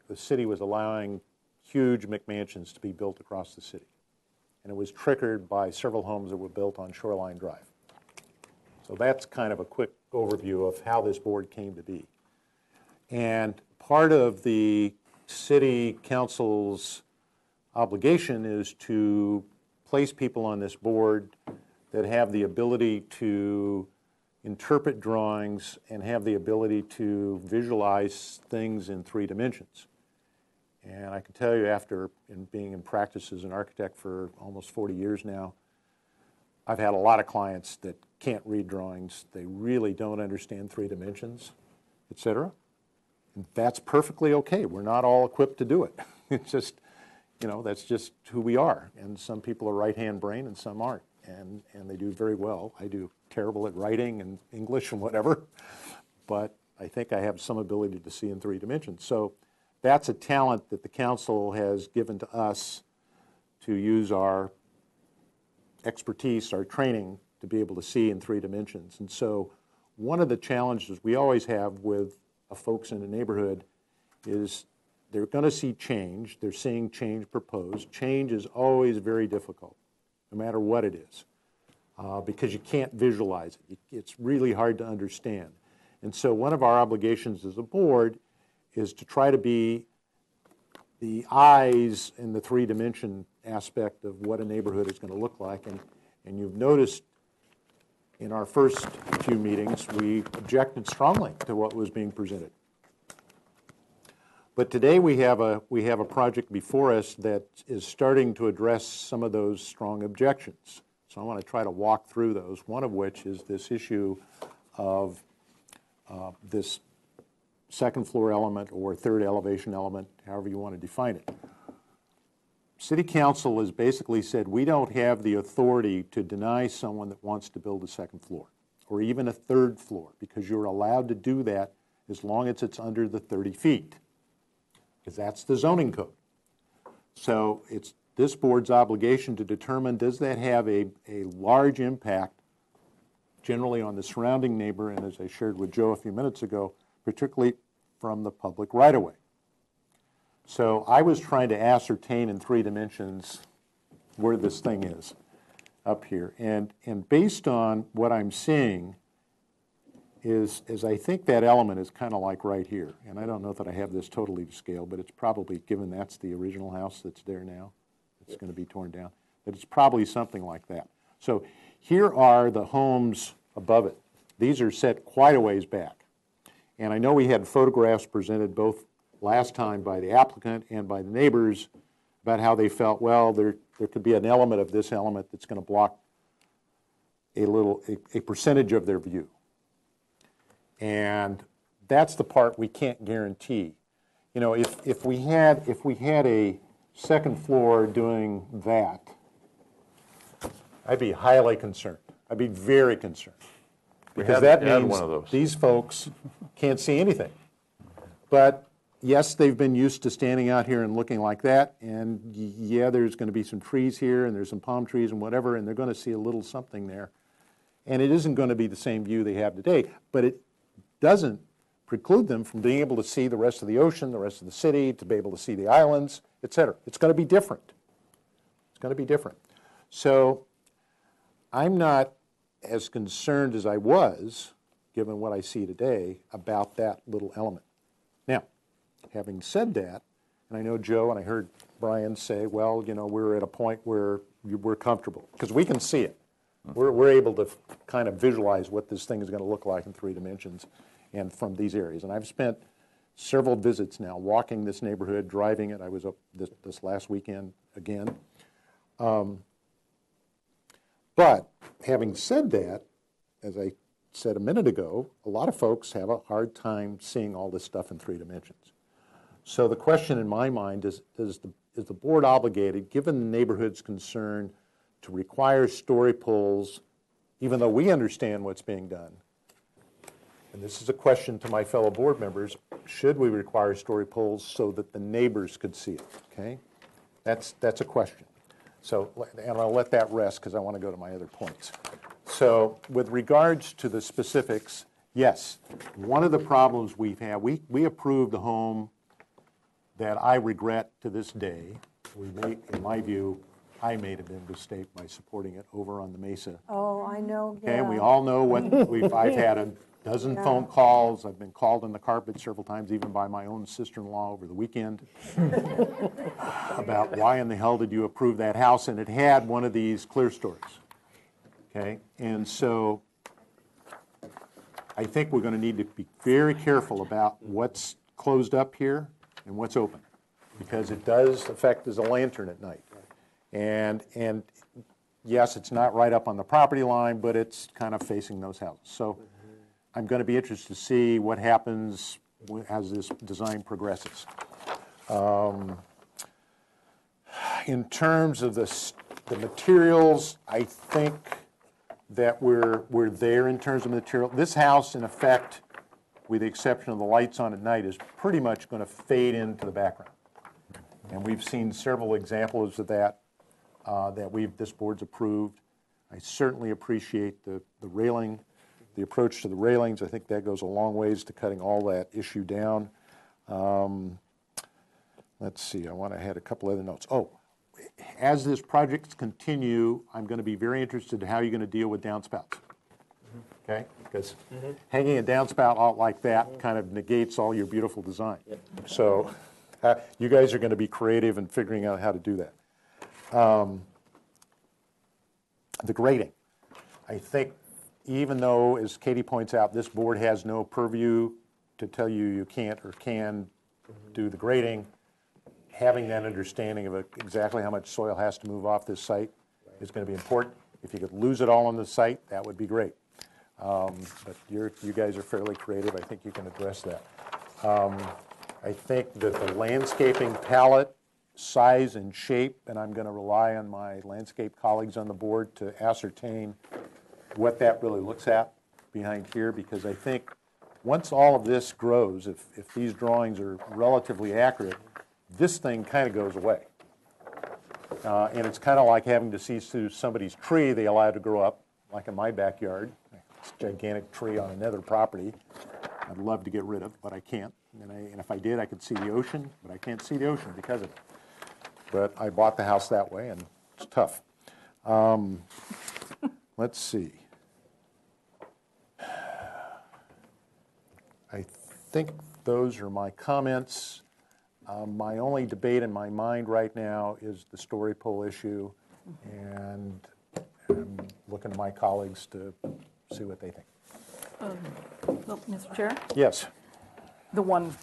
the city was allowing huge McMansions to be built across the city. And it was triggered by several homes that were built on Shoreline Drive. So that's kind of a quick overview of how this board came to be. And part of the city council's obligation is to place people on this board that have the ability to interpret drawings and have the ability to visualize things in 3 dimensions. And I can tell you, after being in practice as an architect for almost 40 years now, I've had a lot of clients that can't read drawings. They really don't understand 3 dimensions, et cetera. And that's perfectly okay. We're not all equipped to do it. It's just, that's just who we are. And some people are right-hand brain and some aren't. And they do very well. I do terrible at writing and English and whatever, but I think I have some ability to see in 3 dimensions. So that's a talent that the council has given to us to use our expertise, our training, to be able to see in 3 dimensions. And so one of the challenges we always have with folks in the neighborhood is they're going to see change. They're seeing change proposed. Change is always very difficult, no matter what it is, because you can't visualize it. It's really hard to understand. And so one of our obligations as a board is to try to be the eyes in the 3-dimension aspect of what a neighborhood is going to look like. And you've noticed in our first few meetings, we objected strongly to what was being presented. But today we have a project before us that is starting to address some of those strong objections. So I want to try to walk through those, one of which is this issue of this second floor element or third elevation element, however you want to define it. City Council has basically said we don't have the authority to deny someone that wants to build a second floor or even a third floor, because you're allowed to do that as long as it's under the 30 feet, because that's the zoning code. So it's this board's obligation to determine, does that have a large impact generally on the surrounding neighbor, and as I shared with Joe a few minutes ago, particularly from the public right-of-way. So I was trying to ascertain in 3 dimensions where this thing is up here. And based on what I'm seeing is I think that element is kind of like right here. And I don't know that I have this totally to scale, but it's probably, given that's the original house that's there now, it's going to be torn down, that it's probably something like that. So here are the homes above it. These are set quite a ways back. And I know we had photographs presented both last time by the applicant and by the neighbors about how they felt, well, there could be an element of this element that's going to block a percentage of their view. And that's the part we can't guarantee. You know, if we had a second floor doing that, I'd be highly concerned. I'd be very concerned. Because that means one of those. These folks can't see anything. But yes, they've been used to standing out here and looking like that, and yeah, there's going to be some trees here, and there's some palm trees and whatever, and they're going to see a little something there. And it isn't going to be the same view they have today, but it doesn't preclude them from being able to see the rest of the ocean, the rest of the city, to be able to see the islands, et cetera. It's going to be different. It's going to be different. So I'm not as concerned as I was, given what I see today, about that little element. Now, having said that, and I know Joe and I heard Brian say, well, you know, we're at a point where we're comfortable, because we can see it. We're able to kind of visualize what this thing is going to look like in 3 dimensions and from these areas. And I've spent several visits now walking this neighborhood, driving it. I was up this last weekend again. But having said that, as I said a minute ago, a lot of folks have a hard time seeing all this stuff in 3 dimensions. So the question in my mind is the board obligated, given the neighborhood's concern, to require story poles, even though we understand what's being done? And this is a question to my fellow board members: should we require story poles so that the neighbors could see it? Okay, that's a question. So, and I'll let that rest because I want to go to my other points. So with regards to the specifics, yes, one of the problems we've had, we approved a home that I regret to this day. We made, in my view, I made a big mistake by supporting it over on the Mesa. Oh, I know, yeah. Okay, and we all know what I've had a dozen phone calls. I've been called on the carpet several times, even by my own sister-in-law over the weekend, about why in the hell did you approve that house? And it had one of these clear stories. Okay, and so I think we're going to need to be very careful about what's closed up here and what's open, because it does affect as a lantern at night. And yes, it's not right up on the property line, but it's kind of facing those houses. So I'm going to be interested to see what happens as this design progresses. In terms of the materials, I think that we're there in terms of material. This house, in effect, with the exception of the lights on at night, is pretty much going to fade into the background. And we've seen several examples of that this board's approved. I certainly appreciate the railing, the approach to the railings. I think that goes a long ways to cutting all that issue down. Let's see, I had a couple other notes. Oh, as this project continue, I'm going to be very interested in how you're going to deal with downspouts. Okay, because hanging a downspout out like that kind of negates all your beautiful design. So you guys are going to be creative in figuring out how to do that. The grading. I think even though, as Katie points out, this board has no purview to tell you you can't or can do the grading, having that understanding of exactly how much soil has to move off this site is going to be important. If you could lose it all on the site, that would be great. But you guys are fairly creative. I think you can address that. I think that the landscaping palette, size and shape, and I'm going to rely on my landscape colleagues on the board to ascertain what that really looks at behind here, because I think once all of this grows, if these drawings are relatively accurate, this thing kind of goes away. And it's kind of like having to see through somebody's tree they allow to grow up, like in my backyard. It's a gigantic tree on another property I'd love to get rid of, but I can't. And if I did, I could see the ocean, but I can't see the ocean because of it. But I bought the house that way, and it's tough. Let's see. I think those are my comments. My only debate in my mind right now is the story pole issue, and I'm looking to my colleagues to see what they think. Mr. Chair? Yes. The one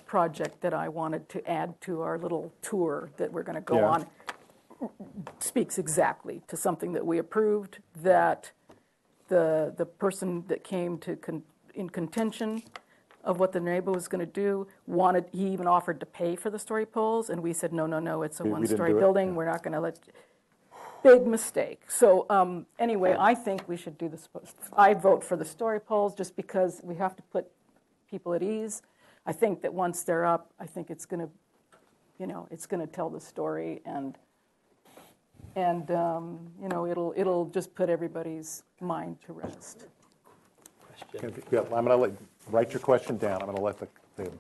project that I wanted to add to our little tour that we're going to go on speaks exactly to something that we approved, that the person that came to in contention of what the neighbor was going to do he even offered to pay for the story poles, and we said, no, it's a one-story building. We're not going to let. Big mistake. So anyway, I think we should do this. I vote for the story poles just because we have to put people at ease. I think that once they're up, I think it's going to, it's going to tell the story, and it'll just put everybody's mind to rest. I'm going to write your question down. I'm going to let the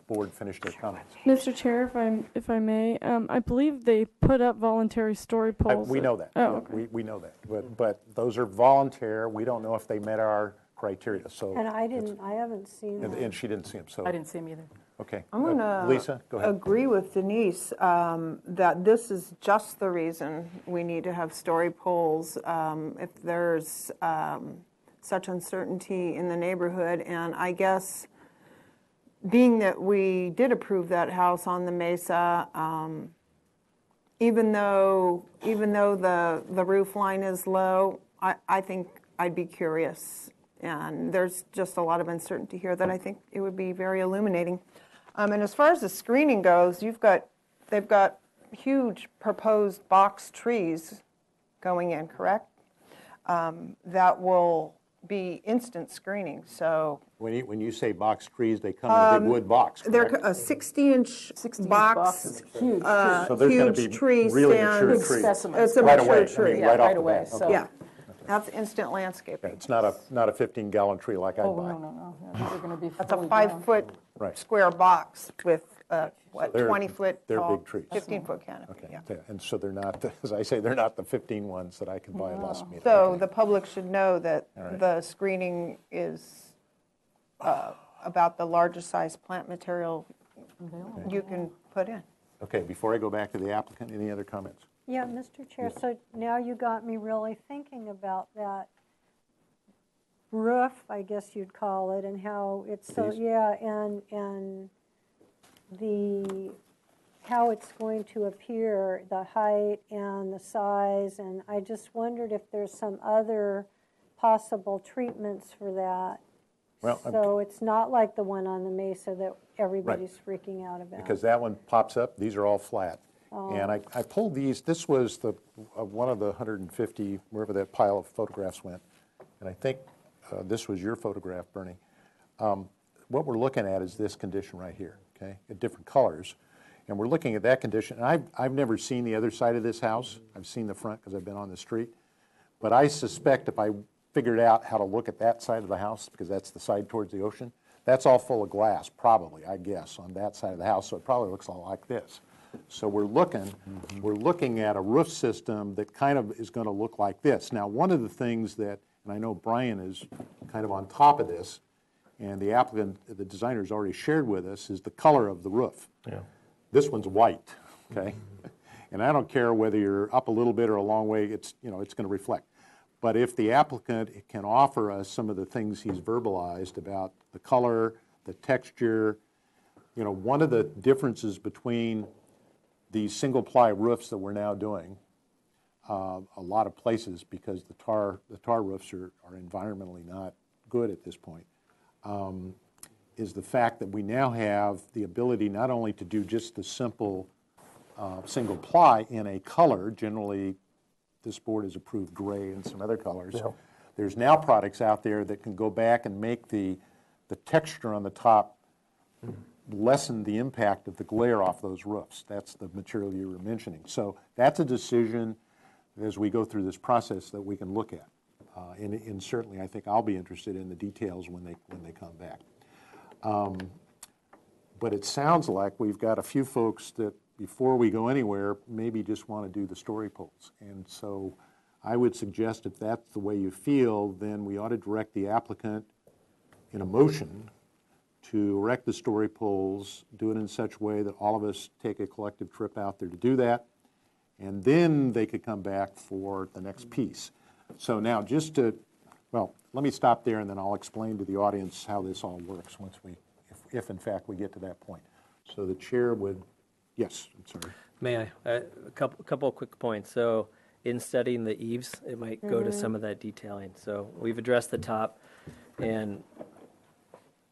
board finish their comments. Mr. Chair, if I may, I believe they put up voluntary story poles. We know that. Oh, okay. We know that. But those are voluntary. We don't know if they met our criteria. So. And I haven't seen them. And she didn't see them. So. I didn't see them either. Okay. I'm going to Lisa, go ahead. agree with Denise that this is just the reason we need to have story poles. If there's such uncertainty in the neighborhood, and I guess being that we did approve that house on the Mesa, even though the roof line is low, I think I'd be curious. And there's just a lot of uncertainty here that I think it would be very illuminating. And as far as the screening goes, they've got huge proposed box trees going in, correct? That will be instant screening. So when you say box trees, they come in a big wood box. They're correct? a 60-inch box, huge. So there's going to huge be tree really stand. mature trees. It's a right mature away. tree. I mean, right off the away. bat. So Okay. Yeah, that's instant landscaping. It's not a 15-gallon tree like I buy. No. These are going to be That's a fully grown. 5-foot Right. square box with they're- 20-foot they're tall, big trees. 15-foot canopy. Okay. Yeah. And so they're not, as I say, they're not the 15 ones that I could buy at Las Minas. So the public should know that All right. the screening is about the largest size plant material you can put in. Okay, before I go back to the applicant, any other comments? Yeah, Mr. Chair, so now you got me really thinking about that roof, I guess you'd call it, and how it's so, Piece. yeah, and how it's going to appear, the height and the size, and I just wondered if there's some other possible treatments for that. Well, So it's not like the one on the Mesa that everybody's freaking out about. Because that one pops up, these are all flat. And I pulled these, this was one of the 150, wherever that pile of photographs went. And I think this was your photograph, Bernie. What we're looking at is this condition right here, okay, in different colors. And we're looking at that condition. And I've never seen the other side of this house. I've seen the front because I've been on the street. But I suspect if I figured out how to look at that side of the house, because that's the side towards the ocean, that's all full of glass, probably, I guess, on that side of the house. So it probably looks a lot like this. So we're looking at a roof system that kind of is going to look like this. Now, one of the things that, and I know Brian is kind of on top of this, and the applicant, the designer's already shared with us, is the color of the roof. Yeah. This one's white, okay? And I don't care whether you're up a little bit or a long way, it's going to reflect. But if the applicant can offer us some of the things he's verbalized about the color, the texture, one of the differences between these single-ply roofs that we're now doing a lot of places because the tar roofs are environmentally not good at this point, is the fact that we now have the ability not only to do just the simple single ply in a color. Generally, this board has approved gray and some other colors. Yeah. There's now products out there that can go back and make the texture on the top lessen the impact of the glare off those roofs. That's the material you were mentioning. So that's a decision as we go through this process that we can look at. And certainly I think I'll be interested in the details when they come back. But it sounds like we've got a few folks that before we go anywhere maybe just want to do the story poles. And so I would suggest if that's the way you feel, then we ought to direct the applicant in a motion to erect the story poles, do it in such a way that all of us take a collective trip out there to do that, and then they could come back for the next piece. So now well, let me stop there and then I'll explain to the audience how this all works once if in fact we get to that point. So the chair would, yes, I'm sorry. May I? A couple of quick points. So in studying the eaves, it might go to some of that detailing. So we've addressed the top, and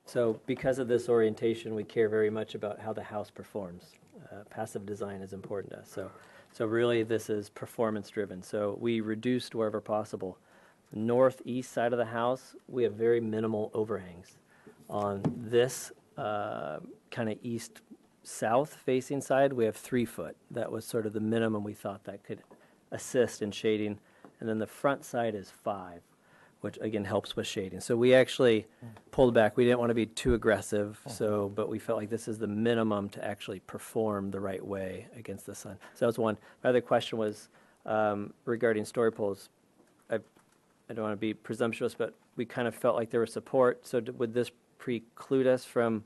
so because of this orientation, we care very much about how the house performs. Passive design is important to us. So really this is performance driven. So we reduced wherever possible. Northeast side of the house, we have very minimal overhangs. On this kind of east-south facing side, we have 3 foot. That was sort of the minimum we thought that could assist in shading. And then the front side is 5, which again helps with shading. So we actually pulled back. We didn't want to be too aggressive, but we felt like this is the minimum to actually perform the right way against the sun. So that was one. My other question was regarding story poles. I don't want to be presumptuous, but we kind of felt like there was support. So would this preclude us from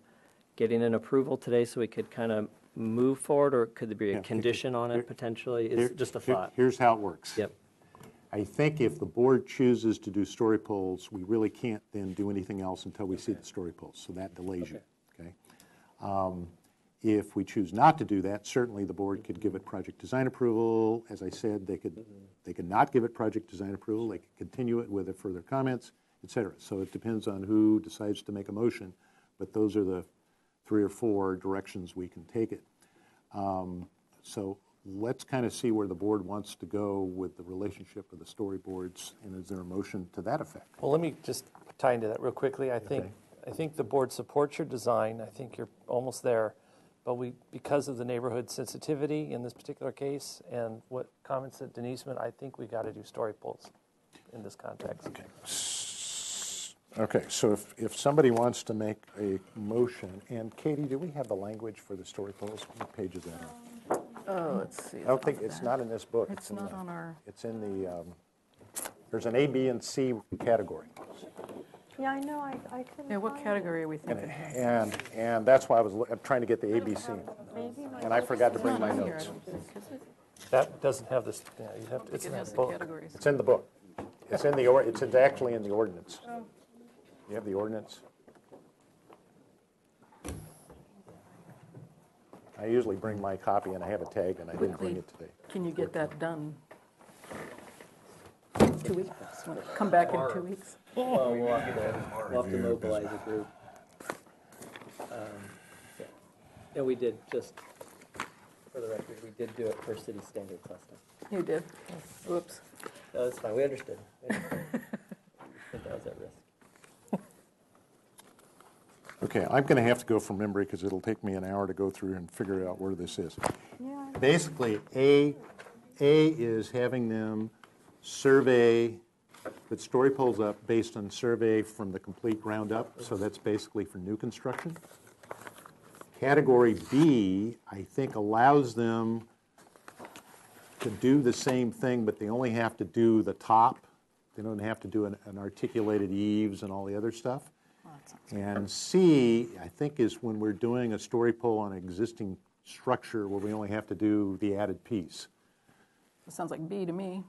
getting an approval today so we could kind of move forward, or could there be a condition on it potentially? It's just a thought. Here's how it works. Yep. I think if the board chooses to do story poles, we really can't then do anything else until we see the story poles, so that delays you, okay? If we choose not to do that, certainly the board could give it project design approval. As I said, they could not give it project design approval. They could continue it with further comments, et cetera. So it depends on who decides to make a motion, but those are the 3 or 4 directions we can take it. So let's kind of see where the board wants to go with the relationship of the storyboards, and is there a motion to that effect? Well, let me just tie into that real quickly. I think the board supports your design. I think you're almost there. But because of the neighborhood sensitivity in this particular case and what comments that Denise made, I think we got to do story poles in this context. Okay, so if somebody wants to make a motion, and Katie, do we have the language for the story poles? What page is that on? Oh, let's see. I don't think, it's not in this book. It's not on our... It's in the, there's an A, B, and C category. Yeah, I know, I couldn't. Yeah, what category are we thinking? And that's why I'm trying to get the ABC. And I forgot to bring my notes. That doesn't have this, yeah, you have to, it's in that book. It's in the book. It's in the, it's actually in the ordinance. You have the ordinance? I usually bring my copy and I have a tag, and I didn't bring it today. Can you get that done? 2 weeks? Come back in 2 weeks? Well, we'll have to mobilize a group. Yeah, we did, just for the record, we did do it per city standards last time. You did? Whoops. No, that's fine, we understood. I think that was at risk. Okay, I'm going to have to go from memory because it'll take me an hour to go through and figure out where this is. Basically, A is having them survey, put story poles up based on survey from the complete ground up, so that's basically for new construction. Category B, I think, allows them to do the same thing, but they only have to do the top. They don't have to do an articulated eaves and all the other stuff. And C, I think, is when we're doing a story pole on an existing structure where we only have to do the added piece. It sounds like B to me.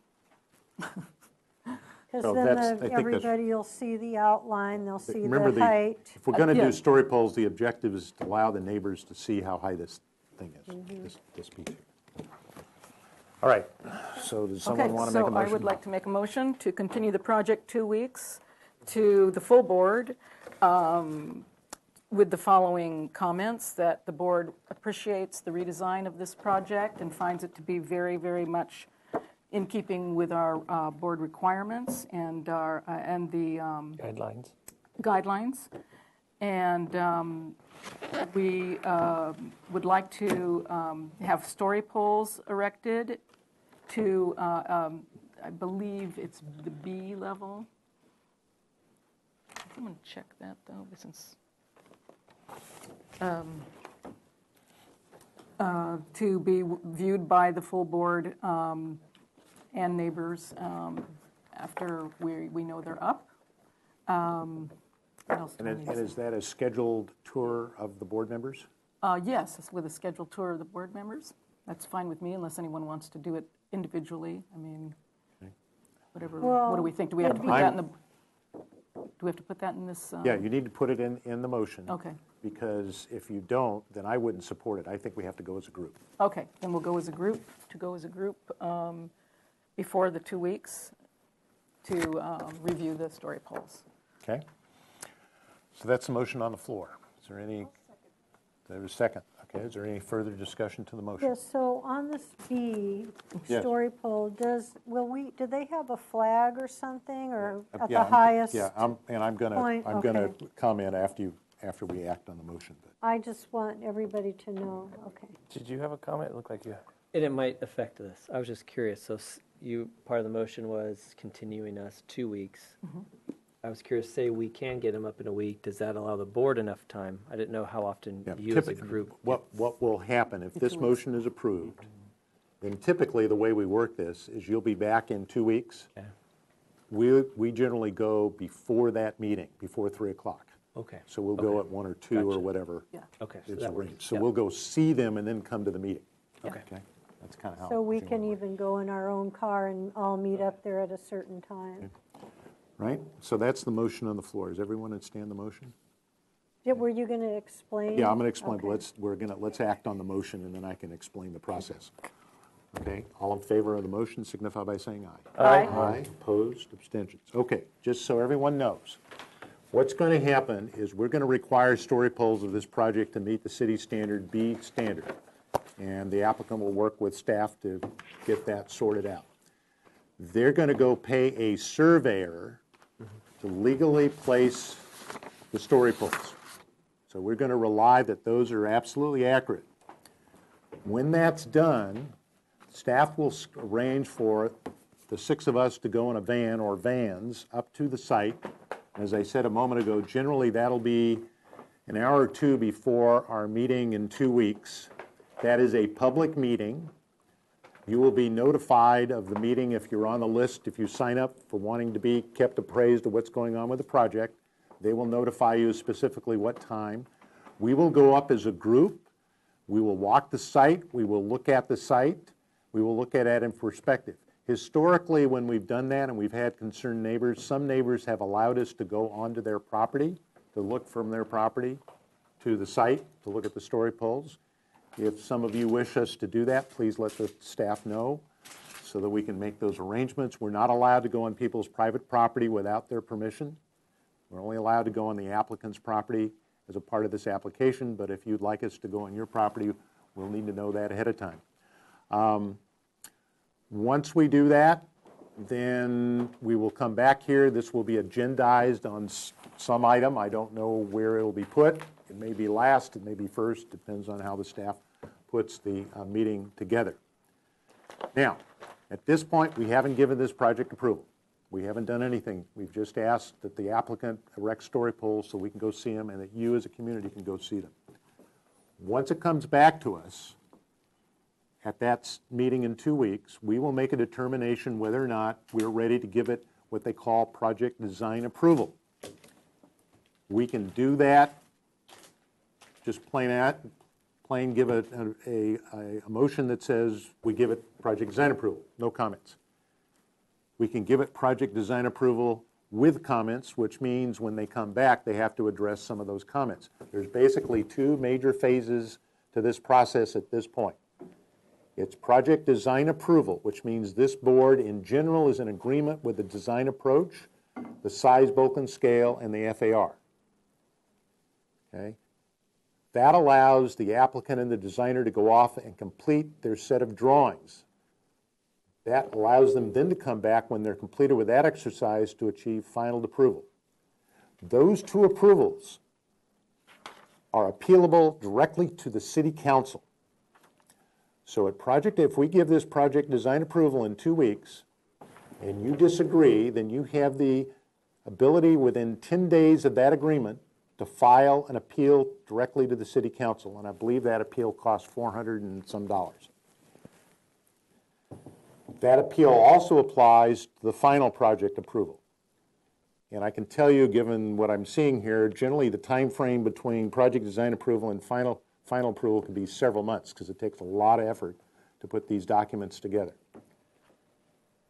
Because So then everybody will see the outline, they'll see Remember the height. if we're going to do story poles, the objective is to allow the neighbors to see how high this thing is, this piece here. All right, so does someone want to make a Okay, so I motion? would like to make a motion to continue the project 2 weeks to the full board with the following comments, that the board appreciates the redesign of this project and finds it to be very, very much in keeping with our board requirements and the guidelines. And we would like to have story poles erected to, I believe it's the B level. I'm going to check that though, since to be viewed by the full board and neighbors after we know they're up. What else do we And need to is that a scheduled tour of the board members? Yes, it's with a scheduled tour of the board members. That's fine with me, unless anyone wants to do it individually. I mean, whatever, what do we think? Do we have to put that in the, do we have to put that in this? Yeah, you need to put it in the motion. Okay. Because if you don't, then I wouldn't support it. I think we have to go as a group. Okay, then we'll go as a group, before the 2 weeks to review the story polls. Okay? So that's the motion on the floor. Is there any? There's a second. Okay, is there any further discussion to the motion? Yes, so on this B, Yes. story pole, do they have a flag or something, or at Yeah, the highest? Yeah, I'm going point? to Okay. comment after we act on the motion. But I just want everybody to know, okay. Did you have a comment? It looked like you. And it might affect this. I was just curious. So part of the motion was continuing us 2 weeks. I was curious, say we can get them up in a week, does that allow the board enough time? I didn't know how often you as a group. What will happen if this motion is approved, then typically the way we work this is you'll be back in 2 weeks. Okay. We generally go before that meeting, before 3 o'clock. Okay. So we'll go at 1 or 2 or Gotcha. whatever. Yeah. Okay, so It's that works. arranged. So Yeah. we'll go see them and then come to the meeting. Okay. That's kind of how. So we it can works. even go in our own car and all meet up there at a certain time. Right? So that's the motion on the floor. Does everyone understand the motion? Yeah, were you going to explain? Yeah, I'm going to explain, Okay. but let's act on the motion, and then I can explain the process. Okay, all in favor of the motion signify by saying aye. Aye. Aye, opposed, abstentions. Okay, just so everyone knows, what's going to happen is we're going to require story poles of this project to meet the city standard B standard, and the applicant will work with staff to get that sorted out. They're going to go pay a surveyor to legally place the story poles. So we're going to rely that those are absolutely accurate. When that's done, staff will arrange for the 6 of us to go in a van or vans up to the site. As I said a moment ago, generally that'll be an hour or 2 before our meeting in 2 weeks. That is a public meeting. You will be notified of the meeting if you're on the list, if you sign up for wanting to be kept appraised of what's going on with the project. They will notify you specifically what time. We will go up as a group. We will walk the site. We will look at the site. We will look at it in perspective. Historically, when we've done that and we've had concerned neighbors, some neighbors have allowed us to go onto their property, to look from their property to the site, to look at the story poles. If some of you wish us to do that, please let the staff know so that we can make those arrangements. We're not allowed to go on people's private property without their permission. We're only allowed to go on the applicant's property as a part of this application, but if you'd like us to go on your property, we'll need to know that ahead of time. Once we do that, then we will come back here. This will be agendized on some item. I don't know where it'll be put. It may be last, it may be first, depends on how the staff puts the meeting together. Now, at this point, we haven't given this project approval. We haven't done anything. We've just asked that the applicant erect story poles so we can go see them and that you as a community can go see them. Once it comes back to us, at that meeting in 2 weeks, we will make a determination whether or not we're ready to give it what they call project design approval. We can do that, just plain give it a motion that says we give it project design approval, no comments. We can give it project design approval with comments, which means when they come back, they have to address some of those comments. There's basically 2 major phases to this process at this point. It's project design approval, which means this board in general is in agreement with the design approach, the size, bulk, and scale, and the FAR. Okay? That allows the applicant and the designer to go off and complete their set of drawings. That allows them then to come back when they're completed with that exercise to achieve final approval. Those two approvals are appealable directly to the city council. So if we give this project design approval in 2 weeks and you disagree, then you have the ability within 10 days of that agreement to file an appeal directly to the city council. And I believe that appeal costs $400 and some. That appeal also applies to the final project approval. And I can tell you, given what I'm seeing here, generally the time frame between project design approval and final approval can be several months because it takes a lot of effort to put these documents together.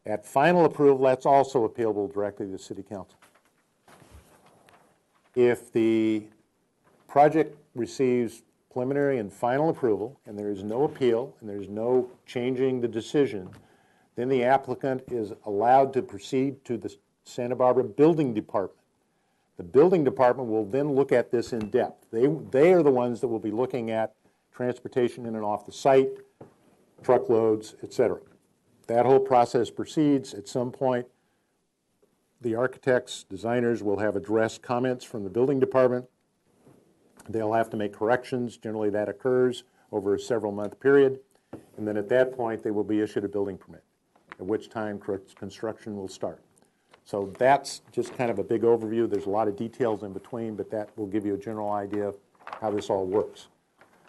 At final approval, that's also appealable directly to the city council. If the project receives preliminary and final approval and there is no appeal and there's no changing the decision, then the applicant is allowed to proceed to the Santa Barbara Building Department. The Building Department will then look at this in depth. They are the ones that will be looking at transportation in and off the site, truckloads, etc. That whole process proceeds. At some point, the architects, designers will have addressed comments from the Building Department. They'll have to make corrections. Generally, that occurs over a several-month period. And then at that point, they will be issued a building permit, at which time construction will start. So that's just kind of a big overview. There's a lot of details in between, but that will give you a general idea of how this all works.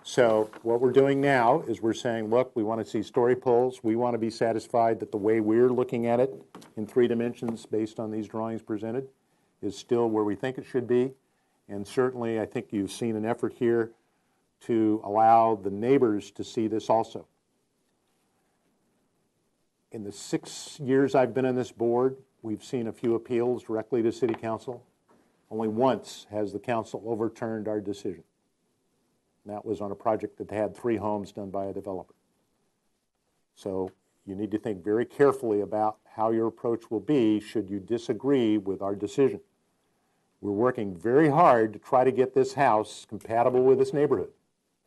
So what we're doing now is we're saying, look, we want to see story poles. We want to be satisfied that the way we're looking at it in 3 dimensions based on these drawings presented is still where we think it should be. And certainly, I think you've seen an effort here to allow the neighbors to see this also. In the 6 years I've been on this board, we've seen a few appeals directly to City Council. Only once has the council overturned our decision. And that was on a project that had 3 homes done by a developer. So you need to think very carefully about how your approach will be should you disagree with our decision. We're working very hard to try to get this house compatible with this neighborhood.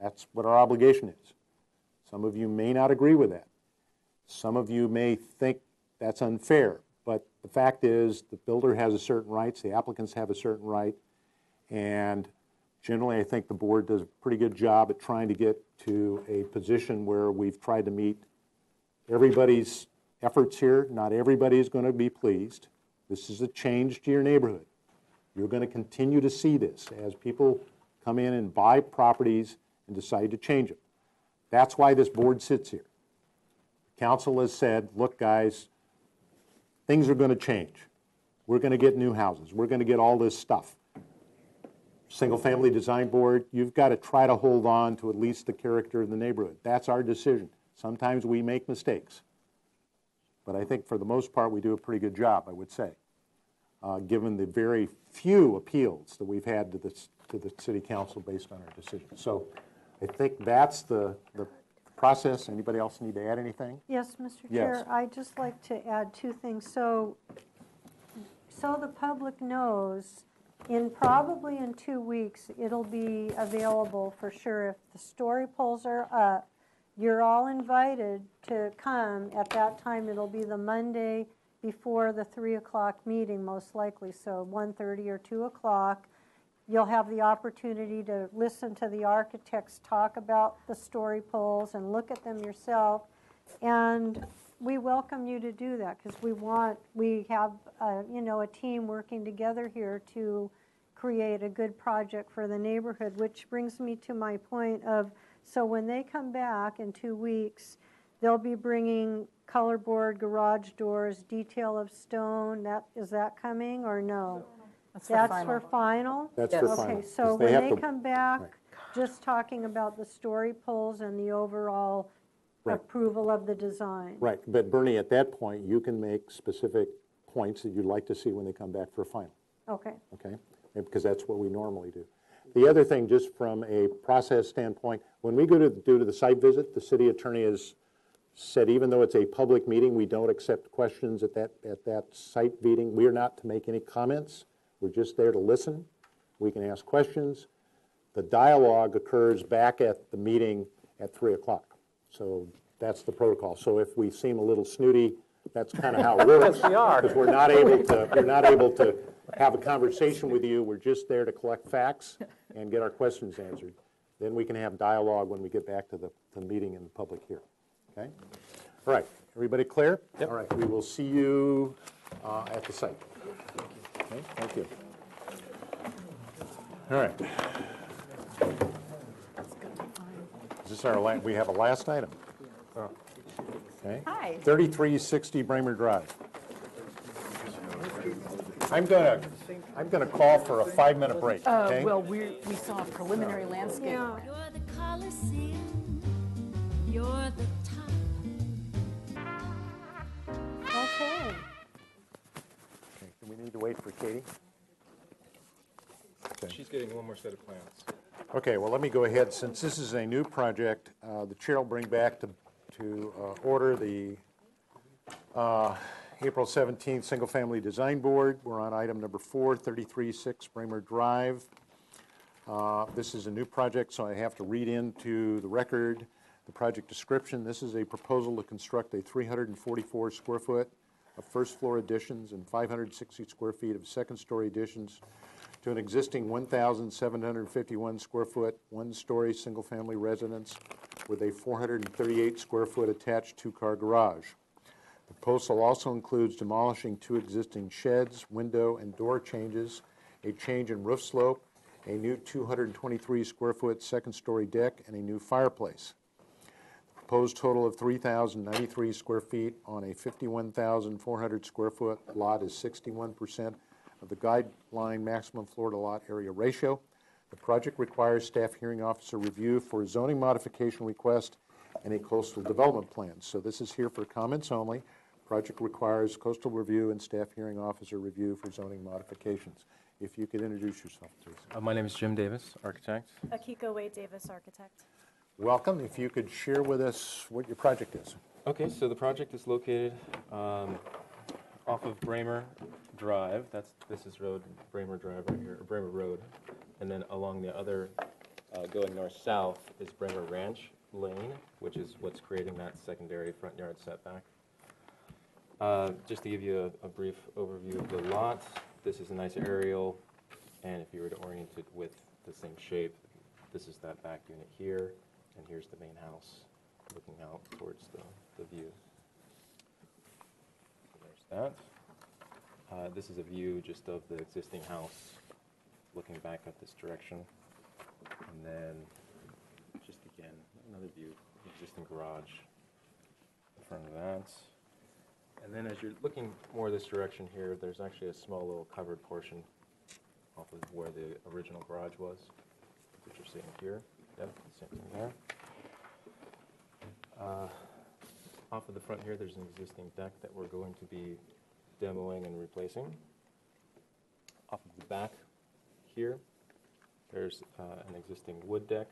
That's what our obligation is. Some of you may not agree with that. Some of you may think that's unfair, but the fact is the builder has a certain rights, the applicants have a certain right, and generally I think the board does a pretty good job at trying to get to a position where we've tried to meet everybody's efforts here. Not everybody is going to be pleased. This is a change to your neighborhood. You're going to continue to see this as people come in and buy properties and decide to change them. That's why this board sits here. Council has said, look guys, things are going to change. We're going to get new houses. We're going to get all this stuff. Single Family Design Board, you've got to try to hold on to at least the character of the neighborhood. That's our decision. Sometimes we make mistakes. But I think for the most part we do a pretty good job, I would say, given the very few appeals that we've had to the City Council based on our decision. So I think that's the process. Anybody else need to add anything? Yes, Mr. Yes. Chair, I'd just like to add 2 things. So the public knows, probably in 2 weeks, it'll be available for sure. If the story poles are up, you're all invited to come. At that time, it'll be the Monday before the 3 o'clock meeting, most likely, so 1:30 or 2 o'clock. You'll have the opportunity to listen to the architects talk about the story poles and look at them yourself. And we welcome you to do that because we have a team working together here to create a good project for the neighborhood, which brings me to my point of, so when they come back in 2 weeks, they'll be bringing colorboard garage doors, detail of stone. Is that coming or no? That's For final? That's for final. Okay, so They when have they to- come back, right. just talking about the story poles and the overall Right. approval of the design. Right, but Bernie, at that point, you can make specific points that you'd like to see when they come back for final, Okay. okay? Because that's what we normally do. The other thing, just from a process standpoint, when we go to do the site visit, the city attorney has said even though it's a public meeting, we don't accept questions at that site meeting. We are not to make any comments. We're just there to listen. We can ask questions. The dialogue occurs back at the meeting at 3 o'clock. So that's the protocol. So if we seem a little snooty, that's kind of how it works. Yes, we are. Because we're not able to have a conversation with you. We're just there to collect facts and get our questions answered. Then we can have dialogue when we get back to the meeting in public here. Okay? All right. Everybody clear? Yep. All right. We will see you at the site. Okay. Thank you. All right. Is this our last? We have a last item. Okay. Hi. 3360 Bramer Drive. I'm gonna call for a 5-minute break. Okay. Well, we saw a preliminary landscape. You're the Colosseum. You're the top. Okay. Okay. Do we need to wait for Katie? Okay. She's getting one more set of plans. Okay, well, let me go ahead. Since this is a new project, the chair will bring back to order the April 17th Single Family Design Board. We're on item number 4, 336 Bramer Drive. This is a new project, so I have to read into the record the project description. This is a proposal to construct a 344 square foot of first floor additions and 560 square feet of second story additions to an existing 1,751 square foot, one-story single-family residence with a 438 square foot attached two-car garage. The proposal also includes demolishing 2 existing sheds, window and door changes, a change in roof slope, a new 223 square foot second-story deck, and a new fireplace. The proposed total of 3,093 square feet on a 51,400 square foot lot is 61% of the guideline maximum floor to lot area ratio. The project requires staff hearing officer review for zoning modification request and a coastal development plan. So this is here for comments only. Project requires coastal review and staff hearing officer review for zoning modifications. If you could introduce yourself, please. My name is Jim Davis, architect. Akiko Wade Davis, architect. Welcome. If you could share with us what your project is. Okay, so the project is located off of Bramer Drive. This is Bramer Drive right here, or Bramer Road. And then along the other, going north-south, is Bramer Ranch Lane, which is what's creating that secondary front yard setback. Just to give you a brief overview of the lot, this is a nice aerial, and if you were to orient it with the same shape, this is that back unit here, and here's the main house looking out towards the view. So there's that. This is a view just of the existing house looking back at this direction. And then just again, another view of the existing garage in front of that. And then as you're looking more this direction here, there's actually a small little covered portion off of where the original garage was, which you're seeing here. Yep, same thing there. Off of the front here, there's an existing deck that we're going to be demoing and replacing. Off of the back here, there's an existing wood deck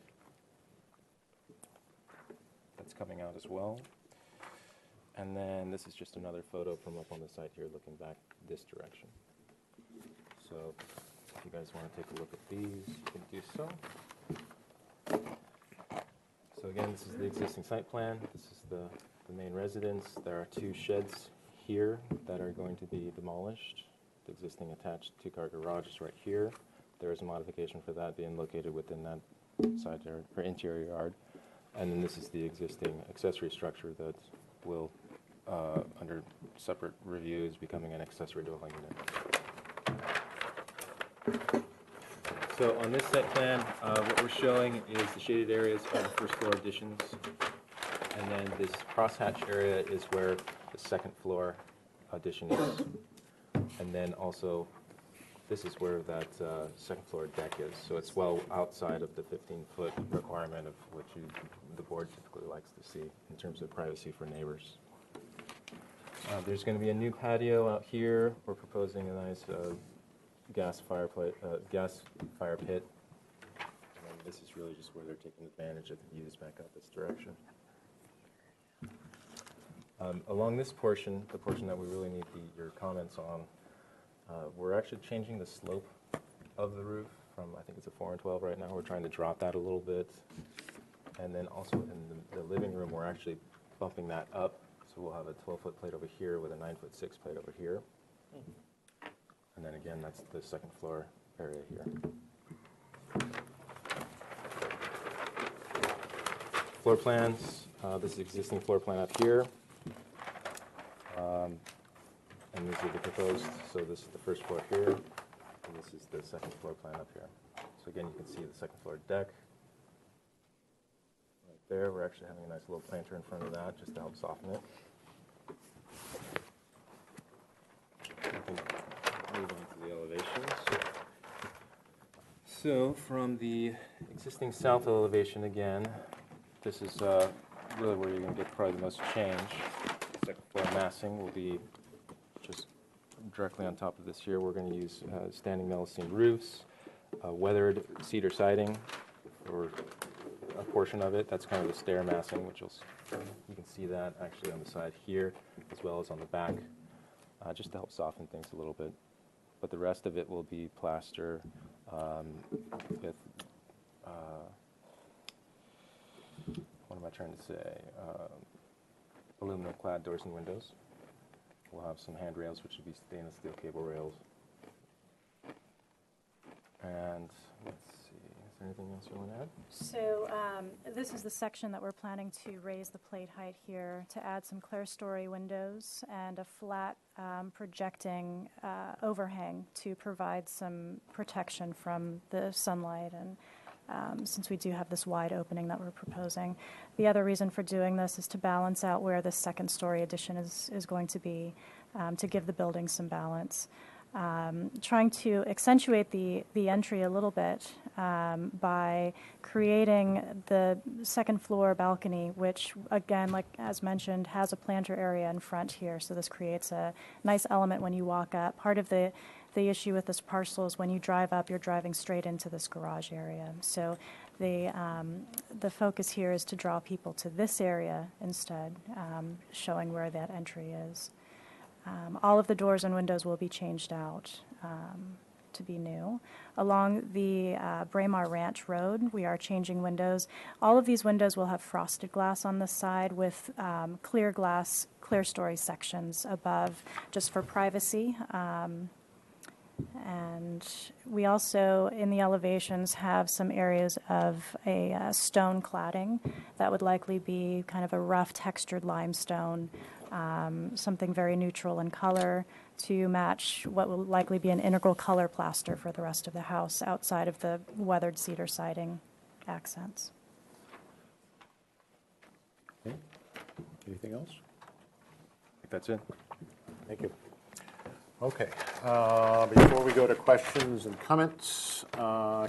that's coming out as well. And then this is just another photo from up on the site here looking back this direction. So if you guys want to take a look at these, you can do so. So again, this is the existing site plan. This is the main residence. There are 2 sheds here that are going to be demolished. The existing attached 2-car garage is right here. There is a modification for that being located within that side yard or interior yard. And then this is the existing accessory structure that will, under separate reviews, becoming an accessory dwelling unit. So on this site plan, what we're showing is the shaded areas of the first floor additions. And then this crosshatch area is where the second floor addition is. And then also, this is where that second floor deck is. So it's well outside of the 15-foot requirement of what the board typically likes to see in terms of privacy for neighbors. There's going to be a new patio out here. We're proposing a nice gas fire pit. And this is really just where they're taking advantage of the views back up this direction. Along this portion, the portion that we really need your comments on, we're actually changing the slope of the roof from, I think it's a 4 and 12 right now. We're trying to drop that a little bit. And then also in the living room, we're actually bumping that up. So we'll have a 12-foot plate over here with a 9'6" plate over here. And then again, that's the second floor area here. Floor plans, this is existing floor plan up here. And these are the proposed, so this is the first floor here, and this is the second floor plan up here. So again, you can see the second floor deck. Right there, we're actually having a nice little planter in front of that just to help soften it. Moving into the elevations. So from the existing south elevation again, this is really where you're going to get probably the most change. Second floor massing will be just directly on top of this here. We're going to use standing Melasine roofs, weathered cedar siding for a portion of it. That's kind of the stair massing, which you can see that actually on the side here as well as on the back, just to help soften things a little bit. But the rest of it will be plaster with, what am I trying to say? Aluminum clad doors and windows. We'll have some handrails, which will be stainless steel cable rails. And let's see, is there anything else you want to add? So this is the section that we're planning to raise the plate height here to add some clerestory windows and a flat projecting overhang to provide some protection from the sunlight, and since we do have this wide opening that we're proposing. The other reason for doing this is to balance out where this second story addition is going to be, to give the building some balance. Trying to accentuate the entry a little bit by creating the second floor balcony, which again, like as mentioned, has a planter area in front here. So this creates a nice element when you walk up. Part of the issue with this parcel is when you drive up, you're driving straight into this garage area. So the focus here is to draw people to this area instead, showing where that entry is. All of the doors and windows will be changed out to be new. Along the Braemar Ranch Road, we are changing windows. All of these windows will have frosted glass on the side with clear glass, clear story sections above, just for privacy. And we also, in the elevations, have some areas of a stone cladding that would likely be kind of a rough textured limestone, something very neutral in color to match what will likely be an integral color plaster for the rest of the house outside of the weathered cedar siding accents. Okay. Anything else? I think that's it. Thank you. Okay. Before we go to questions and comments,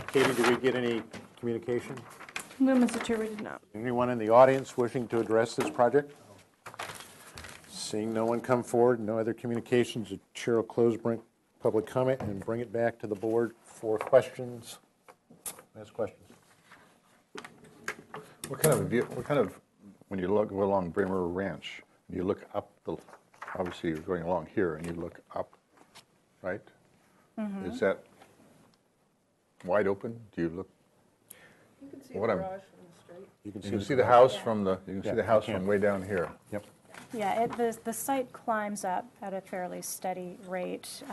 Katie, did we get any communication? No, Mr. Chair, we did not. Anyone in the audience wishing to address this project? Seeing no one come forward, no other communications, the chair will close public comment and bring it back to the board for questions. Ask questions. What kind of, when you go along Braemar Ranch, you look up obviously you're going along here and you look up, right? Mm-hmm. Is that wide open? Do you look? You can see the garage from the street. You can see the house from way down here. Yep. Yeah, the site climbs up at a fairly steady rate.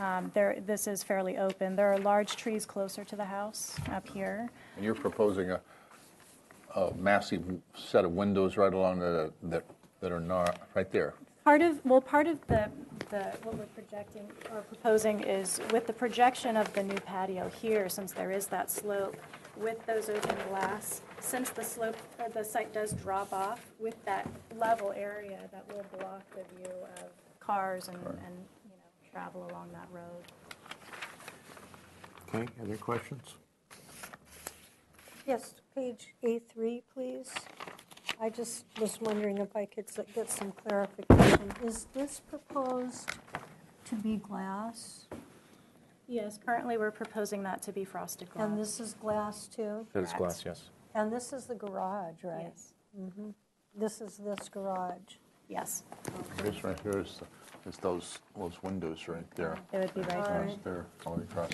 This is fairly open. There are large trees closer to the house up here. And you're proposing a massive set of windows right along that are not right there. Part of the what we're projecting or proposing is with the projection of the new patio here, since there is that slope with those open glass, since the slope, the site does drop off with that level area that will block the view of cars and travel along that road. Okay, other questions? Yes, page A3, please. I just was wondering if I could get some clarification. Is this proposed to be glass? Yes, currently we're proposing that to be frosted glass. And this is glass too? That is glass, yes. And this is the garage, right? Yes. Mm-hmm. This is this garage. Yes. This right here is those windows right there. It would be right Across here. there, all the way across.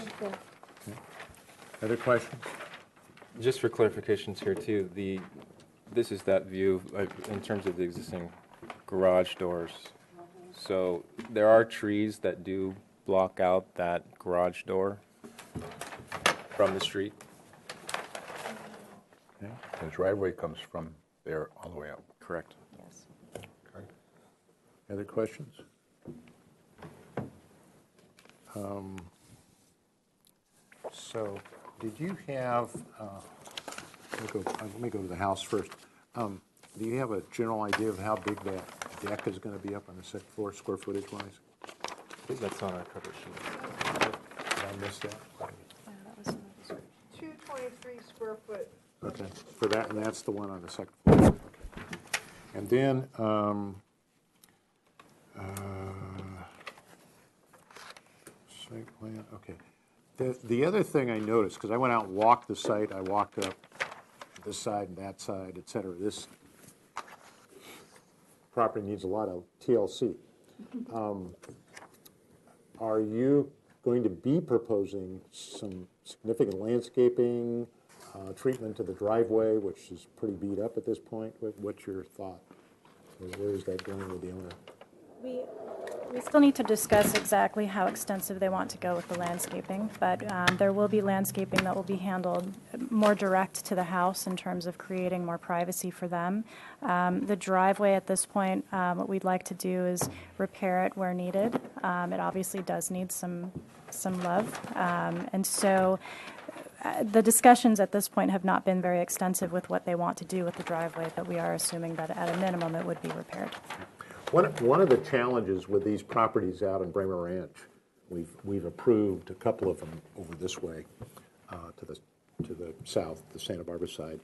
Other questions? Just for clarifications here too, this is that view in terms of the existing garage doors. So there are trees that do block out that garage door from the street. The driveway comes from there all the way up. Correct. Yes. Other questions? So, did you have, let me go to the house first. Do you have a general idea of how big that deck is going to be up on the second floor, square footage wise? I think that's on our cover sheet. Did I miss that? 223 square foot. Okay, for that, and that's the one on the second floor. Okay. And then, site plan, okay. The other thing I noticed, because I went out and walked the site, I walked up this side and that side, et cetera. This property needs a lot of TLC. Are you going to be proposing some significant landscaping, treatment to the driveway, which is pretty beat up at this point? What's your thought? Where is that going with the owner? We still need to discuss exactly how extensive they want to go with the landscaping, but there will be landscaping that will be handled more direct to the house in terms of creating more privacy for them. The driveway at this point, what we'd like to do is repair it where needed. It obviously does need some love, and so the discussions at this point have not been very extensive with what they want to do with the driveway, but we are assuming that at a minimum it would be repaired. One of the challenges with these properties out in Bremer Ranch, we've approved a couple of them over this way to the south, the Santa Barbara side,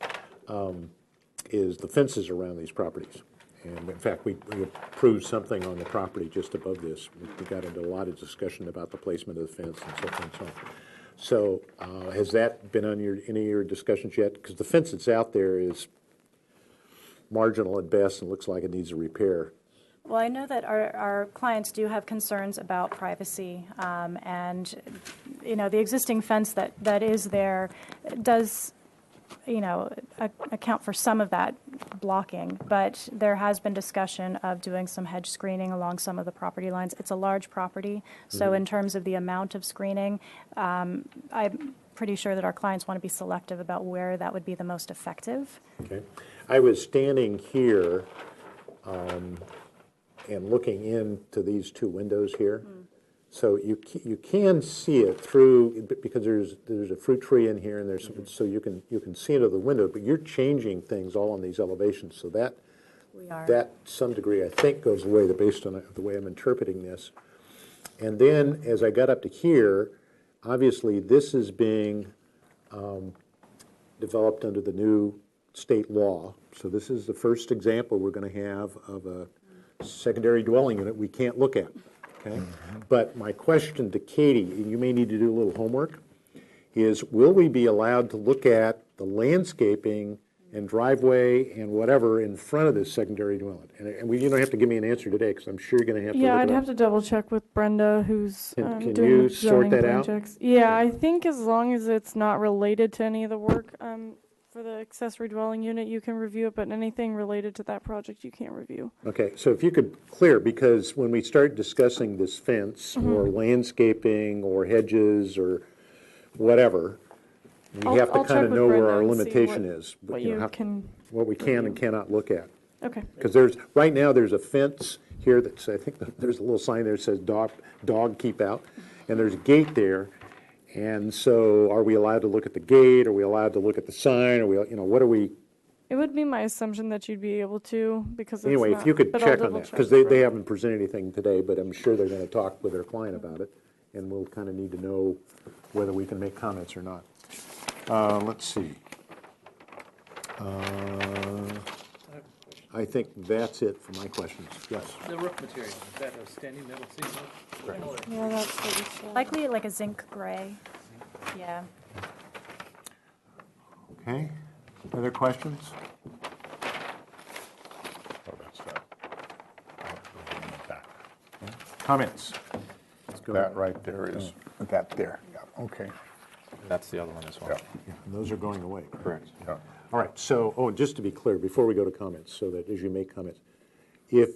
is the fences around these properties. And in fact, we approved something on the property just above this. We got into a lot of discussion about the placement of the fence and so forth and so on. So has that been on any of your discussions yet? Because the fence that's out there is marginal at best and looks like it needs a repair. Well, I know that our clients do have concerns about privacy, and, you know, the existing fence that is there does, you know, account for some of that blocking, but there has been discussion of doing some hedge screening along some of the property lines. It's a large property, so in terms of the amount of screening, I'm pretty sure that our clients want to be selective about where that would be the most effective. Okay. I was standing here and looking into these two windows here. So you can see it through, because there's a fruit tree in here, and there's so you can see into the window. But you're changing things all on these elevations, so that some degree I think goes away based on the way I'm interpreting this. And then as I got up to here, obviously this is being developed under the new state law. So this is the first example we're going to have of a secondary dwelling unit we can't look at. Okay? But my question to Katie, and you may need to do a little homework, is will we be allowed to look at the landscaping and driveway and whatever in front of this secondary dwelling? And you don't have to give me an answer today, because I'm sure you're going to have to look it Yeah, I'd up. have to double check with Brenda, who's Can doing you the sort zoning that out? projects. Yeah, I think as long as it's not related to any of the work for the accessory dwelling unit, you can review it, but anything related to that project, you can't review. Okay, so if you could clear, because when we start discussing this fence or landscaping or hedges or whatever, we have to I'll kind check of with know where Brenda our and see limitation what- is. what you know, you can what we can and cannot look at. Okay. Because right now there's a fence here that's, I think there's a little sign there that says dog keep out, and there's a gate there. And so are we allowed to look at the gate? Are we allowed to look at the sign? Are we, what are we? It would be my assumption that you'd be able to, because it's Anyway, not, if you could but I'll check on double that, check because with they Brenda. haven't presented anything today, but I'm sure they're going to talk with their client about it, and we'll kind of need to know whether we can make comments or not. Let's see. I think that's it for my questions. Yes. The roof material, is that a standing metal single? Correct. Yeah, that's what we said. Likely like a zinc gray. Yeah. Okay. Other questions? Oh, that's that. Comments? go. That right there is, that there, yeah, okay. That's the other one as well. Yeah, and those are going away. Correct. All right, so, just to be clear, before we go to comments, so that as you make comments, if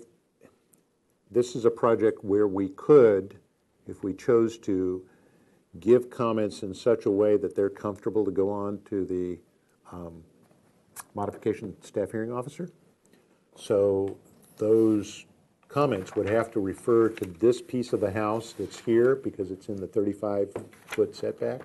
this is a project where we could, if we chose to, give comments in such a way that they're comfortable to go on to the modification staff hearing officer, so those comments would have to refer to this piece of the house that's here because it's in the 35-foot setback.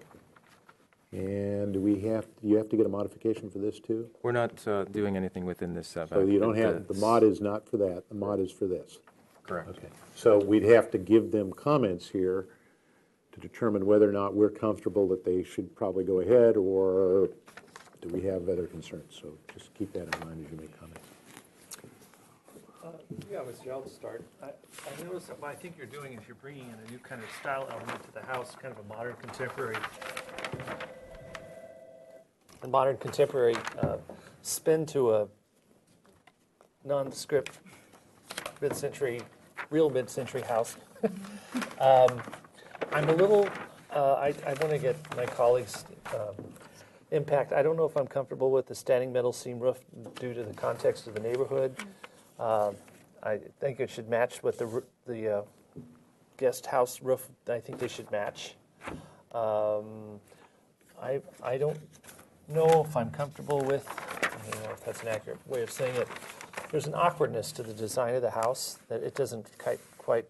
And do you have to get a modification for this too? We're not doing anything within this setback. So you don't have, the mod is not for that, the mod is for this. Correct. Okay. So we'd have to give them comments here to determine whether or not we're comfortable that they should probably go ahead, or do we have other concerns? So just keep that in mind as you make comments. Yeah, Mr. I'll start. I noticed that what I think you're doing is you're bringing in a new kind of style element to the house, kind of a modern contemporary spin to a nondescript real mid-century house. I'm a little, I want to get my colleagues' impact. I don't know if I'm comfortable with the standing metal seam roof due to the context of the neighborhood. I think it should match with the guest house roof. I think they should match. I don't know if I'm comfortable with, I don't know if that's an accurate way of saying it. There's an awkwardness to the design of the house that it doesn't quite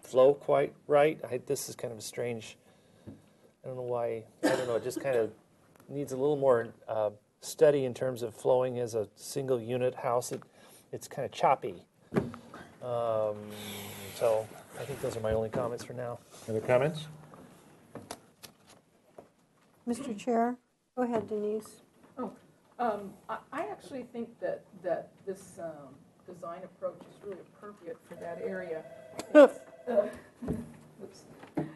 flow quite right. This is kind of a strange, I don't know why, it just kind of needs a little more study in terms of flowing as a single unit house. It's kind of choppy. So I think those are my only comments for now. Other comments? Mr. Chair, go ahead, Denise. I actually think that this design approach is really appropriate for that area.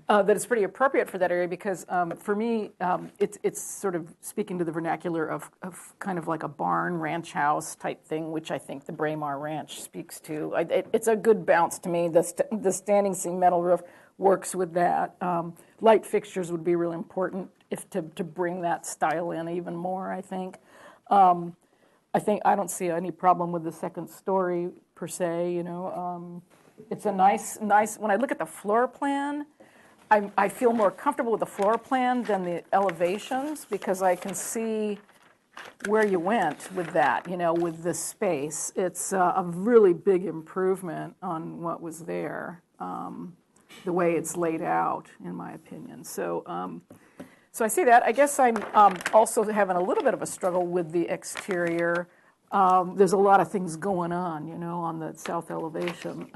That it's pretty appropriate for that area because for me, it's sort of speaking to the vernacular of kind of like a barn ranch house type thing, which I think the Braemar Ranch speaks to. It's a good bounce to me. The standing seam metal roof works with that. Light fixtures would be really important to bring that style in even more, I think. I don't see any problem with the second story per se, It's a nice, when I look at the floor plan, I feel more comfortable with the floor plan than the elevations because I can see where you went with that, with the space. It's a really big improvement on what was there, the way it's laid out, in my opinion. So I see that. I guess I'm also having a little bit of a struggle with the exterior. There's a lot of things going on the south elevation.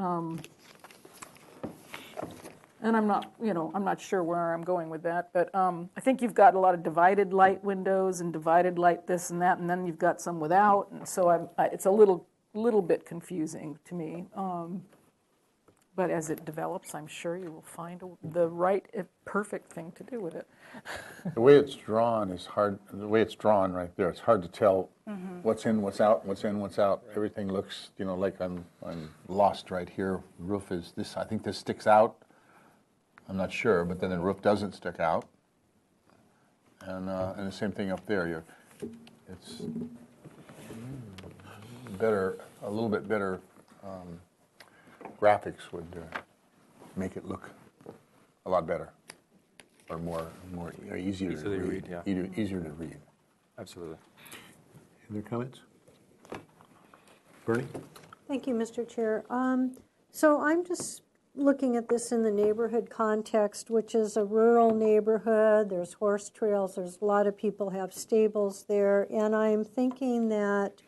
And I'm not sure where I'm going with that, but I think you've got a lot of divided light windows and divided light this and that, and then you've got some without, and so it's a little bit confusing to me. But as it develops, I'm sure you will find the right, perfect thing to do with it. The way it's drawn is hard. The way it's drawn right there, it's hard to tell what's in, what's out, what's in, what's out. Everything looks, like I'm lost right here. Roof is this. I think this sticks out. I'm not sure, but then the roof doesn't stick out. And the same thing up there. It's better, a little bit better. Graphics would make it look a lot better, or more easier to read. Easier to read. Absolutely. Other comments? Bernie? Thank you, Mr. Chair. So I'm just looking at this in the neighborhood context, which is a rural neighborhood. There's horse trails. There's a lot of people have stables there, and I'm thinking that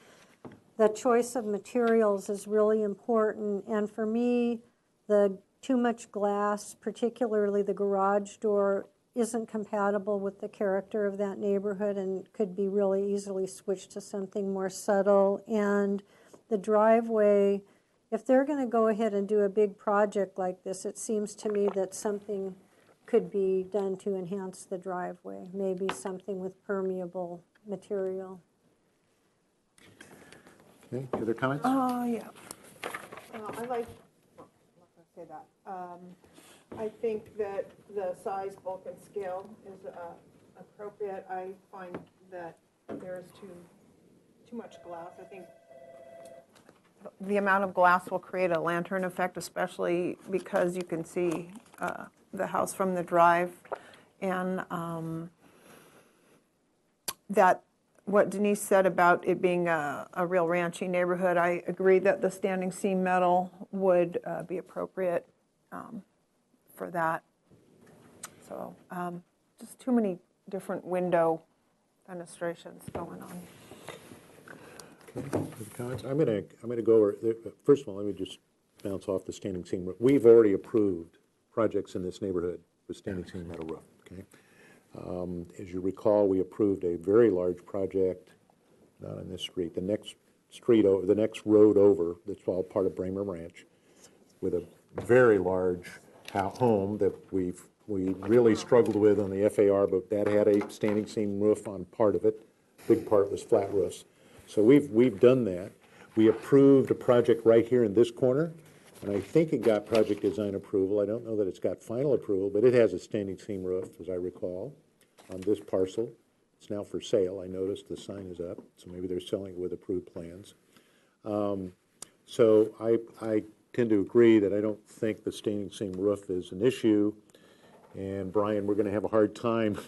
the choice of materials is really important, and for me, the too much glass, particularly the garage door, isn't compatible with the character of that neighborhood and could be really easily switched to something more subtle. And the driveway, if they're going to go ahead and do a big project like this, it seems to me that something could be done to enhance the driveway, maybe something with permeable material. Okay, other comments? Yeah. I like, say that. I think that the size, bulk, and scale is appropriate. I find that there's too much glass. I think the amount of glass will create a lantern effect, especially because you can see the house from the drive. And that what Denise said about it being a real ranchy neighborhood, I agree that the standing seam metal would be appropriate for that. So just too many different window fenestrations going on. Okay, other comments? I'm gonna go over, first of all, let me just bounce off the standing seam roof. We've already approved projects in this neighborhood with standing seam metal roof, okay? As you recall, we approved a very large project, not on this street, the next street over, the next road over, that's all part of Bramer Ranch, with a very large home that we really struggled with on the FAR, but that had a standing seam roof on part of it. Big part was flat roofs. So we've done that. We approved a project right here in this corner, and I think it got project design approval. I don't know that it's got final approval, but it has a standing seam roof, as I recall, on this parcel. It's now for sale. I noticed the sign is up, so maybe they're selling it with approved plans. So I tend to agree that I don't think the standing seam roof is an issue. And Brian, we're going to have a hard time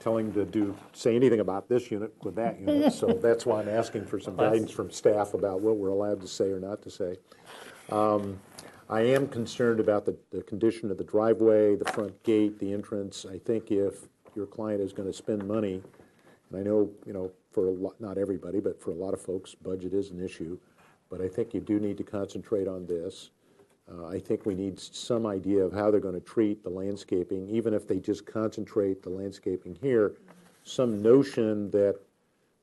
telling to say anything about this unit with that unit. So that's why I'm asking for some guidance from staff about what we're allowed to say or not to say. I am concerned about the condition of the driveway, the front gate, the entrance. I think if your client is going to spend money, and I know, for a lot, not everybody, but for a lot of folks, budget is an issue. But I think you do need to concentrate on this. I think we need some idea of how they're going to treat the landscaping, even if they just concentrate the landscaping here, some notion that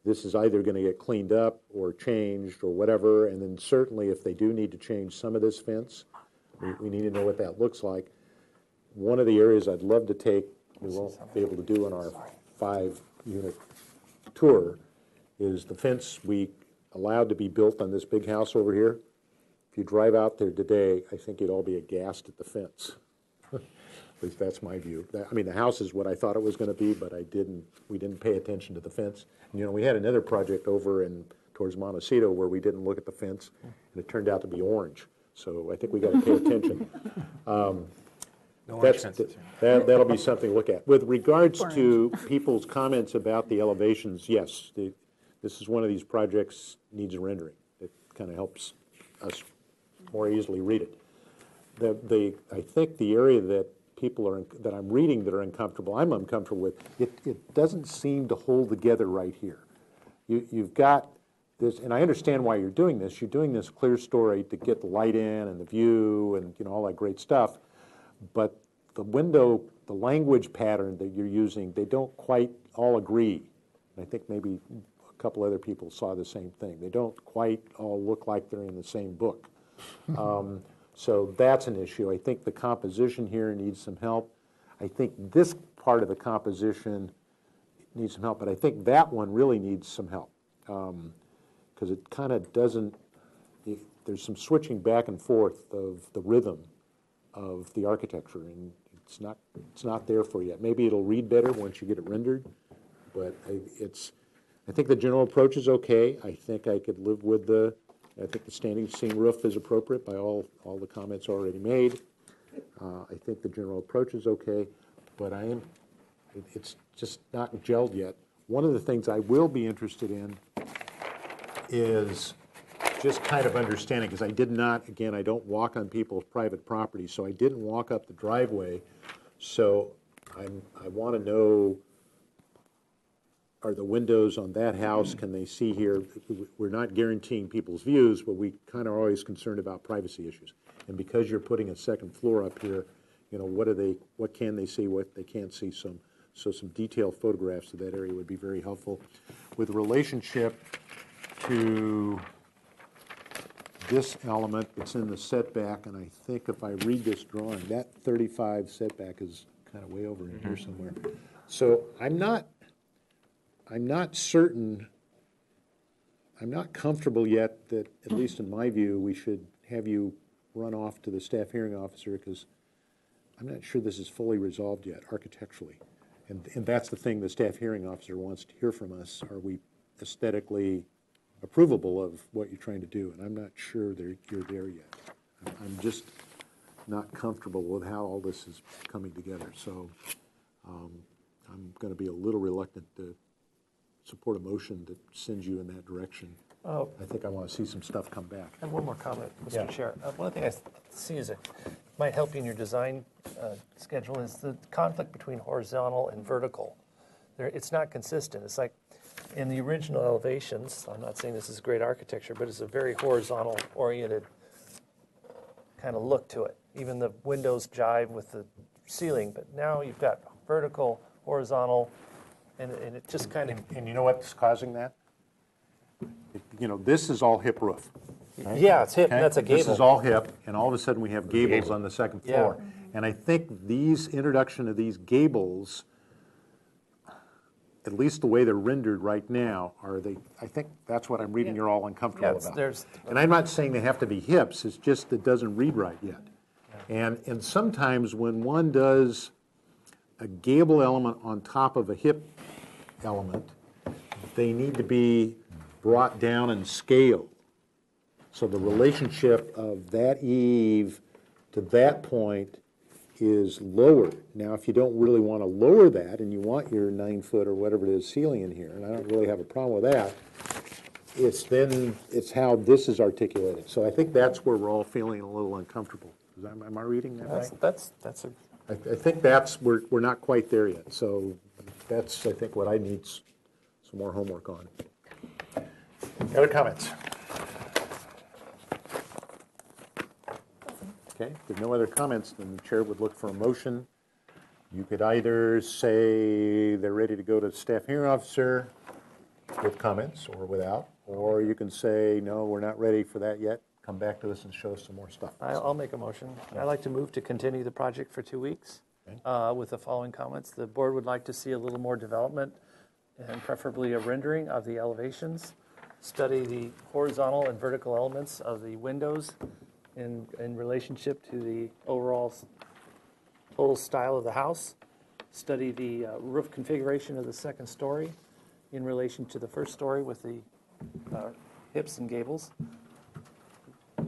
this is either going to get cleaned up or changed or whatever, and then certainly if they do need to change some of this fence, we need to know what that looks like. One of the areas I'd love to take, we won't be able to do in our 5-unit tour, is the fence we allowed to be built on this big house over here. If you drive out there today, I think you'd all be aghast at the fence. At least that's my view. I mean, the house is what I thought it was going to be, but we didn't pay attention to the fence. And, we had another project over towards Montecito where we didn't look at the fence, and it turned out to be orange. So I think we got to pay attention. That'll be something to look at. With regards to people's comments about the elevations, yes, this is one of these projects needs a rendering. It kind of helps us more easily read it. I think the area that people that I'm reading that are uncomfortable, I'm uncomfortable with, it doesn't seem to hold together right here. You've got this, and I understand why you're doing this. You're doing this clear story to get the light in and the view and all that great stuff. But the window, the language pattern that you're using, they don't quite all agree. And I think maybe a couple other people saw the same thing. They don't quite all look like they're in the same book. So that's an issue. I think the composition here needs some help. I think this part of the composition needs some help, but I think that one really needs some help because it kind of doesn't, there's some switching back and forth of the rhythm of the architecture, and it's not there for you yet. Maybe it'll read better once you get it rendered, but I think the general approach is okay. I think I could live with I think the standing seam roof is appropriate by all the comments already made. I think the general approach is okay, but it's just not gelled yet. One of the things I will be interested in is just kind of understanding, because I did not, again, I don't walk on people's private property, so I didn't walk up the driveway. So I want to know, are the windows on that house, can they see here? We're not guaranteeing people's views, but we kind of are always concerned about privacy issues. And because you're putting a second floor up here, what can they see, what they can't see, so some detailed photographs of that area would be very helpful. With relationship to this element that's in the setback, and I think if I read this drawing, that 35 setback is kind of way over in here somewhere. So I'm not certain, I'm not comfortable yet that, at least in my view, we should have you run off to the staff hearing officer because I'm not sure this is fully resolved yet architecturally. And that's the thing the staff hearing officer wants to hear from us. Are we aesthetically approvable of what you're trying to do? And I'm not sure you're there yet. I'm just not comfortable with how all this is coming together. So I'm going to be a little reluctant to support a motion that sends you in that direction. Oh. I think I want to see some stuff come back. And one more comment, Mr. Yeah. Chair. One thing I see is it might help you in your design schedule is the conflict between horizontal and vertical. It's not consistent. It's like in the original elevations, I'm not saying this is great architecture, but it's a very horizontal oriented kind of look to it. Even the windows jive with the ceiling, but now you've got vertical, horizontal, and it just kind of... And you know what's causing that? This is all hip roof. Right? Yeah, it's hip, Okay? that's a gable. This is all hip, and all of a sudden we have gables on the second floor. Yeah. And I think introduction of these gables, at least the way they're rendered right now, I think that's what I'm reading you're all uncomfortable about. And I'm not saying they have to be hips, it's just it doesn't read right yet. And sometimes when one does a gable element on top of a hip element, they need to be brought down in scale. So the relationship of that eave to that point is lower. Now, if you don't really want to lower that and you want your 9-foot or whatever it is ceiling in here, and I don't really have a problem with that, it's how this is articulated. So I think that's where we're all feeling a little uncomfortable. Am I reading that right? I think we're not quite there yet. So that's, I think, what I need some more homework on. Other comments? Okay, if there's no other comments, then the chair would look for a motion. You could either say they're ready to go to the staff hearing officer with comments or without, or you can say, no, we're not ready for that yet. Come back to us and show us some more stuff. I'll make a motion. I'd like to move to continue the project for 2 weeks with the following comments. The board would like to see a little more development and preferably a rendering of the elevations. Study the horizontal and vertical elements of the windows in relationship to the overall total style of the house. Study the roof configuration of the second story in relation to the first story with the hips and gables.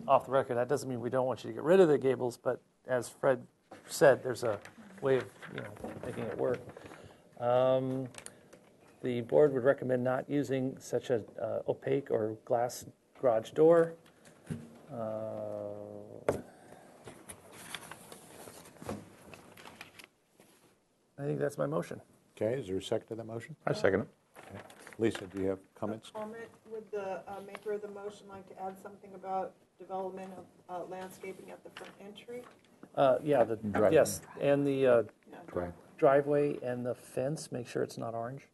Off the record, that doesn't mean we don't want you to get rid of the gables, but as Fred said, there's a way of making it work. The board would recommend not using such an opaque or glass garage door. I think that's my motion. Okay, is there a second to that motion? I second it. Okay. Lisa, do you have comments? Comment, would the maker of the motion like to add something about development of landscaping at the front entry? Yeah, Driveway. yes, and the Right. driveway and the fence, make sure it's not orange.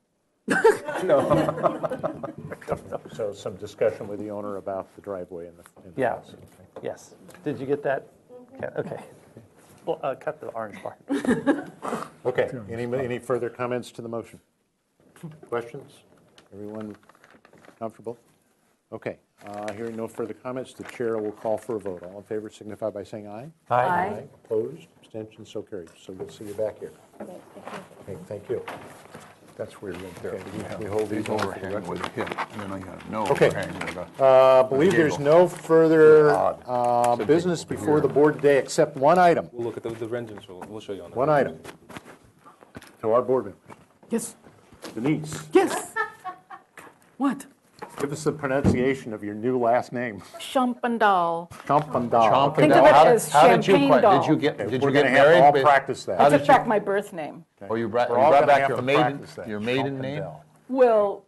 So some discussion with the owner about the driveway and the Yeah. fence. Okay. Yes. Did you get that? Okay. Well, cut the orange part. Okay, any further comments to the motion? Questions? Everyone comfortable? Okay, hearing no further comments, the chair will call for a vote. All in favor signify by saying aye. Aye. Opposed, abstentions, so carried. So we'll see you back here. Okay, thank you. That's weird right there. Okay, We we hold these on for the overhang record. with a hip, and then I got no Okay. overhang with a... Believe there's gable. no further Odd. business Something before over the board today, except one item. We'll look at the renderings, we'll show you on the... One item. To our board members. Yes. Denise, Yes. What? give us the pronunciation of your new last name. Champendal. Champendal. Think of it as champagne doll. Did you get We're going to have married? to all but- practice that. How I took did you- back my birth name. Oh, you brought We're all gonna back have your to maiden practice that. name? Well,